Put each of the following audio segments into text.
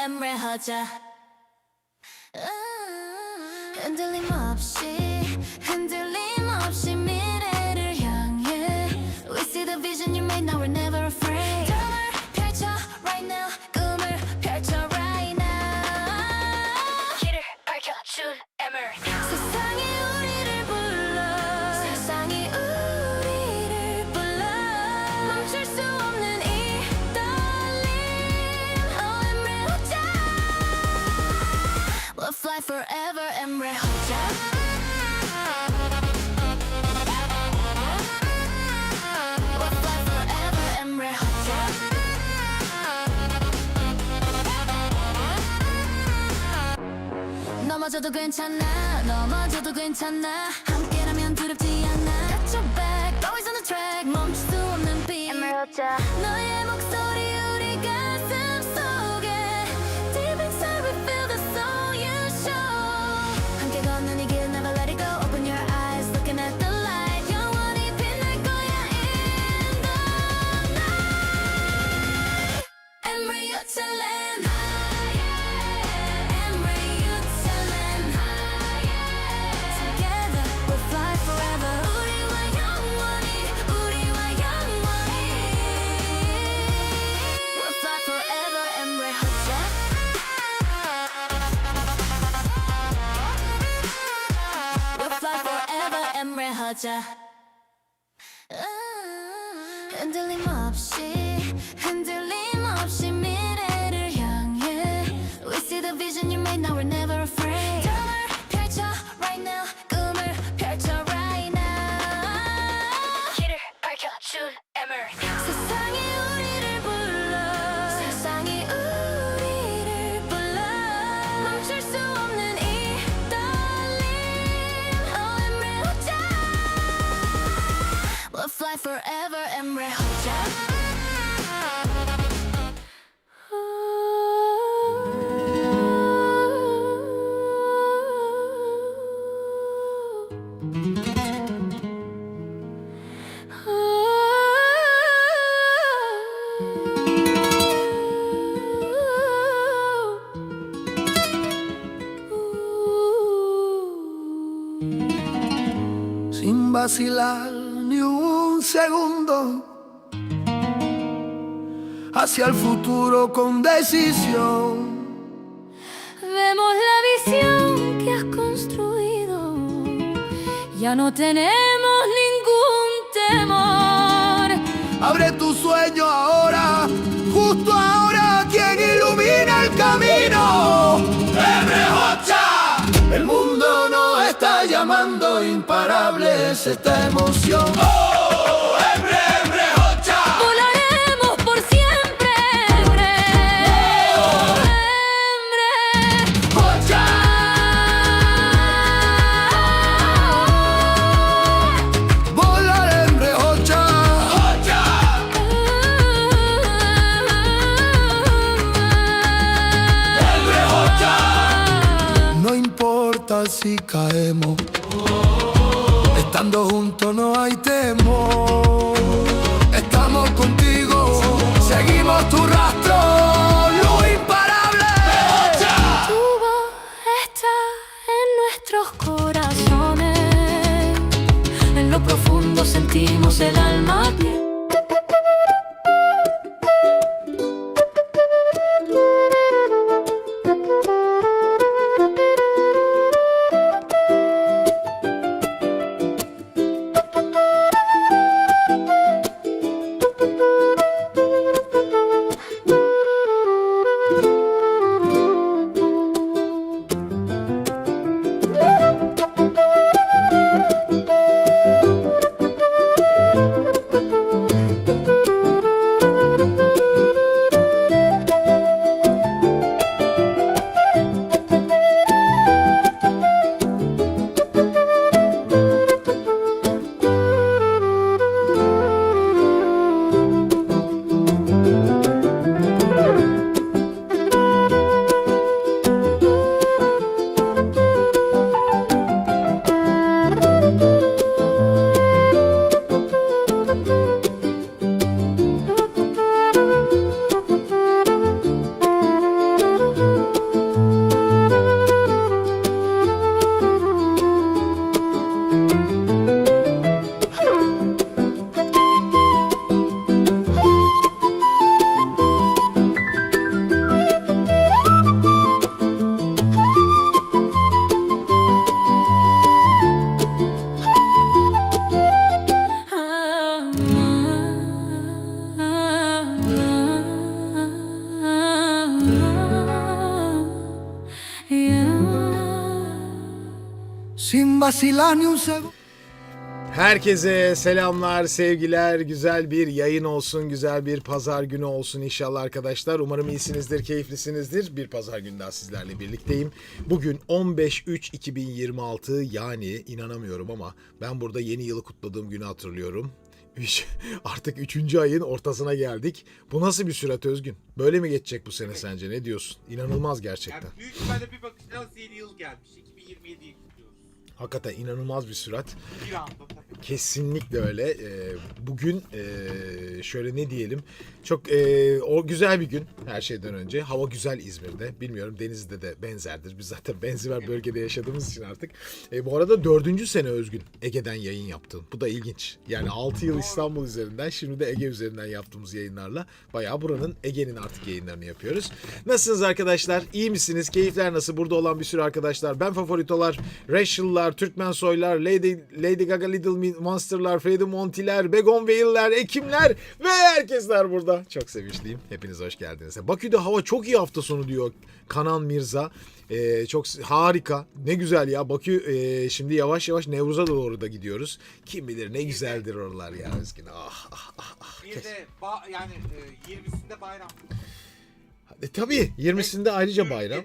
emre하자. 흔들림 없이 미래를 향해. We see the vision you made, now we're never afraid. 꿈을 펼쳐 right now, 꿈을 펼쳐 right now. 길을 밝혀줄 emer. 세상이 우리를 불러, 세상이 우리를 불러. 멈출 수 없는 이 떨림. Oh, emre하자. We'll fly forever, emre하자. 넘어져도 괜찮아 함께라면 두렵지 않아. Got your back, always on the track. 멈출 수 없는 beat. emre하자. 너의 목소리 우리 가슴 속에. Deep inside we feel the soul you show. 함께 걷는 이 길 never let it go. Open your eyes looking at the light. 영원히 빛날 거야 in the night. emre하자 land. emre하자. 흔들림 없이 미래를 향해. We see the vision you made, now we're never afraid. 꿈을 펼쳐 right now, 꿈을 펼쳐 right now. 길을 밝혀줄 emer. 세상이 우리를 불러, 세상이 우리를 불러. 멈출 수 없는 이 떨림. Oh, emre하자. We'll fly forever, emre하자. Sin vacilar ni un segundo, hacia el futuro con decisión. Vemos la visión que has construido, ya no tenemos ningún temor. Abre tu sueño ahora, justo ahora, quien ilumina el camino. emrehacha. El mundo nos está llamando, imparable es esta emoción. Oh, emrehacha. Volaremos por siempre, emrehacha. Volar emrehacha. No importa si caemos, estando juntos no hay temor. Estamos contigo, seguimos tu rastro, luz imparable. Tu voz está en nuestros corazones. En lo profundo sentimos el alma. vacilar ni un segundo. Herkese selamlar, sevgiler, güzel bir yayın olsun, güzel bir pazar günü olsun inşallah arkadaşlar. Umarım iyisinizdir, keyiflisinizdir. Bir pazar günü daha sizlerle birlikteyim. Bugün 15/3/2026, yani inanamıyorum ama ben burada yeni yılı kutladığım günü hatırlıyorum. Artık 3. ayın ortasına geldik. Bu nasıl bir sürat Özgün? Böyle mi geçecek bu sene sence? Ne diyorsun? İnanılmaz gerçekten. Yani büyük ihtimalle bir bakacağız yeni yıl gelmiş. 2027'yi kutluyoruz. Hakikaten inanılmaz bir sürat. Bir anda tabii. Kesinlikle öyle. Bugün şöyle ne diyelim, çok o güzel bir gün her şeyden önce. Hava güzel İzmir'de. Bilmiyorum, Denizli'de de benzerdir. Biz zaten benzer bölgede yaşadığımız için artık. Bu arada 4. sene Özgün Ege'den yayın yaptım. Bu da ilginç. Yani 6 yıl İstanbul üzerinden, şimdi de Ege üzerinden yaptığımız yayınlarla bayağı buranın, Ege'nin artık yayınlarını yapıyoruz. Nasılsınız arkadaşlar? İyi misiniz? Keyifler nasıl? Burada olan bir sürü arkadaşlar. Ben Favoritolar, Racial'lar, Türkmen Soylar, Lady Gaga, Little Monster'lar, Freddie Monty'ler, Begonville'ler, Ekimler ve herkesler burada. Çok sevinçliyim. Hepiniz hoş geldiniz. Bakü'de hava çok iyi hafta sonu diyor Kanan Mirza. Çok harika. Ne güzel ya. Bakü şimdi yavaş yavaş Nevruz'a doğru da gidiyoruz. Kim bilir ne güzeldir oralar ya Özgün. Bir de yani 20'sinde bayram. Tabii 20'sinde ayrıca bayram.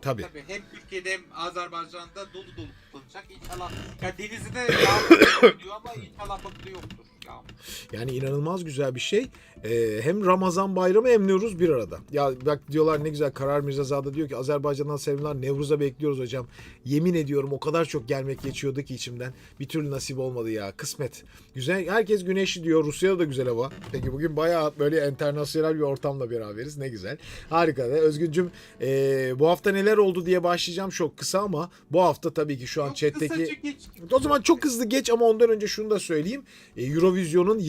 Tabii. Tabii hem Türkiye'de hem Azerbaycan'da dolu dolu kutlanacak. İnşallah. Ya Denizli'de yağmur diyor ama inşallah Bakü'de yoktur. Yağmur. Yani inanılmaz güzel bir şey. Hem Ramazan bayramı hem Nevruz bir arada. Ya bak diyorlar, ne güzel, Karar Mirzazade diyor ki Azerbaycan'dan selamlar, Nevruz'a bekliyoruz hocam. Yemin ediyorum o kadar çok gelmek geçiyordu ki içimden. Bir türlü nasip olmadı ya. Kısmet. Güzel. Herkes güneşli diyor. Rusya'da da güzel hava. Peki bugün bayağı böyle internasyonel bir ortamla beraberiz. Ne güzel. Harika. Özgüncüm, bu hafta neler oldu diye başlayacağım. Çok kısa ama bu hafta tabii ki şu an Çok chat'teki... kısaca geç. O zaman çok hızlı geç ama ondan önce şunu da söyleyeyim. Eurovision'un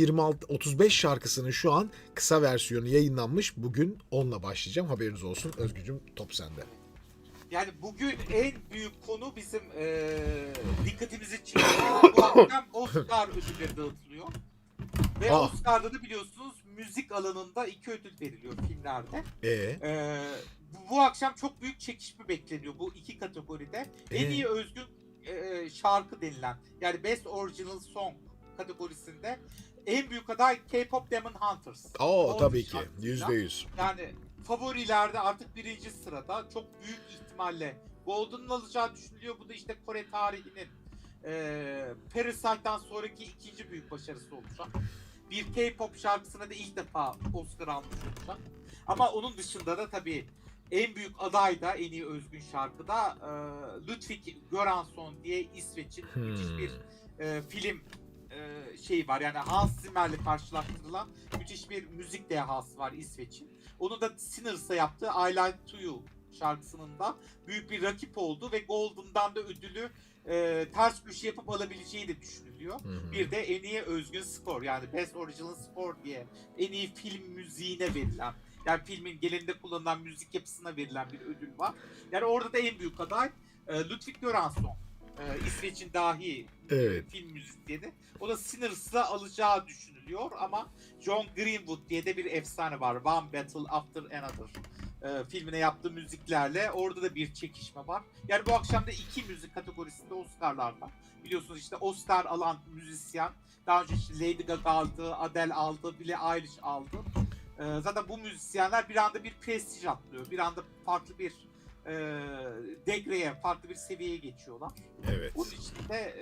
35 şarkısının şu an kısa versiyonu yayınlanmış. Bugün onunla başlayacağım. Haberiniz olsun. Özgücüm, top sende. Yani bugün en büyük konu bizim dikkatimizi çekiyor. Bu akşam Oscar ödülleri dağıtılıyor. Ve Oscar'da da biliyorsunuz müzik alanında 2 ödül veriliyor filmlerde. Bu akşam çok büyük çekişme bekleniyor bu iki kategoride. En iyi özgün şarkı denilen, yani Best Original Song kategorisinde en büyük aday K-pop Demon Hunters. Tabii ki. şarkısıyla. %100. Yani favorilerde artık 1. sırada, çok büyük ihtimalle Golden'ın alacağı düşünülüyor. Bu da işte Kore tarihinin Parasite'dan sonraki 2. büyük başarısı olacak. Bir K-pop şarkısına da ilk defa Oscar almış olacak. Ama onun dışında da tabii en büyük aday da en iyi özgün şarkıda Ludwig Göransson diye İsveç'in müthiş bir film şeyi var. Yani Hans Zimmer'le karşılaştırılan müthiş bir müzik dehası var İsveç'in. Onu da Sinners'a yaptığı I Like To You şarkısının da büyük bir rakip oldu ve Golden'dan da ödülü ters köşe yapıp alabileceği de düşünülüyor. Bir de en iyi özgün skor, yani Best Original Score diye en iyi film müziğine verilen, yani filmin genelinde kullanılan müzik yapısına verilen bir ödül var. Yani orada da en büyük aday Ludwig Göransson. İsveç'in dahi film müziği. O da Sinners'la alacağı düşünülüyor ama John Greenwood diye de bir efsane var. One Battle After Another filmine yaptığı müziklerle orada da bir çekişme var. Yani bu akşam da 2 müzik kategorisinde Oscar'larda. Biliyorsunuz işte Oscar alan müzisyen, daha önce işte Lady Gaga aldı, Adele aldı, Billie Eilish aldı. Zaten bu müzisyenler bir anda bir prestij atlıyor. Bir anda farklı bir degreye, farklı bir seviyeye geçiyorlar. Evet. Onun için de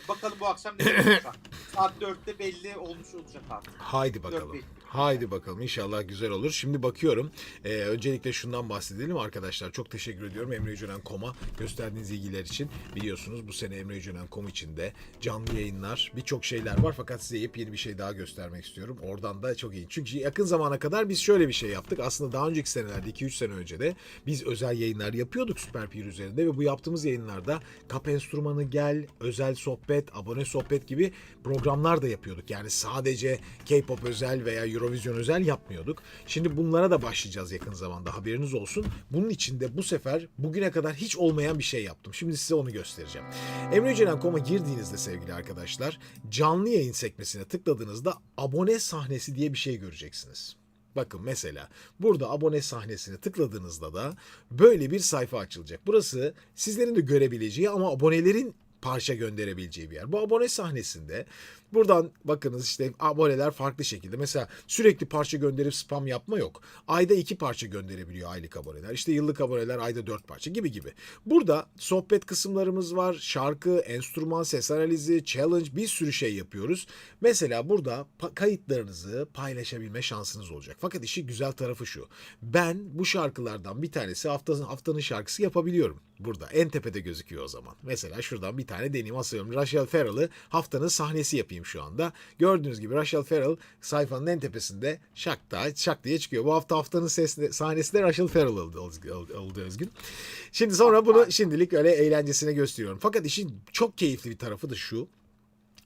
bakalım bu akşam ne olacak. Saat 4'te belli olmuş olacak artık. Haydi bakalım. Haydi bakalım. İnşallah güzel olur. Şimdi bakıyorum. Öncelikle şundan bahsedelim arkadaşlar. Çok teşekkür ediyorum emreyücönen.com'a gösterdiğiniz ilgiler için. Biliyorsunuz bu sene emreyücönen.com içinde canlı yayınlar, birçok şeyler var. Fakat size yepyeni bir şey daha göstermek istiyorum. Oradan da çok iyi. Çünkü yakın zamana kadar biz şöyle bir şey yaptık. Aslında daha önceki senelerde, 2-3 sene önce de biz özel yayınlar yapıyorduk Süper Pir üzerinde ve bu yaptığımız yayınlarda Kap Enstrümanı Gel, özel sohbet, abone sohbet gibi programlar da yapıyorduk. Yani sadece K-pop özel veya Eurovision özel yapmıyorduk. Şimdi bunlara da başlayacağız yakın zamanda, haberiniz olsun. Bunun için de bu sefer bugüne kadar hiç olmayan bir şey yaptım. Şimdi size onu göstereceğim. emreyücönen.com'a girdiğinizde sevgili arkadaşlar, canlı yayın sekmesine tıkladığınızda abone sahnesi diye bir şey göreceksiniz. Bakın mesela burada abone sahnesine tıkladığınızda da böyle bir sayfa açılacak. Burası sizlerin de görebileceği ama abonelerin parça gönderebileceği bir yer. Bu abone sahnesinde buradan bakınız işte aboneler farklı şekilde. Mesela sürekli parça gönderip spam yapma yok. Ayda 2 parça gönderebiliyor aylık aboneler. İşte yıllık aboneler ayda 4 parça gibi. Burada sohbet kısımlarımız var. Şarkı, enstrüman, ses analizi, challenge, bir sürü şey yapıyoruz. Mesela burada kayıtlarınızı paylaşabilme şansınız olacak. Fakat işi güzel tarafı şu. Ben bu şarkılardan bir tanesi haftanın şarkısı yapabiliyorum. Burada en tepede gözüküyor o zaman. Mesela şuradan bir tane deneyim asıyorum. Rachel Ferrell'ı haftanın sahnesi yapayım şu anda. Gördüğünüz gibi Rachel Ferrell sayfanın en tepesinde şak diye çıkıyor. Bu haftanın sahnesi de Rachel Ferrell oldu Özgün. Şimdi sonra bunu şimdilik öyle eğlencesine gösteriyorum. Fakat işin çok keyifli bir tarafı da şu.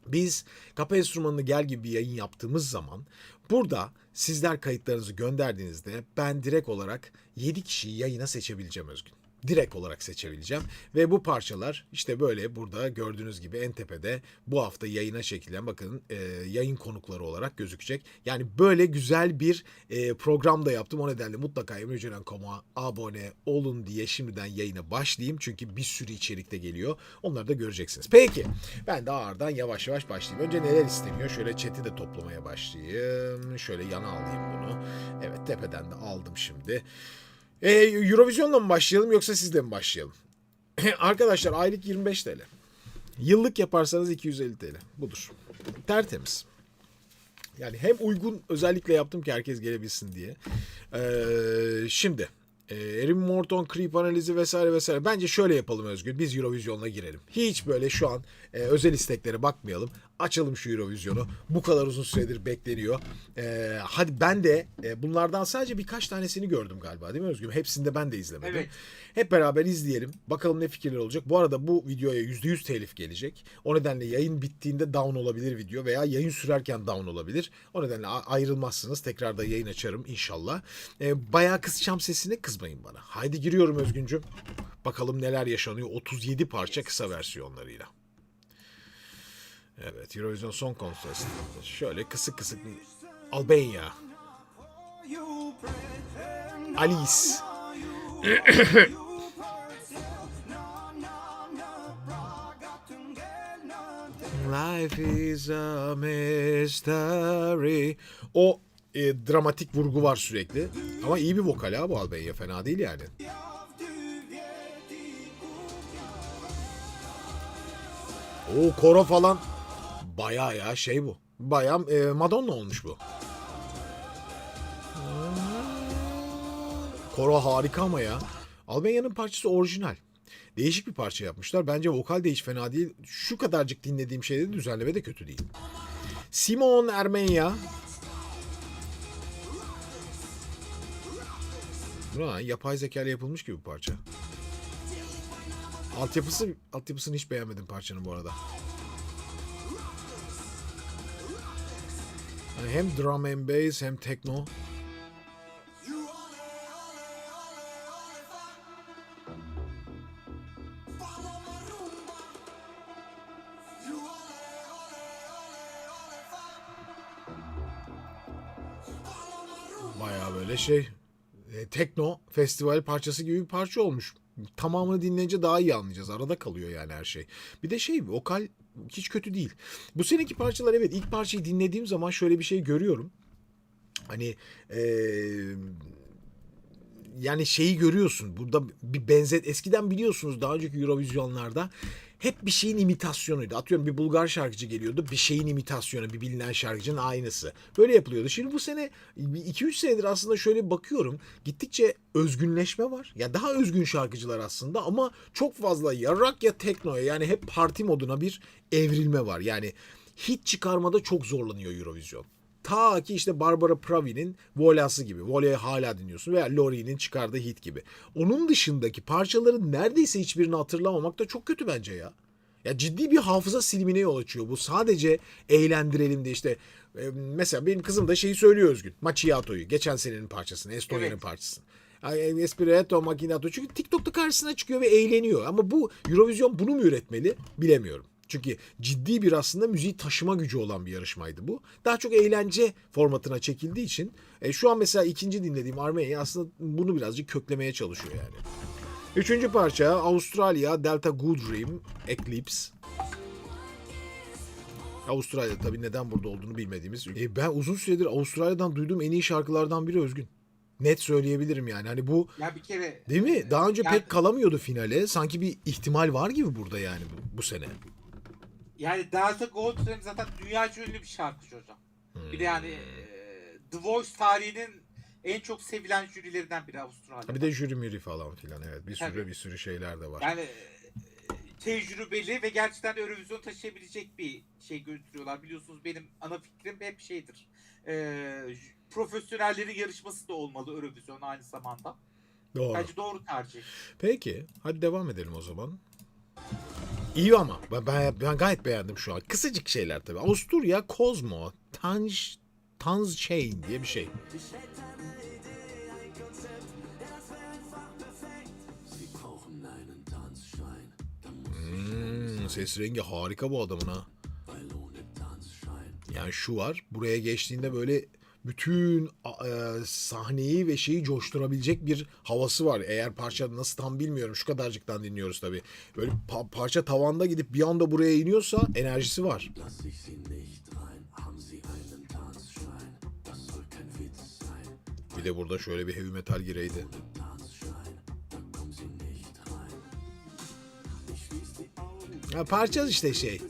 Biz Kapı Enstrümanı'nı Gel gibi bir yayın yaptığımız zaman burada sizler kayıtlarınızı gönderdiğinizde ben direkt olarak 7 kişiyi yayına seçebileceğim Özgün. Direkt olarak seçebileceğim ve bu parçalar işte böyle burada gördüğünüz gibi en tepede bu hafta yayına çekilen bakın yayın konukları olarak gözükecek. Yani böyle güzel bir program da yaptım. O nedenle mutlaka emrehocanen.com'a abone olun diye şimdiden yayına başlayayım. Çünkü bir sürü içerik de geliyor. Onları da göreceksiniz. Peki ben de ağırdan yavaş yavaş başlayayım. Önce neler isteniyor? Şöyle chat'i de toplamaya başlayayım. Şöyle yana alayım bunu. Evet tepeden de aldım şimdi. Eurovision'la mı başlayalım yoksa sizle mi başlayalım? Arkadaşlar aylık 25 TL. Yıllık yaparsanız 250 TL. Budur. Tertemiz. Yani hem uygun özellikle yaptım ki herkes gelebilsin diye. Şimdi Erin Morton, Creep analizi vesaire. Bence şöyle yapalım Özgür. Biz Eurovision'la girelim. Hiç böyle şu an özel isteklere bakmayalım. Açalım şu Eurovision'u. Bu kadar uzun süredir bekleniyor. Hadi ben de bunlardan sadece birkaç tanesini gördüm galiba değil mi Özgür? Hepsini de ben de izlemedim. Evet. Hep beraber izleyelim. Bakalım ne fikirler olacak. Bu arada bu videoya %100 telif gelecek. O nedenle yayın bittiğinde down olabilir video veya yayın sürerken down olabilir. O nedenle ayrılmazsınız. Tekrar da yayın açarım inşallah. Bayağı kısacağım sesini, kızmayın bana. Haydi giriyorum Özgüncüm. Bakalım neler yaşanıyor 37 parça kısa versiyonlarıyla. Evet, Eurovision Song Contest. Şöyle kısık Albania. Alice. Life is a mystery. O dramatik vurgu var sürekli. Ama iyi bir vokal ha bu Albania. Fena değil yani. O koro falan. Bayağı ya şey bu. Bayağı Madonna olmuş bu. Koro harika ama ya. Albanya'nın parçası orijinal. Değişik bir parça yapmışlar. Bence vokal de hiç fena değil. Şu kadarcık dinlediğim şeyde de düzenleme de kötü değil. Simon Ermenya. Buna yapay zeka ile yapılmış gibi bir parça. Altyapısını hiç beğenmedim parçanın bu arada. Yani hem drum and bass hem techno. Bayağı böyle tekno festival parçası gibi bir parça olmuş. Tamamını dinleyince daha iyi anlayacağız. Arada kalıyor yani her şey. Bir de vokal hiç kötü değil. Bu seneki parçalar evet ilk parçayı dinlediğim zaman şöyle bir şey görüyorum. Hani yani şeyi görüyorsun. Burada bir eskiden biliyorsunuz daha önceki Eurovision'larda hep bir şeyin imitasyonuydu. Atıyorum bir Bulgar şarkıcı geliyordu. Bir şeyin imitasyonu, bir bilinen şarkıcının aynısı. Böyle yapılıyordu. Şimdi bu sene 2-3 senedir aslında şöyle bakıyorum. Gittikçe özgünleşme var. Ya daha özgün şarkıcılar aslında ama çok fazla ya rock ya teknoya yani hep parti moduna bir evrilme var. Yani hit çıkarmada çok zorlanıyor Eurovision. Ta ki işte Barbara Pravi'nin Vola'sı gibi. Vola'yı hala dinliyorsun veya Lori'nin çıkardığı hit gibi. Onun dışındaki parçaların neredeyse hiçbirini hatırlamamak da çok kötü bence ya. Ya ciddi bir hafıza silimine yol açıyor. Bu sadece eğlendirelim de işte mesela benim kızım da söylüyor Özgün. Macchiato'yu. Geçen senenin parçasını. Estonya'nın parçasını. Espresso Macchiato. Çünkü TikTok'ta karşısına çıkıyor ve eğleniyor. Ama bu Eurovision bunu mu üretmeli? Bilemiyorum. Çünkü ciddi bir aslında müziği taşıma gücü olan bir yarışmaydı bu. Daha çok eğlence formatına çekildiği için şu an mesela ikinci dinlediğim Armenya aslında bunu birazcık köklemeye çalışıyor yani. Üçüncü parça Avustralya Delta Goodrem Eclipse. Avustralya tabii neden burada olduğunu bilmediğimiz. Ben uzun süredir Avustralya'dan duyduğum en iyi şarkılardan biri Özgün. Net söyleyebilirim yani. Hani bu Ya bir kere değil mi? Daha önce yani- pek kalamıyordu finale. Sanki bir ihtimal var gibi burada yani bu sene. Yani Delta Goldtram zaten dünyaca ünlü bir şarkıcı hocam. Bir de yani The Voice tarihinin en çok sevilen jürilerinden biri Avustralya. Bir de jüri müri falan filan, evet. Tabii. Bir sürü şeyler de var. Yani tecrübeli ve gerçekten de Eurovision taşıyabilecek bir şey götürüyorlar. Biliyorsunuz benim ana fikrim hep şeydir. Profesyonellerin yarışması da olmalı Eurovision aynı zamanda. Doğru. Bence doğru tercih. Peki, hadi devam edelim o zaman. İyi ama ben gayet beğendim şu an. Kısacık şeyler tabii. Avusturya Cosmo Tanzchain diye bir şey. Ses rengi harika bu adamın ha. Yani şu var, buraya geçtiğinde böyle bütün sahneyi ve şeyi coşturabilecek bir havası var. Eğer parça nasıl tam bilmiyorum, şu kadarcıktan dinliyoruz tabii. Böyle parça tavanda gidip bir anda buraya iniyorsa enerjisi var. Bir de burada şöyle bir heavy metal gireydi. Ya parça işte şey.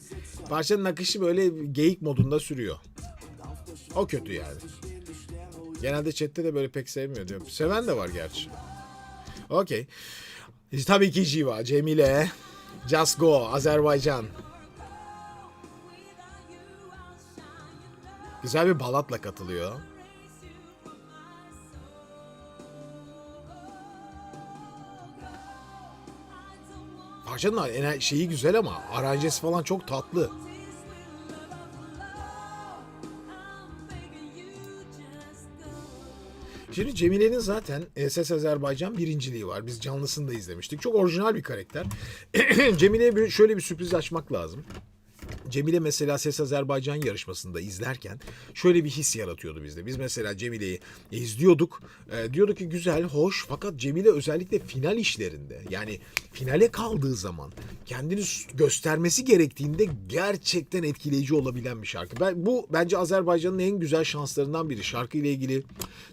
Parçanın akışı böyle geyik modunda sürüyor. O kötü yani. Genelde chatte de böyle pek sevmiyor diyor. Seven de var gerçi. Okey. Tabii ki Jiva, Cemile, Just Go, Azerbaycan. Güzel bir balatla katılıyor. Parçanın şeyi güzel ama aranjesi falan çok tatlı. Şimdi Cemile'nin zaten Ses Azerbaycan birinciliği var. Biz canlısını da izlemiştik. Çok orijinal bir karakter. Cemile'ye şöyle bir sürpriz açmak lazım. Cemile mesela Ses Azerbaycan yarışmasında izlerken şöyle bir his yaratıyordu bizde. Biz mesela Cemile'yi izliyorduk. Diyorduk ki güzel, hoş, fakat Cemile özellikle final işlerinde, yani finale kaldığı zaman kendini göstermesi gerektiğinde gerçekten etkileyici olabilen bir şarkı. Bu bence Azerbaycan'ın en güzel şanslarından biri. Şarkı ile ilgili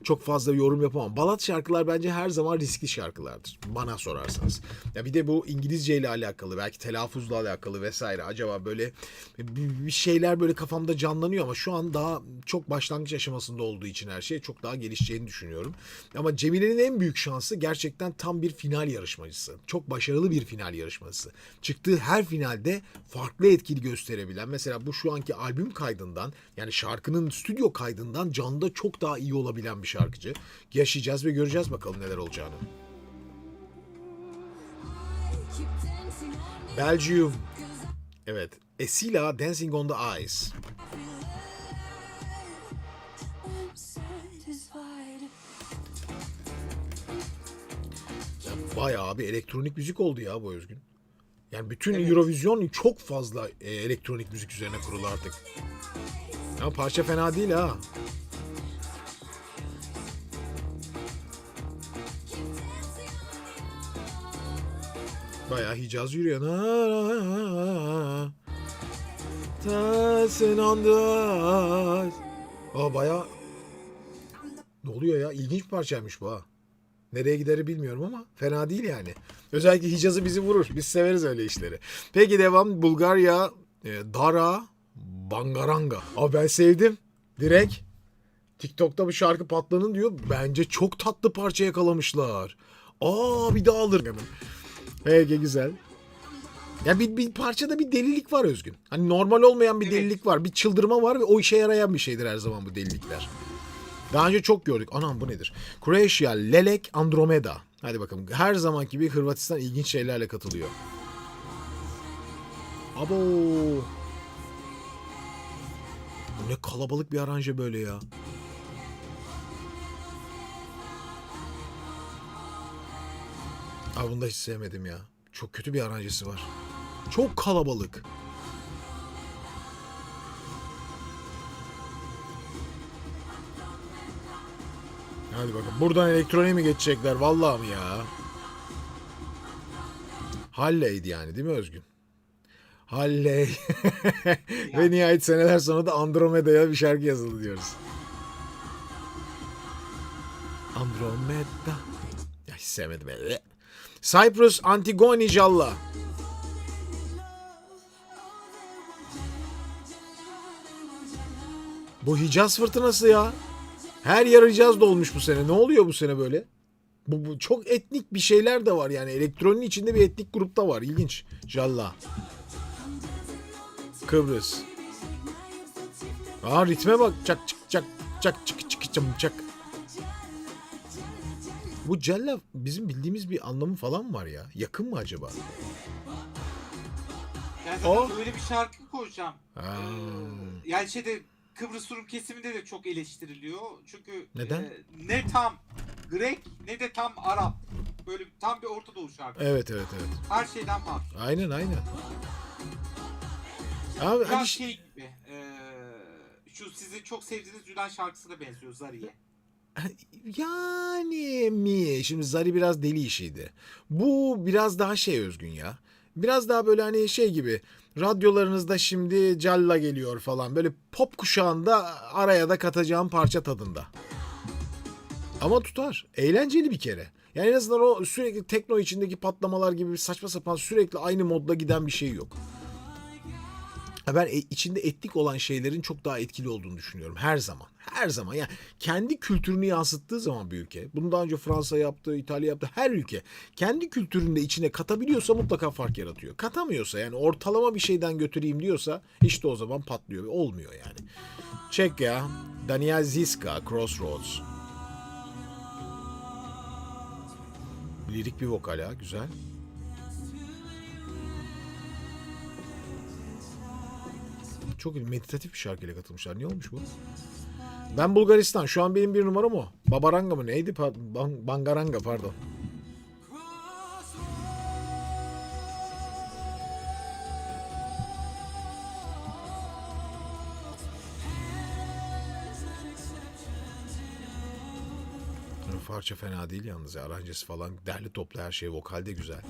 çok fazla yorum yapamam. Balat şarkılar bence her zaman riskli şarkılardır. Bana sorarsanız. Ya bir de bu İngilizce ile alakalı, belki telaffuzla alakalı vesaire. Acaba böyle bir şeyler böyle kafamda canlanıyor ama şu an daha çok başlangıç aşamasında olduğu için her şey çok daha gelişeceğini düşünüyorum. Ama Cemile'nin en büyük şansı gerçekten tam bir final yarışmacısı. Çok başarılı bir final yarışmacısı. Çıktığı her finalde farklı etkili gösterebilen, mesela bu şu anki albüm kaydından, yani şarkının stüdyo kaydından canlıda çok daha iyi olabilen bir şarkıcı. Yaşayacağız ve göreceğiz bakalım neler olacağını. Belgium. Evet. Esila, Dancing on the Ice. Ya bayağı bir elektronik müzik oldu ya bu Özgün. Yani bütün Evet. Eurovision çok fazla elektronik müzik üzerine kurulu artık. Ya parça fena değil ha. Bayağı Hicaz yürüyor. Dancing on the ice. Bayağı... Ne oluyor ya? İlginç bir parçaymış bu ha. Nereye gideri bilmiyorum ama fena değil yani. Özellikle Hicaz'ı bizi vurur. Biz severiz öyle işleri. Peki devam. Bulgarya, Dara Bangaranga. Ben sevdim. Direkt TikTok'ta bu şarkı patlanın diyor. Bence çok tatlı parça yakalamışlar. Bir daha alırım. Peki güzel. Ya bir parçada bir delilik var Özgün. Hani normal olmayan bir delilik var. Bir çıldırma var ve o işe yarayan bir şeydir her zaman bu delilikler. Daha önce çok gördük. Anam bu nedir? Croatia, Lelek, Andromeda. Hadi bakalım. Her zamanki gibi Hırvatistan ilginç şeylerle katılıyor. Abo. Bu ne kalabalık bir aranje böyle ya. Bunu da hiç sevmedim ya. Çok kötü bir aranjesi var. Çok kalabalık. Hadi bakalım. Buradan elektroniğe mi geçecekler? Vallahi mi ya? Halleydi yani değil mi Özgün? Halley. Ve nihayet seneler sonra da Andromeda'ya bir şarkı yazıldı diyoruz. Andromeda. Ya hiç sevmedim. Cyprus Antigone Jalla. Bu Hicaz fırtınası ya. Her yer Hicaz dolmuş bu sene. Ne oluyor bu sene böyle? Bu çok etnik bir şeyler de var yani. Elektronun içinde bir etnik grupta var. İlginç. Jalla. Kıbrıs. Aa ritme bak. Çak çık çak çak çık çık çak çak. Bu Jalla bizim bildiğimiz bir anlamı falan mı var ya? Yakın mı acaba? Yani O- zaten öyle bir şarkı koyacağım. Ha. Yani Kıbrıs Rum kesiminde de çok eleştiriliyor. Çünkü Neden? Ne tam Grek ne de tam Arap. Böyle tam bir Orta Doğu şarkı. Evet. Her şeyden var. Aynen. Abi Biraz hani şey gibi. Şu sizin çok sevdiğiniz Yunan şarkısına benziyor Zariye. yani mi? Şimdi Zari biraz deli işiydi. Bu biraz daha şey özgün ya. Biraz daha böyle hani şey gibi. Radyolarınızda şimdi Calla geliyor falan. Böyle pop kuşağında araya da katacağım parça tadında. Ama tutar. Eğlenceli bir kere. Yani en azından o sürekli tekno içindeki patlamalar gibi saçma sapan sürekli aynı modda giden bir şey yok. Ben içinde etnik olan şeylerin çok daha etkili olduğunu düşünüyorum her zaman. Her zaman yani kendi kültürünü yansıttığı zaman bir ülke, bunu daha önce Fransa yaptı, İtalya yaptı, her ülke kendi kültürünü de içine katabiliyorsa mutlaka fark yaratıyor. Katamıyorsa yani ortalama bir şeyden götüreyim diyorsa işte o zaman patlıyor. Olmuyor yani. Çek ya. Daniel Ziska, Crossroads. Lirik bir vokal ha, güzel. Çok meditatif bir şarkıyla katılmışlar. Ne olmuş bu? Ben Bulgaristan. Şu an benim bir numaram o. Babaranga mı neydi? Bangaranga pardon. Parça fena değil yalnız ya. Aranjesi falan derli toplu her şey. Vokal de güzel.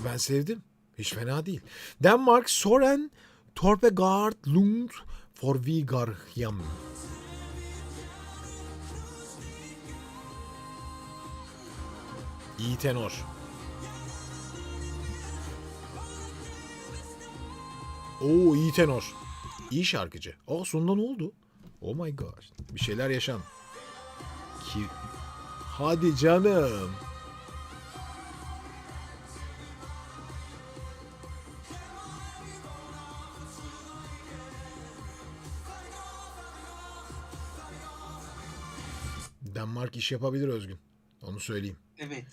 Ben sevdim. Hiç fena değil. Denmark Soren Torpegard Lund for Vigarhjem. İyi tenor. Oo iyi tenor. İyi şarkıcı. Aa sonunda ne oldu? Oh my gosh. Bir şeyler yaşan. Ki... Hadi canım. Denmark iş yapabilir Özgün. Onu söyleyeyim. Evet.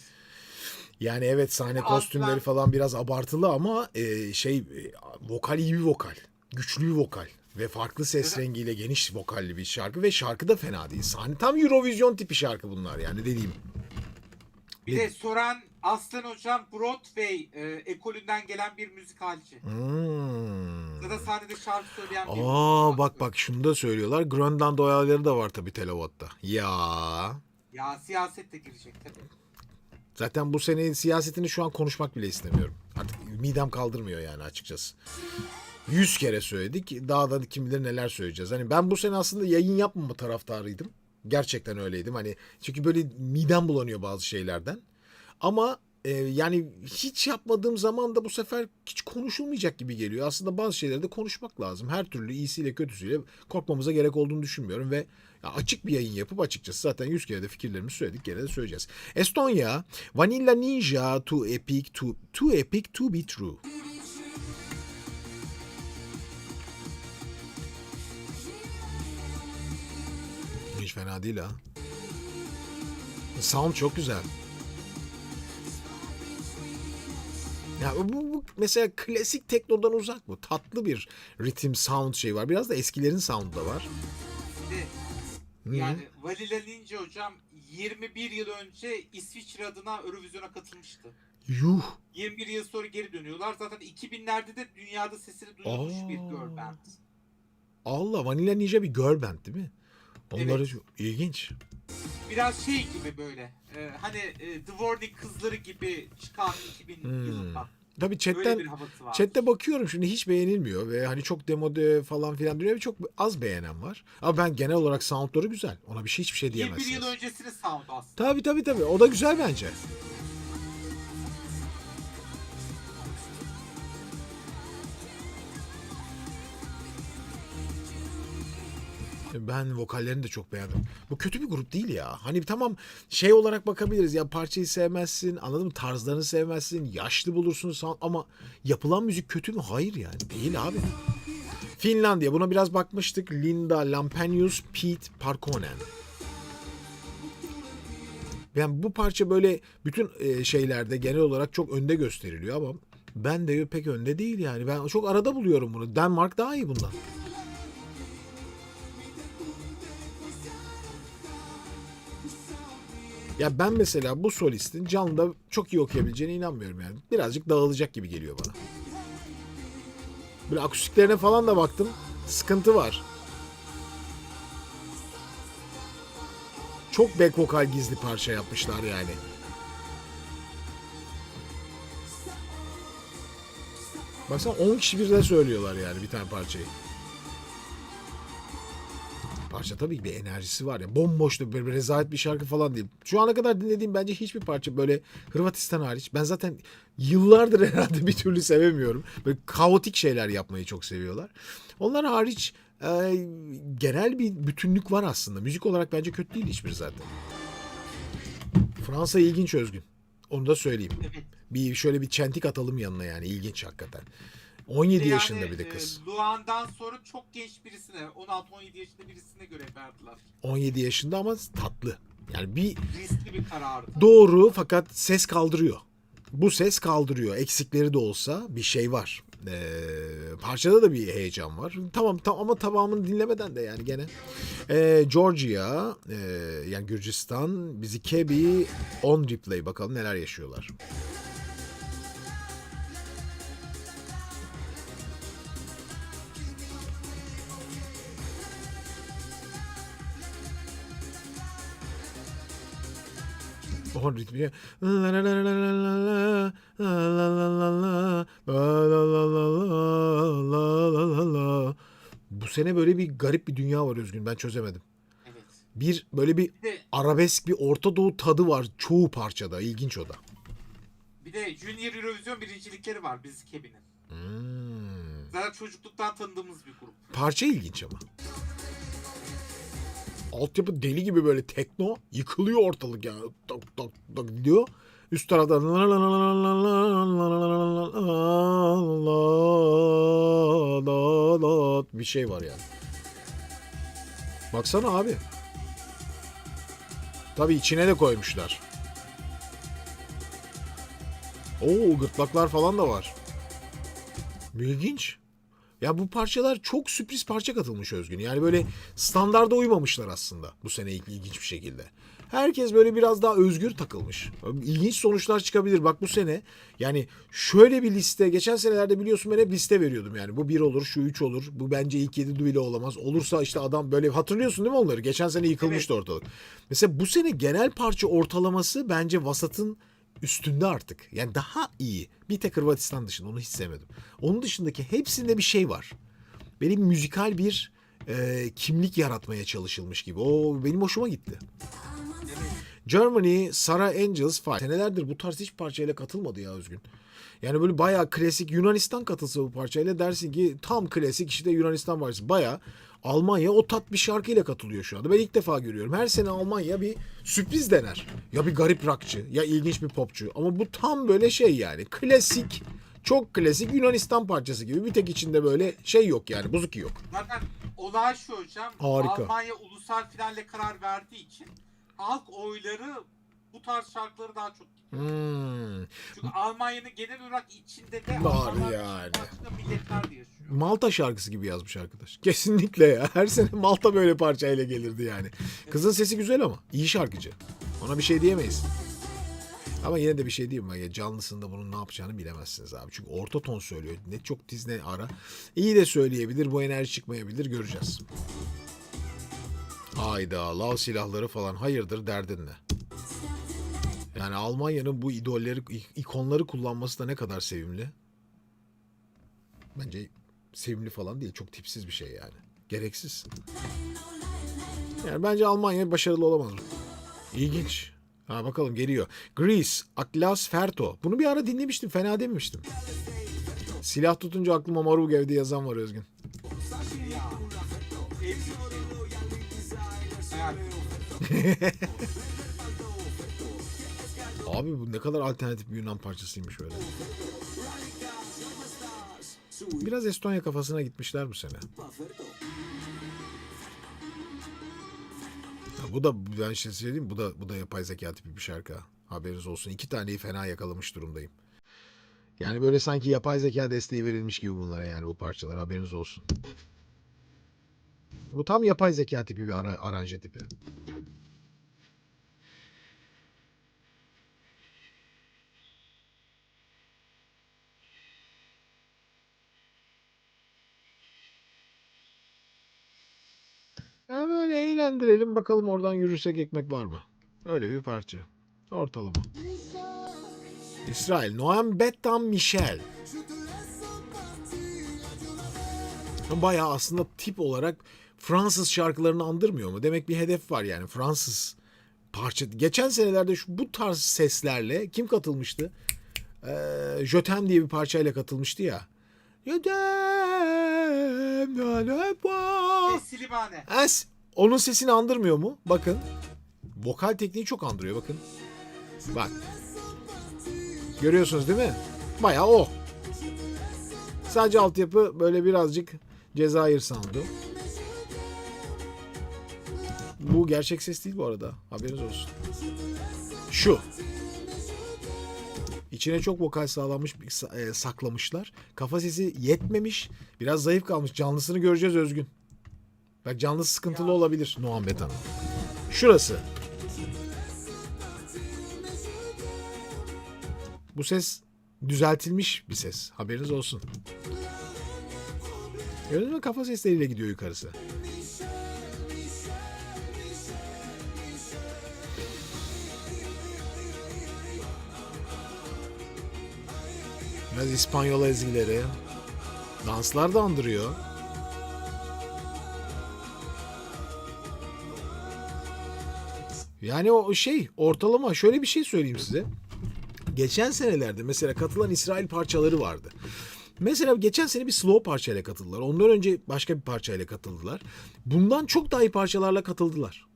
Yani evet sahne Aslında- kostümleri falan biraz abartılı ama vokal iyi bir vokal. Güçlü bir vokal. Ve farklı ses rengiyle geniş vokalli bir şarkı. Ve şarkı da fena değil. Sahne tam Eurovision tipi şarkı bunlar yani dediğim. Bir de Soren Aslan hocam Broadway ekolünden gelen bir müzikalci. Ya da sahnede şarkı söyleyen bir Bak şunu da söylüyorlar. Grönland oyaları da var tabii Televott'ta. Ya. Ya siyaset de girecek tabii. Zaten bu senenin siyasetini şu an konuşmak bile istemiyorum. Artık midem kaldırmıyor yani açıkçası. 100 kere söyledik. Daha da kim bilir neler söyleyeceğiz. Hani ben bu sene aslında yayın yapmama taraftarıydım. Gerçekten öyleydim. Hani çünkü böyle midem bulanıyor bazı şeylerden. Ama yani hiç yapmadığım zaman da bu sefer hiç konuşulmayacak gibi geliyor. Aslında bazı şeyleri de konuşmak lazım. Her türlü iyisiyle kötüsüyle korkmamıza gerek olduğunu düşünmüyorum ve açık bir yayın yapıp açıkçası zaten 100 kere de fikirlerimizi söyledik, gene de söyleyeceğiz. Estonya, Vanilla Ninja, too epic to be true. Hiç fena değil ha. Sound çok güzel. Ya bu mesela klasik teknodan uzak bu. Tatlı bir ritim sound şey var. Biraz da eskilerin sound'u da var. Bir de yani Vanilla Ninja hocam 21 yıl önce İsviçre adına Eurovision'a katılmıştı. Yuh. 21 yıl sonra geri dönüyorlar. Zaten 2000'lerde de dünyada sesini duyulmuş bir girl band. Allah, Vanilla Ninja bir girl band değil mi? Onları Evet. çok ilginç. Biraz şey gibi böyle. Hani The Warning kızları gibi çıkan 2000 yılında. Tabii Öyle bir havası var. chatte bakıyorum şimdi hiç beğenilmiyor ve hani çok demode falan filan diyor ve çok az beğenen var. Ama ben genel olarak soundları güzel. Ona hiçbir şey 21 diyemezsiniz. yıl öncesinin sound aslında. Tabii. O da güzel bence. Ben vokallerini de çok beğendim. Bu kötü bir grup değil ya. Hani tamam şey olarak bakabiliriz ya parçayı sevmezsin, anladın mı? Tarzlarını sevmezsin, yaşlı bulursun ama yapılan müzik kötü mü? Hayır yani. Değil abi. Finlandiya. Buna biraz bakmıştık. Linda Lampenius, Pete Parkkonen. Yani bu parça böyle bütün şeylerde genel olarak çok önde gösteriliyor ama ben de pek önde değil yani. Ben çok arada buluyorum bunu. Denmark daha iyi bundan. Ya ben mesela bu solistin canlıda çok iyi okuyabileceğine inanmıyorum yani. Birazcık dağılacak gibi geliyor bana. Böyle akustiklerine falan da baktım. Sıkıntı var. Çok back vokal gizli parça yapmışlar yani. Baksana 10 kişi birden söylüyorlar yani bir tane parçayı. Parça tabii ki bir enerjisi var ya. Bomboş da böyle rezalet bir şarkı falan değil. Şu ana kadar dinlediğim bence hiçbir parça böyle Hırvatistan hariç. Ben zaten yıllardır herhalde bir türlü sevemiyorum. Böyle kaotik şeyler yapmayı çok seviyorlar. Onlar hariç genel bir bütünlük var aslında. Müzik olarak bence kötü değil hiçbiri zaten. Fransa ilginç Özgün. Onu da söyleyeyim. Evet. Bir şöyle bir çentik atalım yanına yani. İlginç hakikaten. 17 yaşında bir de kız. Luan'dan sonra çok genç birisine, 16-17 yaşında birisine göre verdiler. 17 yaşında ama tatlı. Yani bir Riskli bir karardı. doğru fakat ses kaldırıyor. Bu ses kaldırıyor. Eksikleri de olsa bir şey var. Parçada da bir heyecan var. Tamam ama tamamını dinlemeden de yani gene. Georgia, yani Gürcistan, bizi Kebi on replay bakalım neler yaşıyorlar. O ritmi bu sene böyle bir garip bir dünya var Özgün. Ben çözemedim. Evet. Bir böyle bir Bir de, arabesk bir Orta Doğu tadı var çoğu parçada. İlginç o da. bir de Junior Eurovision birincilikleri var biz Kebi'nin. Hmm. Zaten çocukluktan tanıdığımız bir grup. Parça ilginç ama. Altyapı deli gibi böyle tekno yıkılıyor ortalık yani. Tak tak tak gidiyor. Üst tarafta bir şey var yani. Baksana abi. Tabii içine de koymuşlar. Oo gırtlaklar falan da var. İlginç. Ya bu parçalar çok sürpriz parça katılmış Özgün. Yani böyle standarda uymamışlar aslında bu sene ilginç bir şekilde. Herkes böyle biraz daha özgür takılmış. İlginç sonuçlar çıkabilir. Bak bu sene yani şöyle bir liste. Geçen senelerde biliyorsun ben hep liste veriyordum yani. Bu 1 olur, şu 3 olur. Bu bence ilk 7 bile olamaz. Olursa işte adam böyle hatırlıyorsun değil mi onları? Geçen sene yıkılmıştı ortalık. Mesela bu sene genel parça ortalaması bence vasatın üstünde artık. Yani daha iyi. Bir tek Hırvatistan dışında onu hiç sevmedim. Onun dışındaki hepsinde bir şey var. Benim müzikal bir kimlik yaratmaya çalışılmış gibi. O benim hoşuma gitti. Germany, Sarah Angels Fight. Senelerdir bu tarz hiç parçayla katılmadı ya Özgün. Yani böyle bayağı klasik Yunanistan katılsa bu parçayla dersin ki tam klasik işte Yunanistan parçası. Bayağı Almanya o tat bir şarkıyla katılıyor şu anda. Ben ilk defa görüyorum. Her sene Almanya bir sürpriz dener. Ya bir garip rockçı ya ilginç bir popçu. Ama bu tam böyle şey yani klasik, çok klasik Yunanistan parçası gibi. Bir tek içinde böyle şey yok yani buzuki yok. Zaten olay şu hocam. Harika. Almanya ulusal finalle karar verdiği için halk oyları bu tarz şarkıları daha çok. Çünkü Almanya'nın genel olarak içinde de Var Almanlar yani. başka milletler de yaşıyor. Malta şarkısı gibi yazmış arkadaş. Kesinlikle ya. Her sene Malta böyle parçayla gelirdi yani. Kızın sesi güzel ama iyi şarkıcı. Ona bir şey diyemeyiz. Ama yine de bir şey diyeyim mi? Canlısında bunun ne yapacağını bilemezsiniz abi. Çünkü orta ton söylüyor. Ne çok tiz ne ara. İyi de söyleyebilir. Bu enerji çıkmayabilir. Göreceğiz. Hayda. Lav silahları falan. Hayırdır derdin ne? Yani Almanya'nın bu idolleri, ikonları kullanması da ne kadar sevimli. Bence sevimli falan değil. Çok tipsiz bir şey yani. Gereksiz. Yani bence Almanya başarılı olamaz. İlginç. Ha bakalım geliyor. Grease, Atlas Ferto. Bunu bir ara dinlemiştim. Fena dememiştim. Silah tutunca aklıma Maru Gevdi yazan var Özgün. Abi bu ne kadar alternatif bir Yunan parçasıymış böyle. Biraz Estonya kafasına gitmişler bu sene. Ya bu da ben şey söyleyeyim, bu da yapay zeka tipi bir şarkı. Haberiniz olsun. 2 taneyi fena yakalamış durumdayım. Yani böyle sanki yapay zeka desteği verilmiş gibi bunlara yani bu parçalar. Haberiniz olsun. Bu tam yapay zeka tipi bir aranje tipi. Ya böyle eğlendirelim bakalım oradan yürürsek ekmek var mı? Öyle bir parça. Ortalama. İsrail. Noam Bettam Michel. Bayağı aslında tip olarak Fransız şarkılarını andırmıyor mu? Demek bir hedef var yani. Fransız parça. Geçen senelerde bu tarz seslerle kim katılmıştı? Jötem diye bir parçayla katılmıştı ya. Silimane. Onun sesini andırmıyor mu? Bakın. Vokal tekniği çok andırıyor bakın. Bak. Görüyorsunuz değil mi? Bayağı o. Sadece altyapı böyle birazcık Cezayir sound'u. Bu gerçek ses değil bu arada. Haberiniz olsun. Şu. İçine çok vokal sağlanmış, saklamışlar. Kafa sesi yetmemiş. Biraz zayıf kalmış. Canlısını göreceğiz Özgün. Bak canlısı sıkıntılı olabilir Noam Bettam'ın. Şurası. Bu ses düzeltilmiş bir ses. Haberiniz olsun. Gördünüz mü? Kafa sesleriyle gidiyor yukarısı. Biraz İspanyol ezgileri. Danslar da andırıyor. Yani o şey ortalama şöyle bir şey söyleyeyim size. Geçen senelerde mesela katılan İsrail parçaları vardı. Mesela geçen sene bir slow parçayla katıldılar. Ondan önce başka bir parçayla katıldılar. Bundan çok daha iyi parçalarla katıldılar.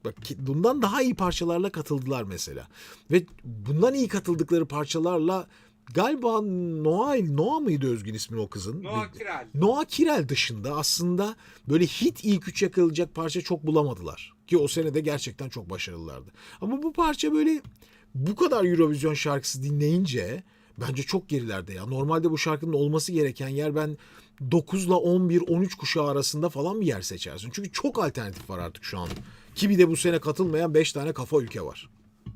Bak bundan daha iyi parçalarla katıldılar mesela. Ve bundan iyi katıldıkları parçalarla galiba Noah mıydı Özgün ismi o kızın? Noah Kirel. Noah Kirel dışında aslında böyle hit ilk 3 yakılacak parça çok bulamadılar. Ki o sene de gerçekten çok başarılılardı. Ama bu parça böyle bu kadar Eurovision şarkısı dinleyince bence çok gerilerde ya. Normalde bu şarkının olması gereken yer ben 9 ile 11-13 kuşağı arasında falan bir yer seçersin. Çünkü çok alternatif var artık şu an. Ki bir de bu sene katılmayan 5 tane kafa ülke var.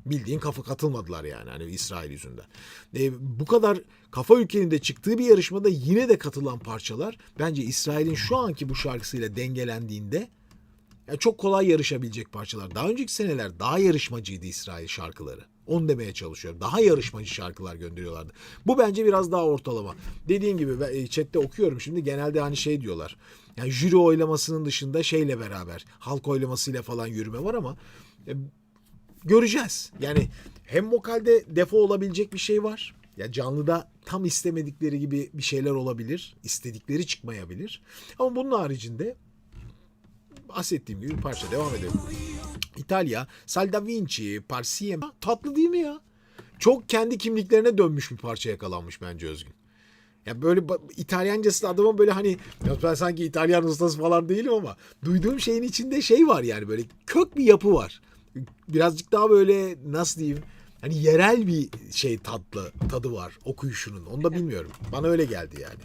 Bildiğin kafa katılmadılar yani hani İsrail yüzünden. Bu kadar kafa ülkenin de çıktığı bir yarışmada yine de katılan parçalar bence İsrail'in şu anki bu şarkısıyla dengelendiğinde yani çok kolay yarışabilecek parçalar. Daha önceki seneler daha yarışmacıydı İsrail şarkıları. Onu demeye çalışıyorum. Daha yarışmacı şarkılar gönderiyorlardı. Bu bence biraz daha ortalama. Dediğim gibi ben chatte okuyorum şimdi genelde hani şey diyorlar. Yani jüri oylamasının dışında şeyle beraber halk oylamasıyla falan yürüme var ama göreceğiz. Yani hem vokalde defo olabilecek bir şey var. Ya canlıda tam istemedikleri gibi bir şeyler olabilir. İstedikleri çıkmayabilir. Ama bunun haricinde bahsettiğim gibi bir parça. Devam edelim. İtalya, Sal da Vinci, Parsiem. Tatlı değil mi ya? Çok kendi kimliklerine dönmüş bir parça yakalanmış bence Özgün. Ya böyle İtalyancası da adamın böyle hani ya ben sanki İtalyan ustası falan değilim ama duyduğum şeyin içinde şey var yani böyle kök bir yapı var. Birazcık daha böyle nasıl diyeyim hani yerel bir şey tadı var okuyuşunun. Onu da bilmiyorum. Bana öyle geldi yani.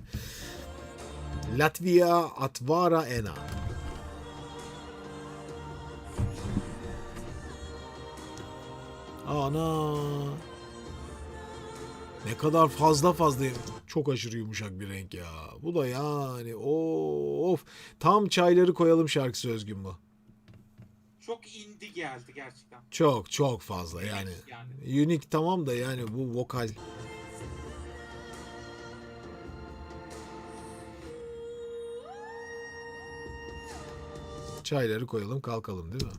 Latvia Atvara Ena. Ana. Ne kadar fazla çok aşırı yumuşak bir renk ya. Bu da yani of tam çayları koyalım şarkısı Özgün bu. çok indi geldi gerçekten. Çok fazla yani. Unique tamam da yani bu vokal. Çayları koyalım kalkalım değil mi?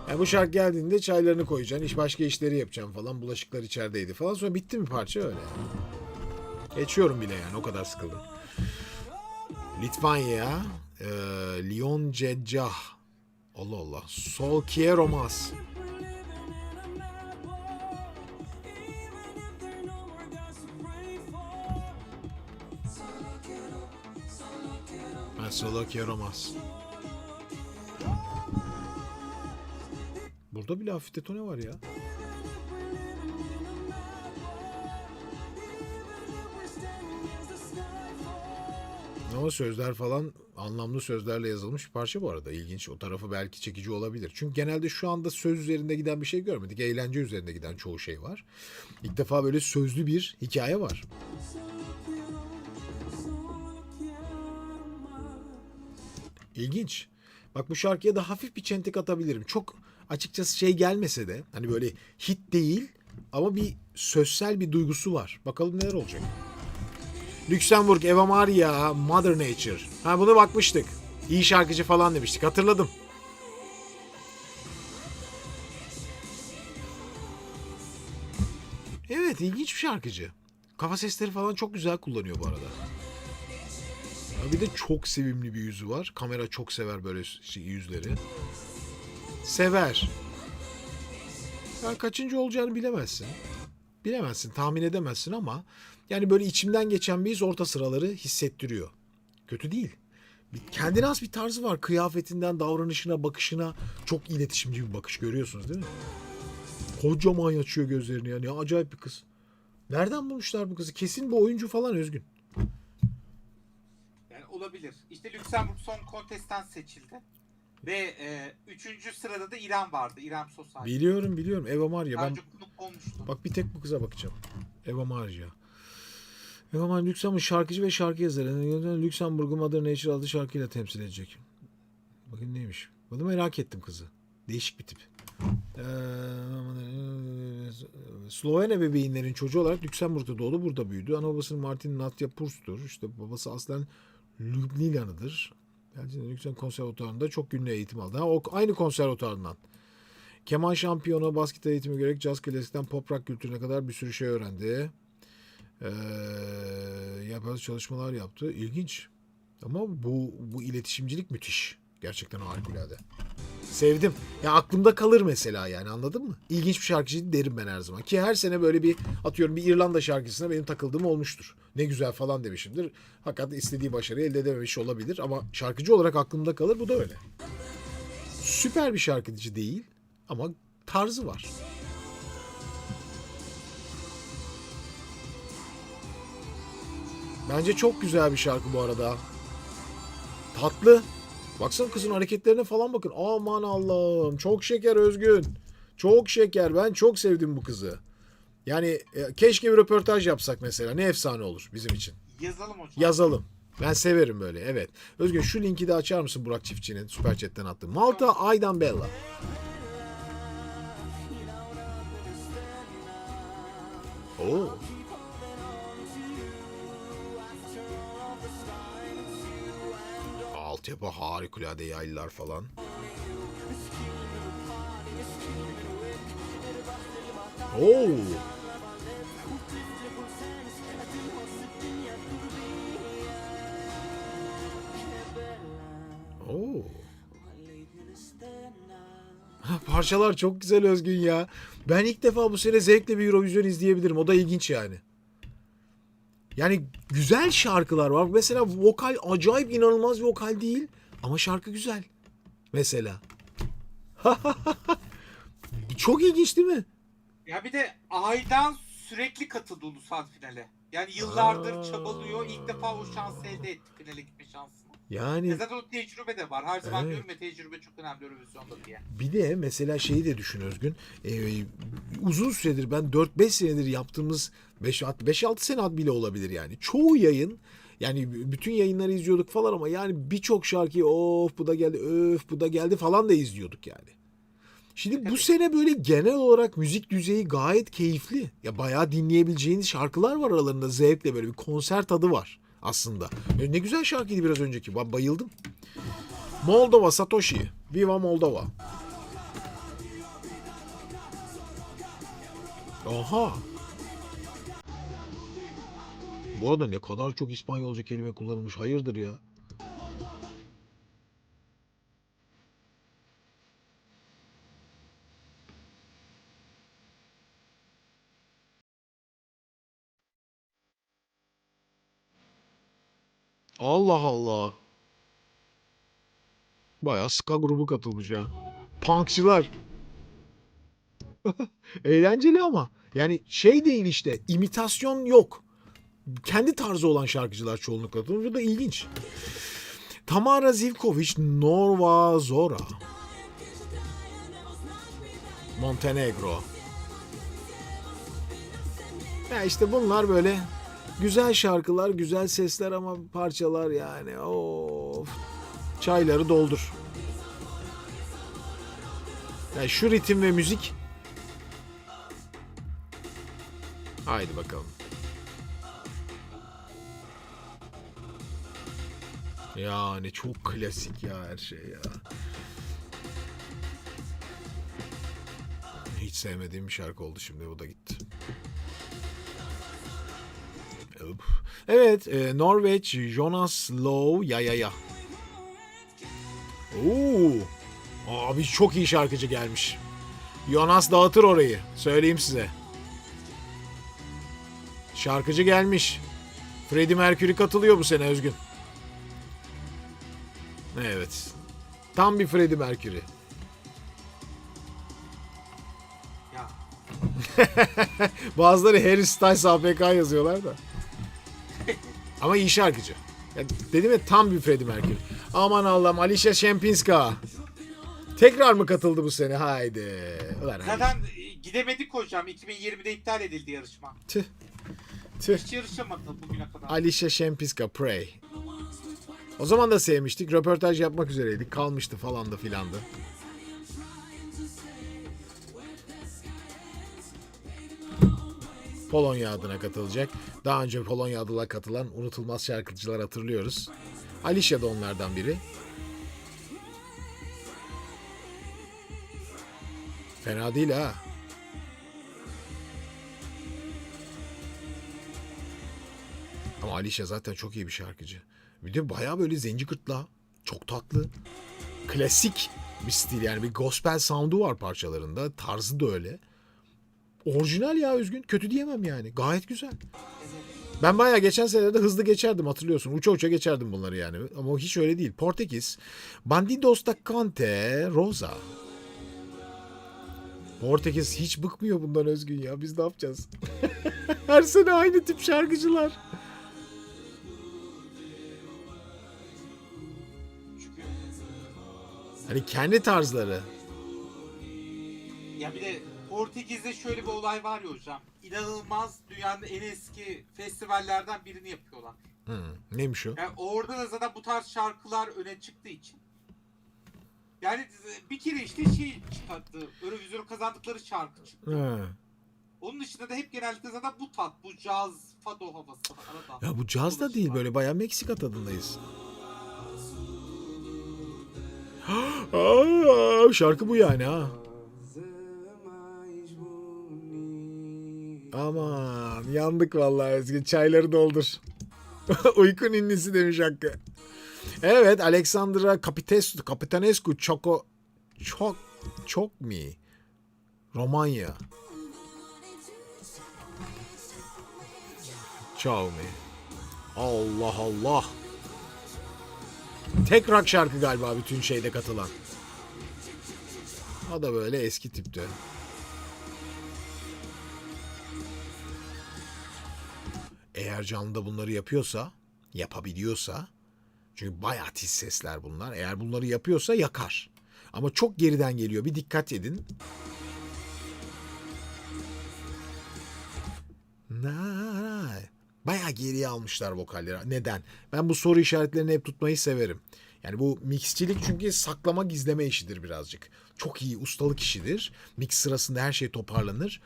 Yani bu şarkı geldiğinde çaylarını koyacaksın. Başka işleri yapacaksın falan. Bulaşıklar içerideydi falan. Sonra bitti mi parça öyle. Geçiyorum bile yani o kadar sıkıldım. Litvanya. Lyon Cecah. Allah Allah. Sol quiero más. Ben solo quiero más. Burada bile hafif detone var ya. Ama sözler falan anlamlı sözlerle yazılmış bir parça bu arada. İlginç. O tarafı belki çekici olabilir. Çünkü genelde şu anda söz üzerinde giden bir şey görmedik. Eğlence üzerinde giden çoğu şey var. İlk defa böyle sözlü bir hikaye var. İlginç. Bak bu şarkıya da hafif bir çentik atabilirim. Çok açıkçası şey gelmese de hani böyle hit değil ama bir sözsel bir duygusu var. Bakalım neler olacak. Luxemburg, Eva Maria, Mother Nature. Ha buna bakmıştık. İyi şarkıcı falan demiştik. Hatırladım. Evet ilginç bir şarkıcı. Kafa sesleri falan çok güzel kullanıyor bu arada. Ya bir de çok sevimli bir yüzü var. Kamera çok sever böyle yüzleri. Sever. Ya kaçıncı olacağını bilemezsin. Bilemezsin, tahmin edemezsin ama yani böyle içimden geçen bir his orta sıraları hissettiriyor. Kötü değil. Kendine has bir tarzı var. Kıyafetinden, davranışına, bakışına çok iletişimci bir bakış görüyorsunuz değil mi? Kocaman açıyor gözlerini yani. Ya acayip bir kız. Nereden bulmuşlar bu kızı? Kesin bu oyuncu falan Özgün. Yani olabilir. İşte Luxemburg son kontestan seçildi. Ve 3. sırada da İrem vardı. İrem Sosay. Biliyorum. Eva Maria. Daha Ben önce konuk olmuştu. bak bir tek bu kıza bakacağım. Eva Maria. Eva Maria Luxemburg şarkıcı ve şarkı yazarı. Luxemburg'u Mother Nature adlı şarkıyla temsil edecek. Bakın neymiş. Bunu merak ettim kızı. Değişik bir tip. Slovenya bebeğinlerin çocuğu olarak Lüksemburg'da doğdu, burada büyüdü. Ana babasının Martin Natya Purs'tur. İşte babası aslen Ljubljana'dır. Yani Lüksemburg konservatuarında çok ünlü eğitim aldı. O aynı konservatuarından. Keman şampiyonu, basket eğitimi görerek caz klasikten pop rock kültürüne kadar bir sürü şey öğrendi. Yapaz çalışmalar yaptı. İlginç. Ama bu iletişimcilik müthiş. Gerçekten harikulade. Sevdim. Ya aklımda kalır mesela yani anladın mı? İlginç bir şarkıcıydı derim ben her zaman. Ki her sene böyle bir atıyorum bir İrlanda şarkısına benim takıldığım olmuştur. Ne güzel falan demişimdir. Hakikaten istediği başarıyı elde edememiş olabilir ama şarkıcı olarak aklımda kalır. Bu da öyle. Süper bir şarkıcı değil ama tarzı var. Bence çok güzel bir şarkı bu arada. Tatlı. Baksana kızın hareketlerine falan bakın. Aman Allah'ım. Çok şeker Özgün. Çok şeker. Ben çok sevdim bu kızı. Yani keşke bir röportaj yapsak mesela. Ne efsane olur bizim için. Yazalım hocam. Yazalım. Ben severim böyle. Evet. Özgün şu linki de açar mısın Burak Çiftçi'nin Süper Chat'ten attığı. Malta Aydan Bella. Oo. Altyapı harikulade yaylılar falan. Oo. Oo. Parçalar çok güzel Özgün ya. Ben ilk defa bu sene zevkle bir Eurovision izleyebilirim. O da ilginç yani. Yani güzel şarkılar var. Mesela vokal acayip inanılmaz bir vokal değil. Ama şarkı güzel. Mesela. Çok ilginç değil mi? Ya bir de Aydan sürekli katıldı ulusal finale. Yani yıllardır çabalıyor. İlk defa o şansı elde etti, finale gitme şansını. Yani Zaten o tecrübe de var. Her zaman evet. diyorum ya, tecrübe çok önemli Eurovision'da diye. Bir de mesela şeyi de düşün Özgün. Uzun süredir ben 4-5 senedir yaptığımız 5-6 sene bile olabilir yani. Çoğu yayın Yani bütün yayınları izliyorduk falan ama yani birçok şarkıyı of bu da geldi, öf bu da geldi falan da izliyorduk yani. Şimdi bu sene böyle genel olarak müzik düzeyi gayet keyifli. Ya bayağı dinleyebileceğiniz şarkılar var aralarında, zevkle böyle bir konser tadı var aslında. Ne güzel şarkıydı biraz önceki. Ben bayıldım. Moldova Satoshi. Viva Moldova. Aha. Bu arada ne kadar çok İspanyolca kelime kullanılmış. Hayırdır ya? Allah Allah. Bayağı ska grubu katılmış ya. Punkçılar. Eğlenceli ama. Yani şey değil işte. İmitasyon yok. Kendi tarzı olan şarkıcılar çoğunlukla katılmış. Bu da ilginç. Tamara Zivkovic, Norva Zora. Montenegro. Ya işte bunlar böyle güzel şarkılar, güzel sesler ama parçalar yani. Of. Çayları doldur. Yani şu ritim ve müzik. Haydi bakalım. Yani çok klasik ya her şey ya. Hiç sevmediğim bir şarkı oldu şimdi, bu da gitti. Evet, Norveç, Jonas Low, ya ya ya. Oo. Abi çok iyi şarkıcı gelmiş. Jonas dağıtır orayı, söyleyeyim size. Şarkıcı gelmiş. Freddie Mercury katılıyor bu sene Özgün. Evet. Tam bir Freddie Mercury. Ya. Bazıları Harry Styles APK yazıyorlar da. Ama iyi şarkıcı. Ya dedim ya, tam bir Freddie Mercury. Aman Allah'ım, Alicia Shempinska. Tekrar mı katıldı bu sene? Haydi. Ulan Zaten gidemedik hocam. 2020'de iptal edildi yarışma. Tüh. Tüh. Hiç yarışamadı bugüne kadar. Alicia Shempinska, Pray. O zaman da sevmiştik. Röportaj yapmak üzereydik. Kalmıştı falandı filandı. Polonya adına katılacak. Daha önce Polonya adına katılan unutulmaz şarkıcılar hatırlıyoruz. Alicia da onlardan biri. Fena değil ha. Ama Alicia zaten çok iyi bir şarkıcı. Bir de bayağı böyle zenci gırtlağı. Çok tatlı. Klasik bir stil, yani bir gospel sound'u var parçalarında. Tarzı da öyle. Orijinal ya Özgün. Kötü diyemem yani. Gayet güzel. Ben bayağı geçen senelerde hızlı geçerdim, hatırlıyorsun. Uça uça geçerdim bunları yani. Ama o hiç öyle değil. Portekiz. Bandidos da Cante Rosa. Portekiz hiç bıkmıyor bundan Özgün ya. Biz ne yapacağız? Her sene aynı tip şarkıcılar. Çünkü Hani kendi tarzları. ya bir de Portekiz'de şöyle bir olay var ya hocam. İnanılmaz, dünyanın en eski festivallerden birini yapıyorlar. Neymiş o? Yani orada da zaten bu tarz şarkılar öne çıktığı için. Yani bir kere işte şey çıkarttı. Eurovision'u kazandıkları şarkı çıktı. Ha. Onun dışında da hep genellikle zaten bu tat, bu caz, fado havası arada. Ya bu caz da değil, böyle bayağı Meksika tadındayız. Aa, şarkı bu yani ha. Aman yandık vallahi Özgün. Çayları doldur. Uyku ninnisi demiş Hakkı. Evet, Alexandra Capitanescu çok mi? Romanya. Ciao mi? Allah Allah. Tek rock şarkı galiba bütün şeyde katılan. O da böyle eski tipte. Eğer canlıda bunları yapıyorsa, yapabiliyorsa, çünkü bayağı tiz sesler bunlar. Eğer bunları yapıyorsa yakar. Ama çok geriden geliyor. Bir dikkat edin. Bayağı geriye almışlar vokalleri. Neden? Ben bu soru işaretlerini hep tutmayı severim. Yani bu mixçilik çünkü saklama gizleme işidir birazcık. Çok iyi ustalık işidir. Mix sırasında her şey toparlanır.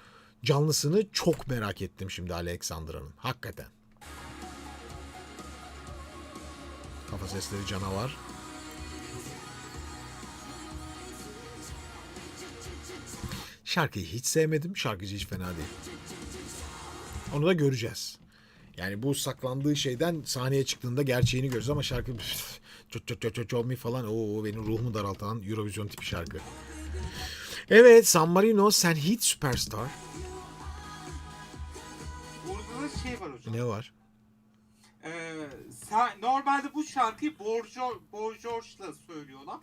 Canlısını çok merak ettim şimdi Alexandra'nın. Hakikaten. Kafa sesleri canavar. Şarkıyı hiç sevmedim. Şarkıcı hiç fena değil. Onu da göreceğiz. Yani bu saklandığı şeyden sahneye çıktığında gerçeğini görürüz ama şarkı mi falan o benim ruhumu daraltan Eurovision tipi şarkı. Evet, San Marino sen hiç süperstar. Burada da şey var hocam. Ne var? Normalde bu şarkıyı Boy George'la söylüyorlar.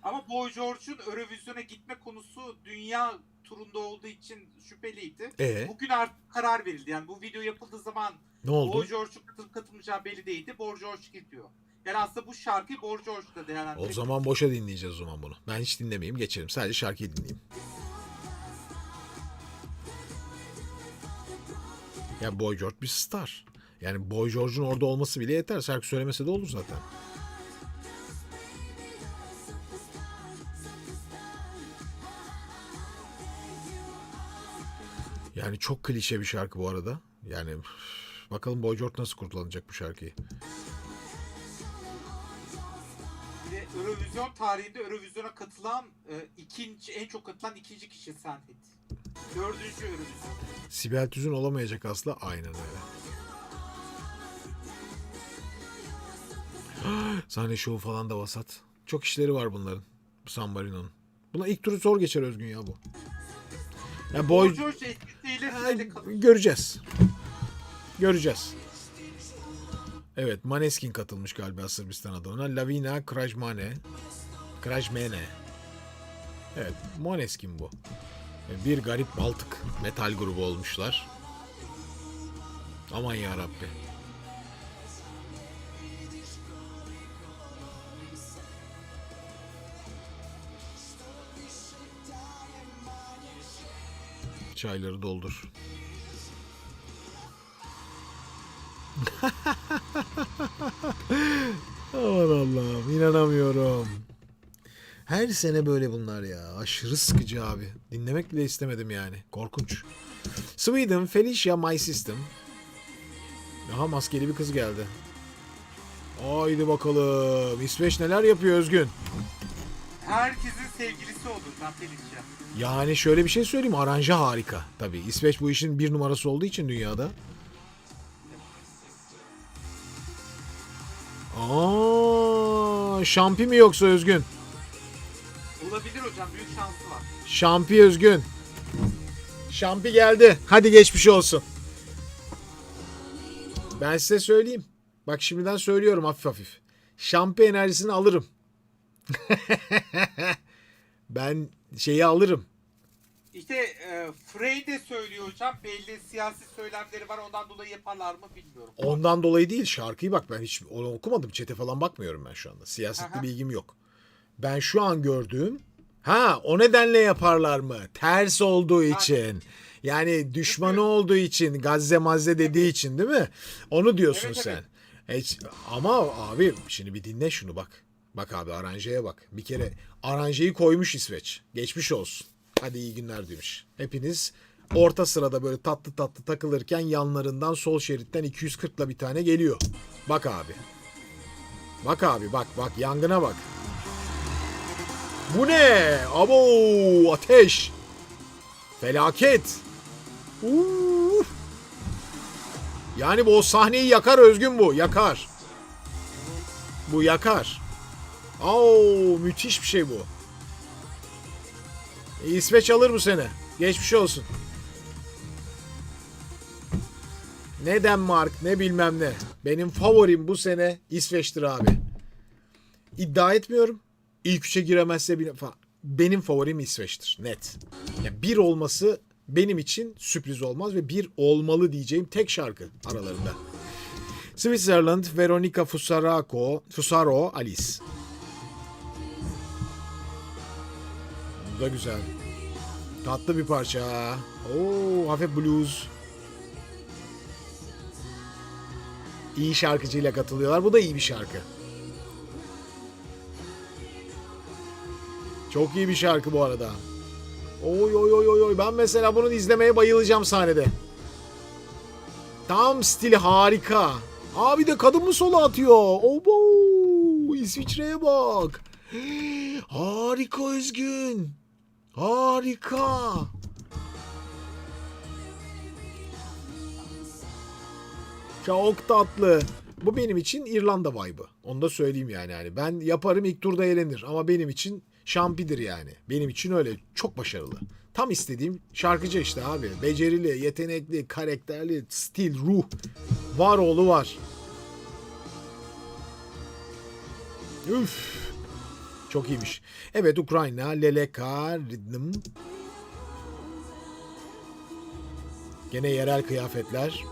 Ama Boy George'un Eurovision'a gitme konusu dünya turunda olduğu için şüpheliydi. Bugün artık karar verildi. Yani bu video yapıldığı zaman Ne oldu? Boy George'un katılmayacağı belli değildi. Boy George gidiyor. Yani aslında bu şarkıyı Boy George'da değerlendirebiliriz. O zaman boşa dinleyeceğiz o zaman bunu. Ben hiç dinlemeyeyim, geçelim. Sadece şarkıyı dinleyeyim. Ya Boy George bir star. Yani Boy George'un orada olması bile yeter. Şarkı söylemese de olur zaten. Yani çok klişe bir şarkı bu arada. Yani bakalım Boy George nasıl kurtulanacak bu şarkıyı. Ve Eurovision tarihinde Eurovision'a katılan en çok katılan ikinci kişi Sendit. 4. Eurovision. Sibel Tüzün olamayacak asla. Aynen öyle. Sahne şovu falan da vasat. Çok işleri var bunların. San Marino'nun. Buna ilk turu zor geçer Özgün ya bu. Ya Boy George etkisiyle finale kalır. Göreceğiz. Göreceğiz. Evet, Maneskin katılmış galiba Sırbistan adına. Lavina Krajmane. Evet, Maneskin bu. Bir garip Baltık metal grubu olmuşlar. Aman yarabbi. Çayları doldur. Aman Allah'ım, inanamıyorum. Her sene böyle bunlar ya. Aşırı sıkıcı abi. Dinlemek bile istemedim yani. Korkunç. Sweden, Felicia My System. Aha, maskeli bir kız geldi. Haydi bakalım. İsveç neler yapıyor Özgün? Herkesin sevgilisi olur lan Felicia. Yani şöyle bir şey söyleyeyim. Aranje harika. Tabii İsveç bu işin bir numarası olduğu için dünyada. Şampi mi yoksa Özgün? Olabilir hocam, büyük şansı var. Şampi Özgün. Şampi geldi. Hadi geçmiş olsun. Ben size söyleyeyim. Bak şimdiden söylüyorum hafif hafif. Şampi enerjisini alırım. Ben şeyi alırım. İşte Frey de söylüyor hocam. Belli siyasi söylemleri var. Ondan dolayı yaparlar mı bilmiyorum. Ondan dolayı değil. Şarkıyı bak, ben hiç onu okumadım. Çete falan bakmıyorum ben şu anda. Siyasetli Aha. bilgim yok. Ben şu an gördüğüm o nedenle yaparlar mı? Ters olduğu için. Yani düşmanı olduğu için, Gazze mazze dediği için değil mi? Onu diyorsun Evet, sen. evet. Ama abi şimdi bir dinle şunu bak. Bak abi, aranjeye bak. Bir kere aranjeyi koymuş İsveç. Geçmiş olsun. Hadi iyi günler demiş. Hepiniz orta sırada böyle tatlı tatlı takılırken yanlarından sol şeritten 240'la bir tane geliyor. Bak abi. Bak abi, bak yangına bak. Bu ne? Abo, ateş. Felaket. Yani bu o sahneyi yakar Özgün bu. Yakar. Bu yakar. Müthiş bir şey bu. İsveç alır bu sene. Geçmiş olsun. Ne Denmark ne bilmem ne. Benim favorim bu sene İsveç'tir abi. İddia etmiyorum. İlk üçe giremezse bile falan. Benim favorim İsveç'tir. Net. Yani bir olması benim için sürpriz olmaz ve bir olmalı diyeceğim tek şarkı aralarında. Switzerland, Veronica Fusaro, Alice. Bu da güzel. Tatlı bir parça. Hafif blues. İyi şarkıcıyla katılıyorlar. Bu da iyi bir şarkı. Çok iyi bir şarkı bu arada. Oy oy oy oy oy. Ben mesela bunu izlemeye bayılacağım sahnede. Tam stili harika. Abi de kadın mı solo atıyor? Obo! İsviçre'ye bak. Harika Özgün. Harika. Çok tatlı. Bu benim için İrlanda vibe'ı. Onu da söyleyeyim yani. Ben yaparım ilk turda eğlenir ama benim için şampidir yani. Benim için öyle çok başarılı. Tam istediğim şarkıcı işte abi. Becerili, yetenekli, karakterli, stil, ruh. Var oğlu var. Üf. Çok iyiymiş. Evet, Ukrayna, Leleka, Rhythm. Gene yerel kıyafetler.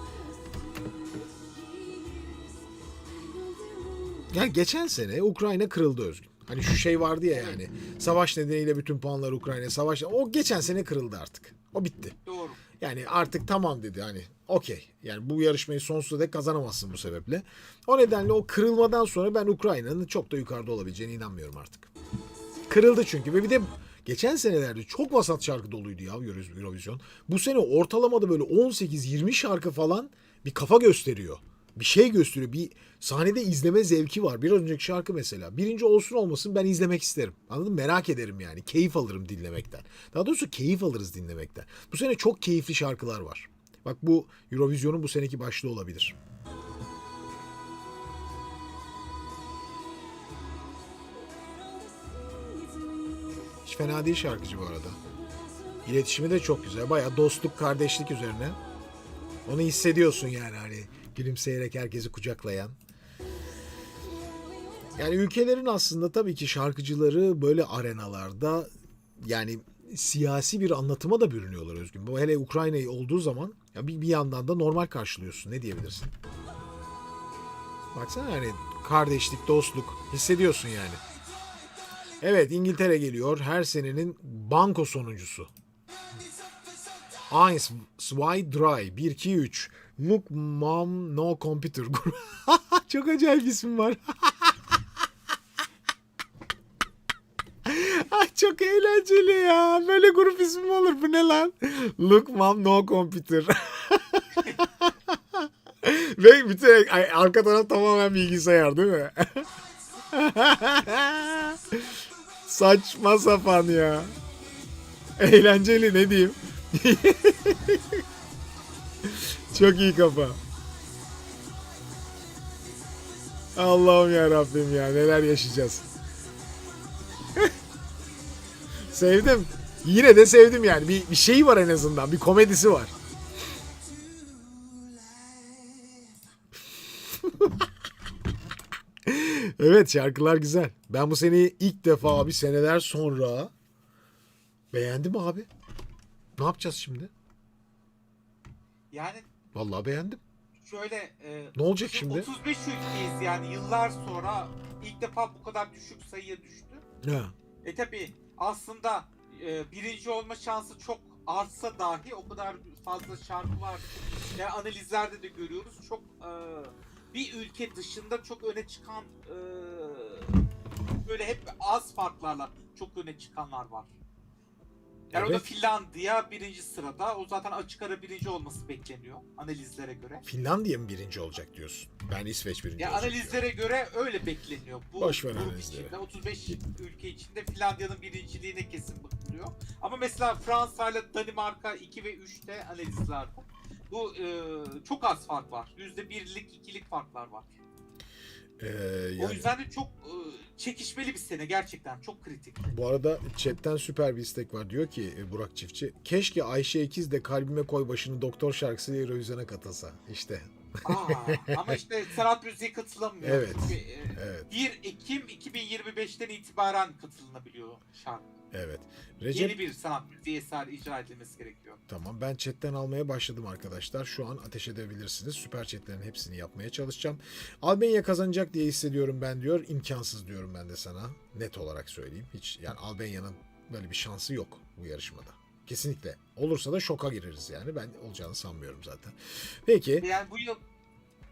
Yani geçen sene Ukrayna kırıldı Özgün. Hani şu şey vardı ya yani. Savaş nedeniyle bütün puanlar Ukrayna. Savaş. O geçen sene kırıldı artık. O bitti. Doğru. Yani artık tamam dedi hani. Okey. Yani bu yarışmayı sonsuza dek kazanamazsın bu sebeple. O nedenle o kırılmadan sonra ben Ukrayna'nın çok da yukarıda olabileceğine inanmıyorum artık. Kırıldı çünkü ve bir de geçen senelerde çok vasat şarkı doluydu ya Eurovision. Bu sene ortalamada böyle 18-20 şarkı falan bir kafa gösteriyor. Bir şey gösteriyor. Bir sahnede izleme zevki var. Bir önceki şarkı mesela. Birinci olsun olmasın ben izlemek isterim. Anladın mı? Merak ederim yani. Keyif alırım dinlemekten. Daha doğrusu keyif alırız dinlemekten. Bu sene çok keyifli şarkılar var. Bak bu Eurovision'un bu seneki başlığı olabilir. Hiç fena değil şarkıcı bu arada. İletişimi de çok güzel. Bayağı dostluk, kardeşlik üzerine. Onu hissediyorsun yani hani. Gülümseyerek herkesi kucaklayan. Yani ülkelerin aslında tabii ki şarkıcıları böyle arenalarda yani siyasi bir anlatıma da bürünüyorlar Özgün. Bu hele Ukrayna'yı olduğu zaman ya bir yandan da normal karşılıyorsun. Ne diyebilirsin? Baksana yani kardeşlik, dostluk hissediyorsun yani. Evet, İngiltere geliyor. Her senenin banko sonuncusu. Eins, zwei, drei. 1, 2, 3. Look mom no computer. Çok acayip isim var. Ay çok eğlenceli ya. Böyle grup ismi mi olur? Bu ne lan? Look mom no computer. Ve bütün arka taraf tamamen bilgisayar değil mi? Saçma sapan ya. Eğlenceli ne diyeyim? Çok iyi kafa. Allah'ım ya Rabbim ya neler yaşayacağız. Sevdim. Yine de sevdim yani. Bir şeyi var en azından. Bir komedisi var. Evet şarkılar güzel. Ben bu seneyi ilk defa abi seneler sonra beğendim abi. Ne yapacağız şimdi? Yani Vallahi beğendim. şöyle Ne olacak şimdi? 35 ülkeyiz yani yıllar sonra ilk defa bu kadar düşük sayıya düştü. Ha. Tabi aslında birinci olma şansı çok artsa dahi o kadar fazla şarkı var. Yani analizlerde de görüyoruz çok bir ülke dışında çok öne çıkan böyle hep az farklarla çok öne çıkanlar var. Yani o da Evet. Finlandiya birinci sırada. O zaten açık ara birinci olması bekleniyor analizlere göre. Finlandiya mı birinci olacak diyorsun? Ben İsveç birinci Ya olacak analizlere göre öyle bekleniyor. Bu Boş ver grup analizleri. içinde 35 ülke içinde Finlandiya'nın birinciliğine kesin bakılıyor. Ama mesela Fransa ile Danimarka 2 ve 3'te analizlerde. Bu çok az fark var. %1'lik 2'lik farklar var. Yani, O yüzden de çok çekişmeli bir sene gerçekten çok kritik. bu arada chatten süper bir istek var. Diyor ki Burak Çiftçi. Keşke Ayşe Ekiz de Kalbime Koy Başını Doktor şarkısıyla Eurovision'a katılsa. İşte. Ama işte sanat müziği katılamıyor. Evet, Çünkü, evet. 1 Ekim 2025'ten itibaren katılınabiliyor şarkı. Evet. Recep Yeni bir sanat müziği eser icra edilmesi gerekiyor. Tamam ben chatten almaya başladım arkadaşlar. Şu an ateş edebilirsiniz. Süper chatlerin hepsini yapmaya çalışacağım. Albanya kazanacak diye hissediyorum ben diyor. İmkansız diyorum ben de sana. Net olarak söyleyeyim. Hiç yani Albanya'nın böyle bir şansı yok bu yarışmada. Kesinlikle. Olursa da şoka gireriz yani. Ben olacağını sanmıyorum zaten. Peki. Yani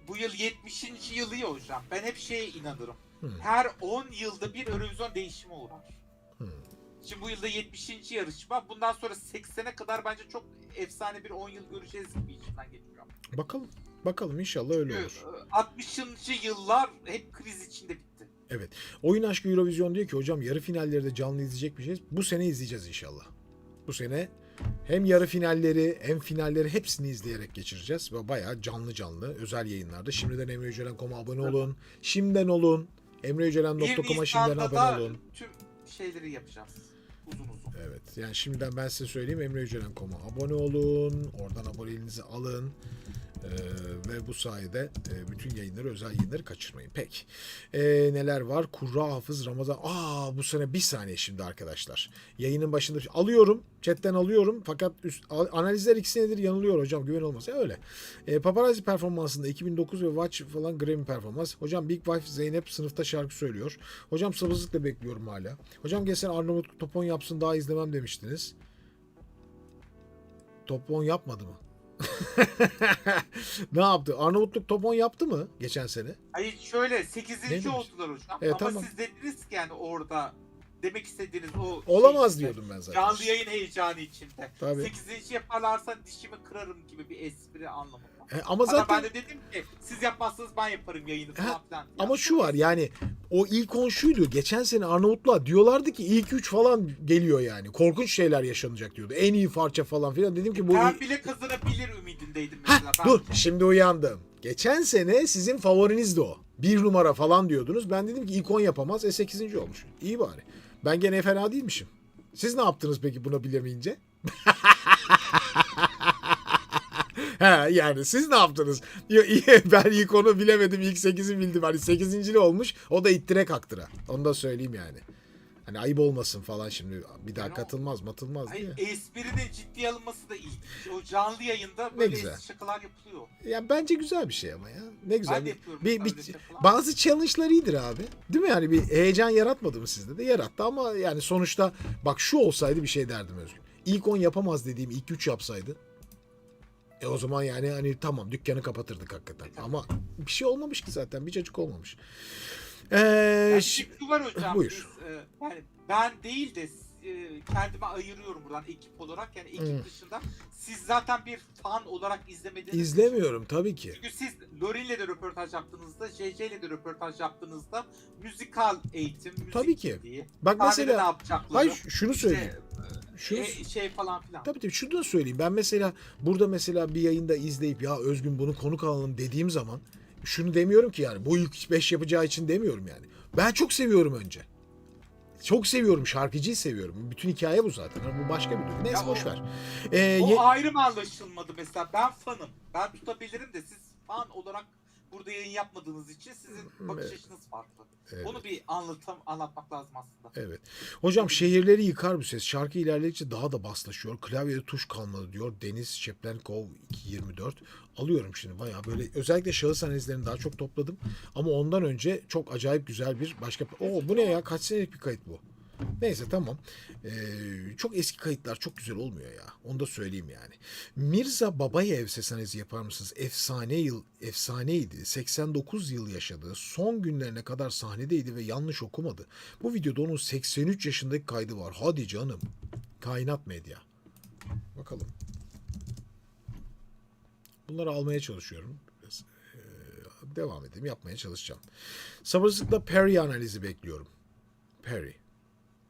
bu yıl 70. yılı ya hocam. Ben hep şeye inanırım. Her 10 yılda bir Eurovision değişimi uğrar. Şimdi bu yılda 70. yarışma. Bundan sonra 80'e kadar bence çok efsane bir 10 yıl göreceğiz gibi içimden geçiyor. Bakalım. Bakalım inşallah öyle Çünkü, olur. 60. yıllar hep kriz içinde bitti. Evet. Oyun Aşkı Eurovision diyor ki hocam yarı finalleri de canlı izleyecek miyiz? Bu sene izleyeceğiz inşallah. Bu sene hem yarı finalleri hem finalleri hepsini izleyerek geçireceğiz. Ve bayağı canlı özel yayınlarda. Şimdiden emreöcelen.com'a abone olun. Şimdiden olun. emreöcelen.com'a şimdiden Nisan'da abone da olun. tüm şeyleri yapacağız. Uzun uzun. Evet. Yani şimdiden ben size söyleyeyim, emreöcelen.com'a abone olun. Oradan aboneliğinizi alın. Ve bu sayede bütün yayınları, özel yayınları kaçırmayın. Peki. Neler var? Kurra Hafız Ramazan. Bu sene bir saniye şimdi arkadaşlar. Yayının başında alıyorum. Chatten alıyorum. Fakat analizler ikisi nedir? Yanılıyor hocam. Güven olmasa. Öyle. Paparazzi performansında 2009 ve Watch falan Grammy performans. Hocam Big Wife Zeynep sınıfta şarkı söylüyor. Hocam sabırsızlıkla bekliyorum hala. Hocam geçen Arnavut Top 10 yapsın daha izlemem demiştiniz. Top 10 yapmadı mı? Ne yaptı? Arnavutluk Top 10 yaptı mı geçen sene? Hayır şöyle 8. Ne demiş? oldular hocam. Evet, Ama tamam. siz dediniz ki yani orada demek istediğiniz o Olamaz işte, diyordum ben zaten. canlı yayın heyecanı içinde. Tabii. 8. yaparlarsa dişimi kırarım gibi bir espri anlamında. Ama Hatta zaten ben de dedim ki siz yapmazsanız ben yaparım yayını falan filan. ama şu var yani o ilk 10 şuydu. Geçen sene Arnavutluğa diyorlardı ki ilk 3 falan geliyor yani. Korkunç şeyler yaşanacak diyordu. En iyi parça falan filan. Dedim ki bu Ben bile kazanabilir ümidindeydim Heh, mesela. Ben dur şimdi uyandım. Geçen sene sizin favoriniz de o. 1 numara falan diyordunuz. Ben dedim ki ilk 10 yapamaz. 8. olmuş. İyi bari. Ben gene fena değilmişim. Siz ne yaptınız peki buna bilemeyince? Yani siz ne yaptınız? Ben ilk onu bilemedim. İlk 8'i bildim. Hani 8. olmuş. O da ittire kaktıra. Onu da söyleyeyim yani. Hani ayıp olmasın falan şimdi. Bir daha Yani katılmaz diye. esprinin ciddiye alınması da iyi. O canlı yayında Ne böyle güzel. espri şakalar yapılıyor. Ya bence güzel bir şey ama ya. Ne güzel. Ben de yapıyorum Bir, öyle şakalar. bazı challenge'lar iyidir abi. Değil mi? Yani bir heyecan yaratmadı mı sizde de? Yarattı ama yani sonuçta bak şu olsaydı bir şey derdim Özgür. İlk 10 yapamaz dediğim ilk 3 yapsaydı. O zaman yani hani tamam dükkanı kapatırdık hakikaten. Ama bir şey olmamış ki zaten. Bir cacık olmamış. Yani şu var hocam. Buyur. Yani ben değil de kendime ayırıyorum buradan ekip olarak. Yani ekip dışında siz zaten bir fan olarak izlemediğiniz İzlemiyorum tabii ki. Çünkü siz Lorin'le de röportaj yaptığınızda, JJ'le de röportaj yaptığınızda müzikal eğitim, müzik Tabii ki. bildiği, Bak sahnede mesela ne yapacakları, hayır şunu söyleyeyim. şey falan filan. Tabii şunu da söyleyeyim. Ben mesela burada mesela bir yayında izleyip ya Özgün bunu konuk alalım dediğim zaman şunu demiyorum ki yani bu ilk 5 yapacağı için demiyorum yani. Ben çok seviyorum önce. Çok seviyorum. Şarkıcıyı seviyorum. Bütün hikaye bu zaten. Bu başka bir durum. Neyse Ya boş ver. O ayrım anlaşılmadı mesela. Ben fanım. Ben tutabilirim de siz fan olarak burada yayın yapmadığınız için sizin bakış açınız farklı. Evet. Onu bir anlatmak lazım aslında. Evet. Hocam şehirleri yıkar bu ses. Şarkı ilerledikçe daha da baslaşıyor. Klavyede tuş kalmadı diyor. Deniz Şeplenkov 224. Alıyorum şimdi bayağı böyle özellikle şahıs analizlerini daha çok topladım. Ama ondan önce çok acayip güzel bir başka... Bu ne ya? Kaç senelik bir kayıt bu? Neyse tamam. Çok eski kayıtlar çok güzel olmuyor ya. Onu da söyleyeyim yani. Mirza Babayev ses analizi yapar mısınız? Efsaneydi. 89 yıl yaşadı. Son günlerine kadar sahnedeydi ve yanlış okumadı. Bu videoda onun 83 yaşındaki kaydı var. Hadi canım. Kainat Medya. Bakalım. Bunları almaya çalışıyorum. Biraz, devam edeyim. Yapmaya çalışacağım. Sabırsızlıkla Perry analizi bekliyorum. Perry.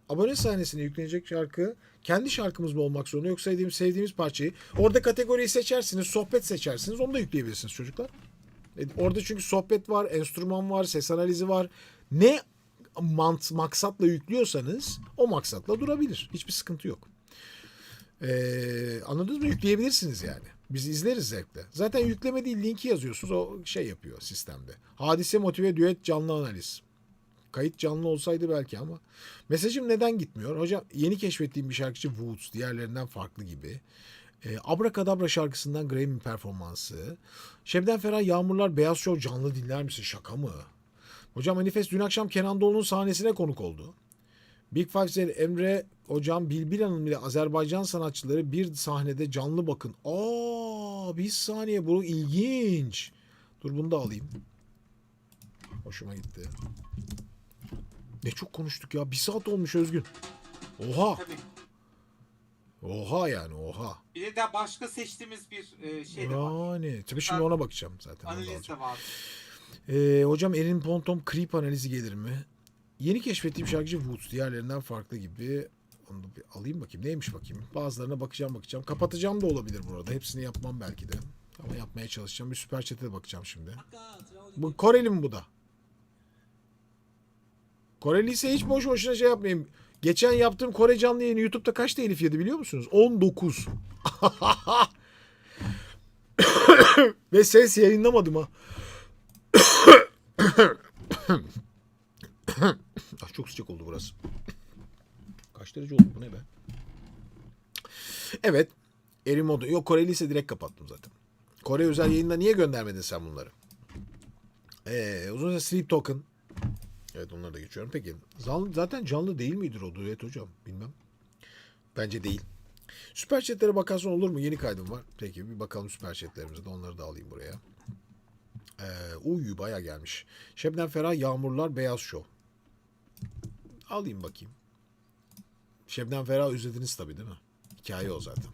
Abone sahnesine yüklenecek şarkı kendi şarkımız mı olmak zorunda yoksa sevdiğimiz parçayı orada kategoriyi seçersiniz, sohbet seçersiniz, onu da yükleyebilirsiniz çocuklar. Orada çünkü sohbet var, enstrüman var, ses analizi var. Ne maksatla yüklüyorsanız o maksatla durabilir. Hiçbir sıkıntı yok. Anladınız mı? Yükleyebilirsiniz yani. Biz izleriz zevkle. Zaten yükleme değil linki yazıyorsunuz o şey yapıyor sistemde. Hadise motive düet canlı analiz. Kayıt canlı olsaydı belki ama. Mesajım neden gitmiyor? Hocam yeni keşfettiğim bir şarkıcı Woods. Diğerlerinden farklı gibi. Abrakadabra şarkısından Grammy performansı. Şebnem Ferah Yağmurlar Beyaz Show canlı dinler misin? Şaka mı? Hocam Manifest dün akşam Kenan Doğulu'nun sahnesine konuk oldu. Big Five Zer Emre Hocam Bilbil Hanım ile Azerbaycan sanatçıları bir sahnede canlı bakın. Bir saniye bu ilginç. Dur bunu da alayım. Hoşuma gitti. Ne çok konuştuk ya. 1 saat olmuş Özgün. Oha. Tabii. Oha yani oha. Bir de başka seçtiğimiz bir şey de var. Yani. Tabii şimdi ona bakacağım zaten. Onu da Analiz alacağım. de var. Hocam Erin Ponton Creep analizi gelir mi? Yeni keşfettiğim şarkıcı Woods. Diğerlerinden farklı gibi. Onu da bir alayım bakayım. Neymiş bakayım. Bazılarına bakacağım. Kapatacağım da olabilir burada. Hepsini yapmam belki de. Ama yapmaya çalışacağım. Bir süper chat'e de bakacağım şimdi. Bu Koreli mi bu da? Koreli ise hiç boş boşuna şey yapmayayım. Geçen yaptığım Kore canlı yayını YouTube'da kaç telif yedi biliyor musunuz? 19. Ve ses yayınlamadım ha. Ah, çok sıcak oldu burası. Kaç derece oldu bu ne be? Evet. Erim modu. Yok Koreli ise direkt kapattım zaten. Kore özel yayında niye göndermedin sen bunları? Uzun süre Sleep Token. Evet onları da geçiyorum. Peki. Zaten canlı değil midir o duet hocam? Bilmem. Bence değil. Süper chatlere bakarsan olur mu? Yeni kaydım var. Peki bir bakalım süper chatlerimize de onları da alayım buraya. Bayağı gelmiş. Şebnem Ferah Yağmurlar Beyaz Show. Alayım bakayım. Şebnem Ferah özlediniz tabii değil mi? Hikaye o zaten.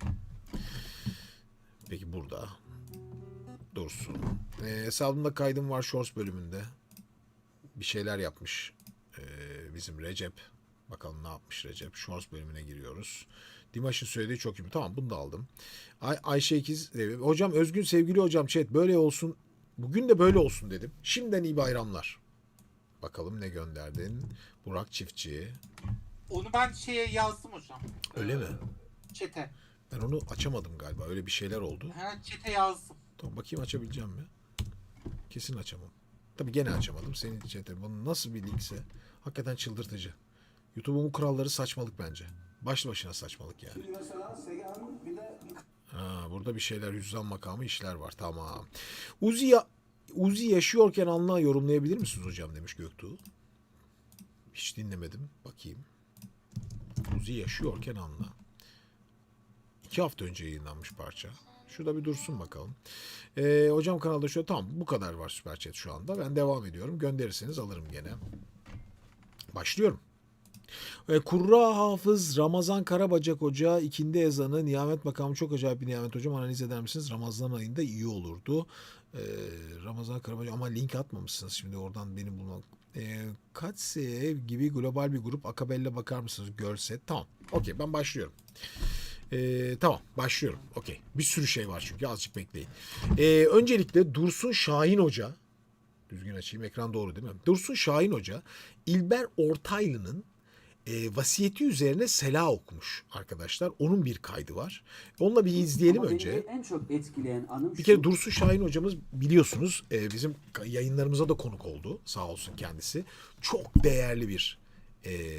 Peki burada. Dursun. Hesabımda kaydım var Shorts bölümünde. Bir şeyler yapmış. Bizim Recep. Bakalım ne yapmış Recep. Shorts bölümüne giriyoruz. Dimaş'ın söylediği çok iyi. Tamam bunu da aldım. Ayşe İkiz. Hocam Özgün sevgili hocam chat böyle olsun. Bugün de böyle olsun dedim. Şimdiden iyi bayramlar. Bakalım ne gönderdin. Burak Çiftçi. Onu ben şeye yazdım hocam. Öyle mi? Chat'e. Ben onu açamadım galiba. Öyle bir şeyler oldu. Ha, chat'e yazdım. Tamam bakayım açabileceğim mi? Kesin açamam. Tabii gene açamadım. Senin chat'e. Bu nasıl bir linkse hakikaten çıldırtıcı. YouTube'un kuralları saçmalık bence. Başlı başına saçmalık yani. Ha, burada bir şeyler hüzzam makamı işler var. Tamam. Uzi yaşıyorken anla yorumlayabilir misiniz hocam demiş Göktuğ. Hiç dinlemedim. Bakayım. Uzi yaşıyorken anla. 2 hafta önce yayınlanmış parça. Şurada bir dursun bakalım. Hocam kanalda şöyle tamam bu kadar var süper chat şu anda. Ben devam ediyorum. Gönderirseniz alırım gene. Başlıyorum. Kurra Hafız Ramazan Karabacak Hoca ikindi ezanı Nihamet makamı çok acayip bir Nihamet hocam analiz eder misiniz? Ramazan ayında iyi olurdu. Ramazan Karabacak ama link atmamışsınız şimdi oradan beni bulmak. Katse gibi global bir grup Akabel'le bakar mısınız? Görse. Tamam. Okey ben başlıyorum. Tamam başlıyorum. Okey. Bir sürü şey var çünkü azıcık bekleyin. Öncelikle Dursun Şahin Hoca. Düzgün açayım ekran doğru değil mi? Dursun Şahin Hoca İlber Ortaylı'nın vasiyeti üzerine sela okumuş arkadaşlar. Onun bir kaydı var. Onunla bir izleyelim Ama önce. beni en çok etkileyen anım Bir kere Dursun Şahin hocamız biliyorsunuz bizim yayınlarımıza da konuk oldu. Sağ olsun kendisi. Çok değerli bir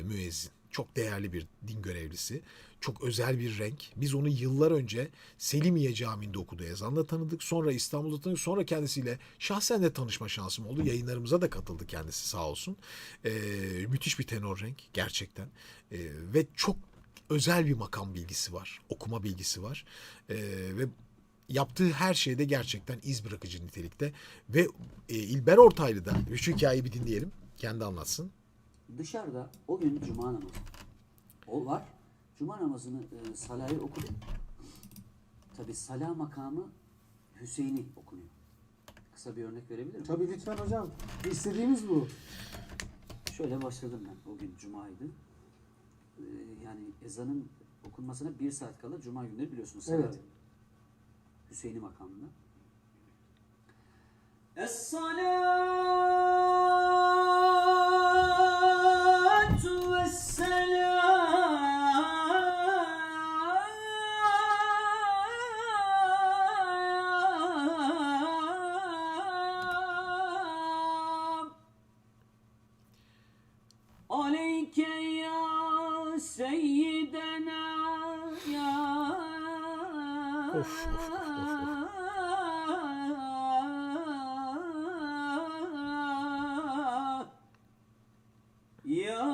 müezzin. Çok değerli bir din görevlisi. Çok özel bir renk. Biz onu yıllar önce Selimiye Camii'nde okuduğu ezanla tanıdık. Sonra İstanbul'da tanıdık. Sonra kendisiyle şahsen de tanışma şansım oldu. Yayınlarımıza da katıldı kendisi sağ olsun. Müthiş bir tenor renk gerçekten. Ve çok özel bir makam bilgisi var. Okuma bilgisi var. Ve yaptığı her şeyde gerçekten iz bırakıcı nitelikte. Ve İlber Ortaylı da şu hikayeyi bir dinleyelim. Kendi anlatsın. dışarıda o gün cuma namazı. O var. Cuma namazını Salah'ı okudum. Tabi Salah makamı Hüseyin'i okunuyor. Kısa bir örnek verebilir miyim? Tabii lütfen hocam. İstediğimiz bu. Şöyle başladım ben. O gün cumaydı. Yani ezanın okunmasına 1 saat kala cuma günleri biliyorsunuz. Salah Evet. Hüseyin'i makamında. Es-salatu vesselam aleyke ya seyyidena ya Of, of, of, of, ya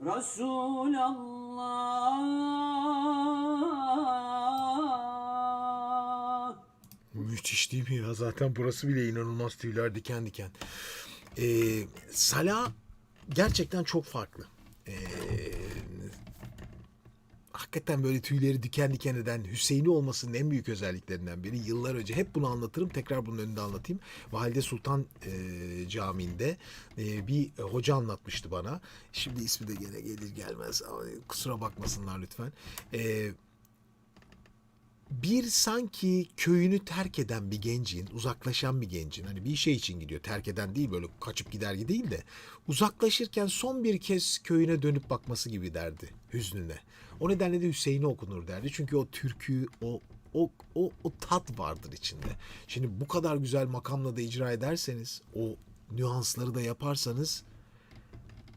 Resulallah Müthiş değil mi ya? Zaten burası bile inanılmaz, tüyler diken diken. Salah gerçekten çok farklı. Hakikaten böyle tüyleri diken diken eden, Hüseyin'i olmasının en büyük özelliklerinden biri. Yıllar önce hep bunu anlatırım. Tekrar bunun önünde anlatayım. Valide Sultan Camii'nde bir hoca anlatmıştı bana. Şimdi ismi de gene gelir gelmez. Ama kusura bakmasınlar lütfen. Bir sanki köyünü terk eden bir gencin, uzaklaşan bir gencin, hani bir şey için gidiyor, terk eden değil, böyle kaçıp gider gibi değil de uzaklaşırken son bir kez köyüne dönüp bakması gibi derdi hüznüne. O nedenle de Hüseyin'i okunur derdi. Çünkü o türkü, o tat vardır içinde. Şimdi bu kadar güzel makamla da icra ederseniz, o nüansları da yaparsanız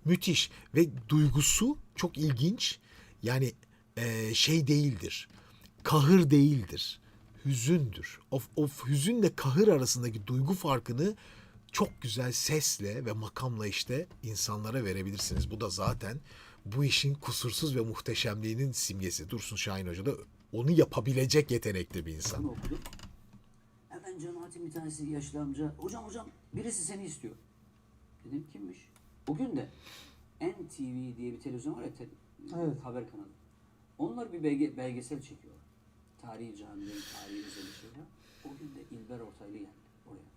müthiş ve duygusu çok ilginç. Yani şey değildir. Kahır değildir. Hüzündür. O hüzünle kahır arasındaki duygu farkını çok güzel sesle ve makamla işte insanlara verebilirsiniz. Bu da zaten bu işin kusursuz ve muhteşemliğinin simgesi. Dursun Şahin Hoca da onu yapabilecek yetenekli bir insan. Bunu okudum. Hemen cemaatin bir tanesi yaşlı amca, hocam birisi seni istiyor. Dedim kimmiş? Bugün de NTV diye bir televizyon var ya, Evet. haber kanalı. Onlar bir belgesel çekiyor. Tarihi camilerin, tarihi özel şeyler. O gün de İlber Ortaylı geldi oraya.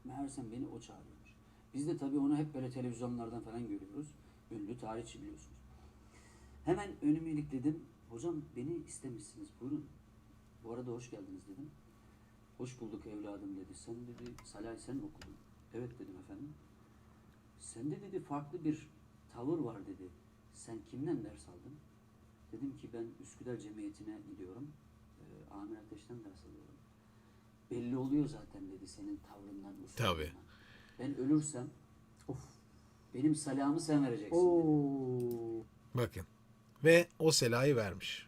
Meğersem beni o çağırıyormuş. Biz de tabii onu hep böyle televizyonlardan falan görüyoruz. Ünlü tarihçi biliyorsunuz. Hemen önümü ilikledim. Hocam beni istemişsiniz, buyurun. Bu arada hoş geldiniz dedim. Hoş bulduk evladım dedi. Sen dedi, Salih sen mi okudun? Evet dedim efendim. Sende dedi farklı bir tavır var dedi. Sen kimden ders aldın? Dedim ki ben Üsküdar Cemiyeti'ne gidiyorum. Amir Ateş'ten ders alıyorum. Belli oluyor zaten dedi senin tavrından, usulünden. Tabii. Ben ölürsem benim salamı sen vereceksin dedi. Oo. Bakın. Ve o selayı vermiş.